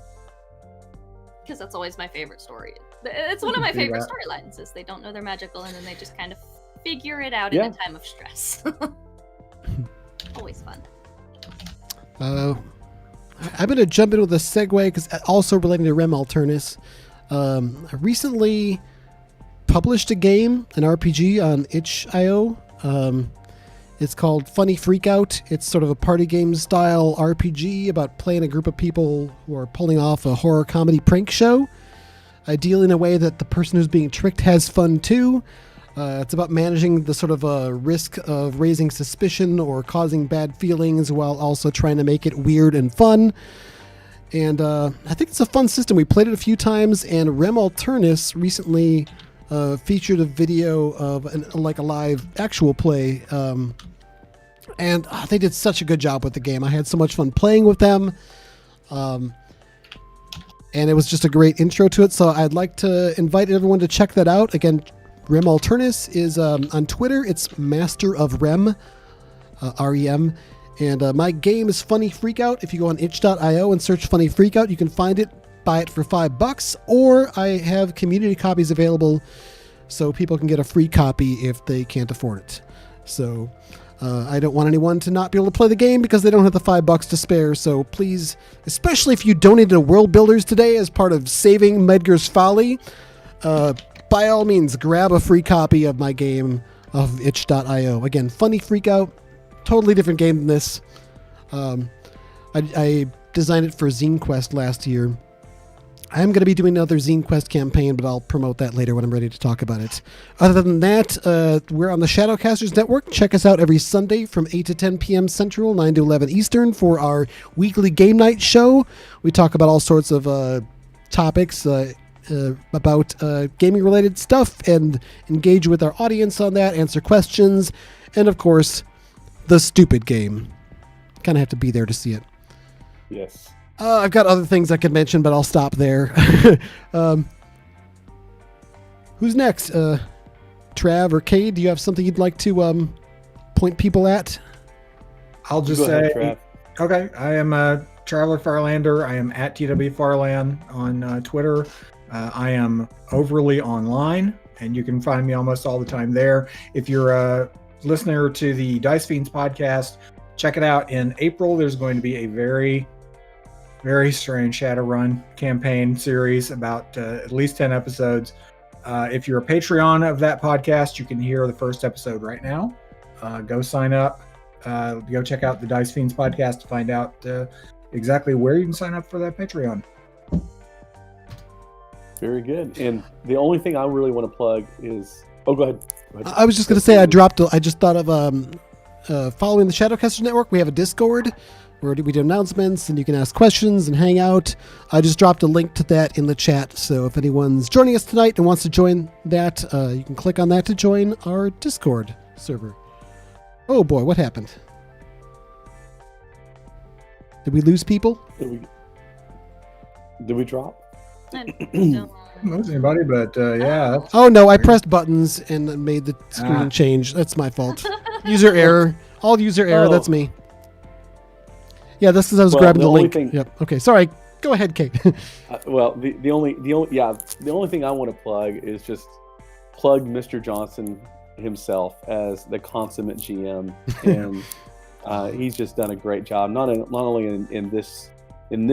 Because that's always my favorite story. It's one of my favorite storylines, is they don't know they're magical and then they just kind of figure it out in a time of stress. Always fun. I'm going to jump in with a segue because also relating to Rem Alternus. I recently published a game, an RPG on itch.io. It's called Funny Freakout. It's sort of a party game style RPG about playing a group of people who are pulling off a horror comedy prank show. Ideally in a way that the person who's being tricked has fun too. It's about managing the sort of risk of raising suspicion or causing bad feelings while also trying to make it weird and fun. And I think it's a fun system. We played it a few times, and Rem Alternus recently featured a video of a live actual play. And they did such a good job with the game. I had so much fun playing with them. And it was just a great intro to it. So I'd like to invite everyone to check that out. Again, Rem Alternus is on Twitter. It's Master of Rem, R-E-M. And my game is Funny Freakout. If you go on itch.io and search Funny Freakout, you can find it, buy it for $5, or I have community copies available so people can get a free copy if they can't afford it. So I don't want anyone to not be able to play the game because they don't have the $5 to spare. So please, especially if you donated to World Builders today as part of saving Medgar's Folly, by all means, grab a free copy of my game of itch.io. Again, Funny Freakout, totally different game than this. I designed it for Zine Quest last year. I am going to be doing another Zine Quest campaign, but I'll promote that later when I'm ready to talk about it. Other than that, we're on the Shadowcasters Network. Check us out every Sunday from 8 to 10 p.m. Central, 9 to 11 Eastern for our weekly game night show. We talk about all sorts of topics about gaming-related stuff and engage with our audience on that, answer questions, and, of course, the stupid game. Kind of have to be there to see it. Yes. I've got other things I could mention, but I'll stop there. Who's next? Trav or Cade, do you have something you'd like to point people at? I'll just Go ahead, say, Trav. okay, I am Traveler Farlander. I am at TW Farland on Twitter. I am overly online, and you can find me almost all the time there. If you're a listener to the Dice Fiends podcast, check it out. In April, there's going to be a very strange Shadowrun campaign series about at least 10 episodes. If you're a Patreon of that podcast, you can hear the first episode right now. Go sign up. Go check out the Dice Fiends podcast to find out exactly where you can sign up for that Patreon. Very good. And the only thing I really want to plug is... Oh, go ahead. I was just going to say I just thought of following the Shadowcasters Network. We have a Discord where we do announcements and you can ask questions and hang out. I just dropped a link to that in the chat. So if anyone's joining us tonight and wants to join that, you can click on that to join our Discord server. Oh boy, what happened? Did we lose people? Did we drop? I don't- Lose anybody, but yeah. That's, Oh no, I pressed buttons and made the screen change. That's my fault. User error. All user error. That's me. Yeah, this is I was grabbing the link. Yep. Okay. Sorry. Go ahead, Kate. Well, the only thing I want to plug is just plug Mr. Johnson himself as the consummate GM, and he's just done a great job. Not only in this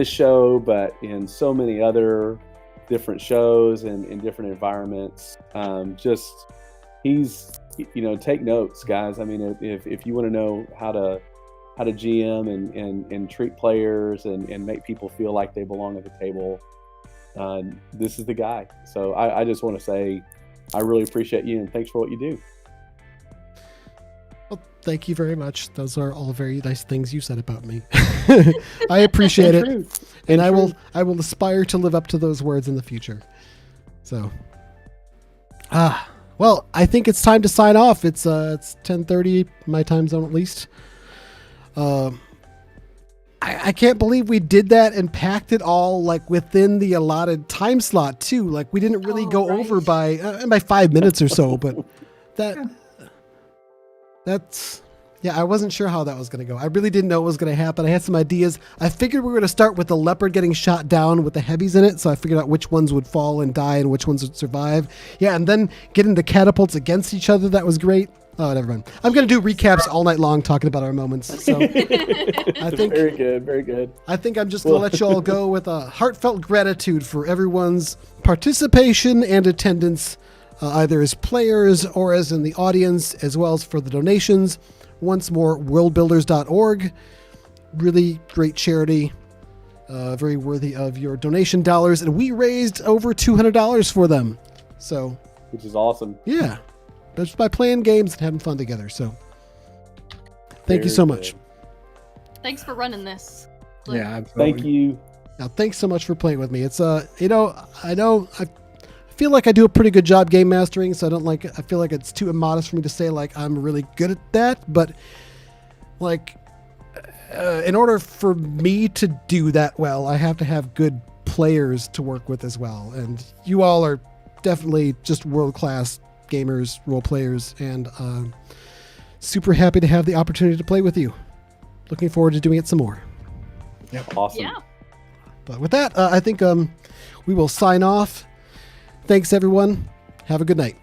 show, but in so many other different shows and in different environments. He's take notes, guys. I mean, if you want to know how to GM and treat players and make people feel like they belong at the table, this is the guy. So I just want to say I really appreciate you and thanks for what you do. Well, thank you very much. Those are all very nice things you said about me. I appreciate it, and I will aspire to live up to those words in the future. So, well, I think it's time to sign off. It's 10:30 my time zone at least. I can't believe we did that and packed it all like within the allotted time slot too. Like we didn't really go over by 5 minutes or so, but that's. Yeah, I wasn't sure how that was going to go. I really didn't know what was going to happen. I had some ideas. I figured we were going to start with the leopard getting shot down with the heavies in it, so I figured out which ones would fall and die and which ones would survive. Yeah, and then getting the catapults against each other, that was great. Oh, never mind. I'm going to do recaps all night long talking about our moments. So I think very good, very good. I think I'm just going to let you all go with a heartfelt gratitude for everyone's participation and attendance, either as players or as in the audience, as well as for the donations. Once more, worldbuilders.org. Really great charity. Very worthy of your donation dollars. And we raised over $200 for them. So, which is awesome. Yeah. Just by playing games and having fun together. So, thank you so much. Thanks for running this. Yeah, absolutely. Thank you. Now, thanks so much for playing with me. It's I feel like I do a pretty good job game mastering, so I feel like it's too immodest for me to say like I'm really good at that, but like in order for me to do that well, I have to have good players to work with as well, and you all are definitely just world-class gamers, role players, and super happy to have the opportunity to play with you. Looking forward to doing it some more. Yep. Awesome. Yeah. But with that, I think we will sign off. Thanks, everyone. Have a good night.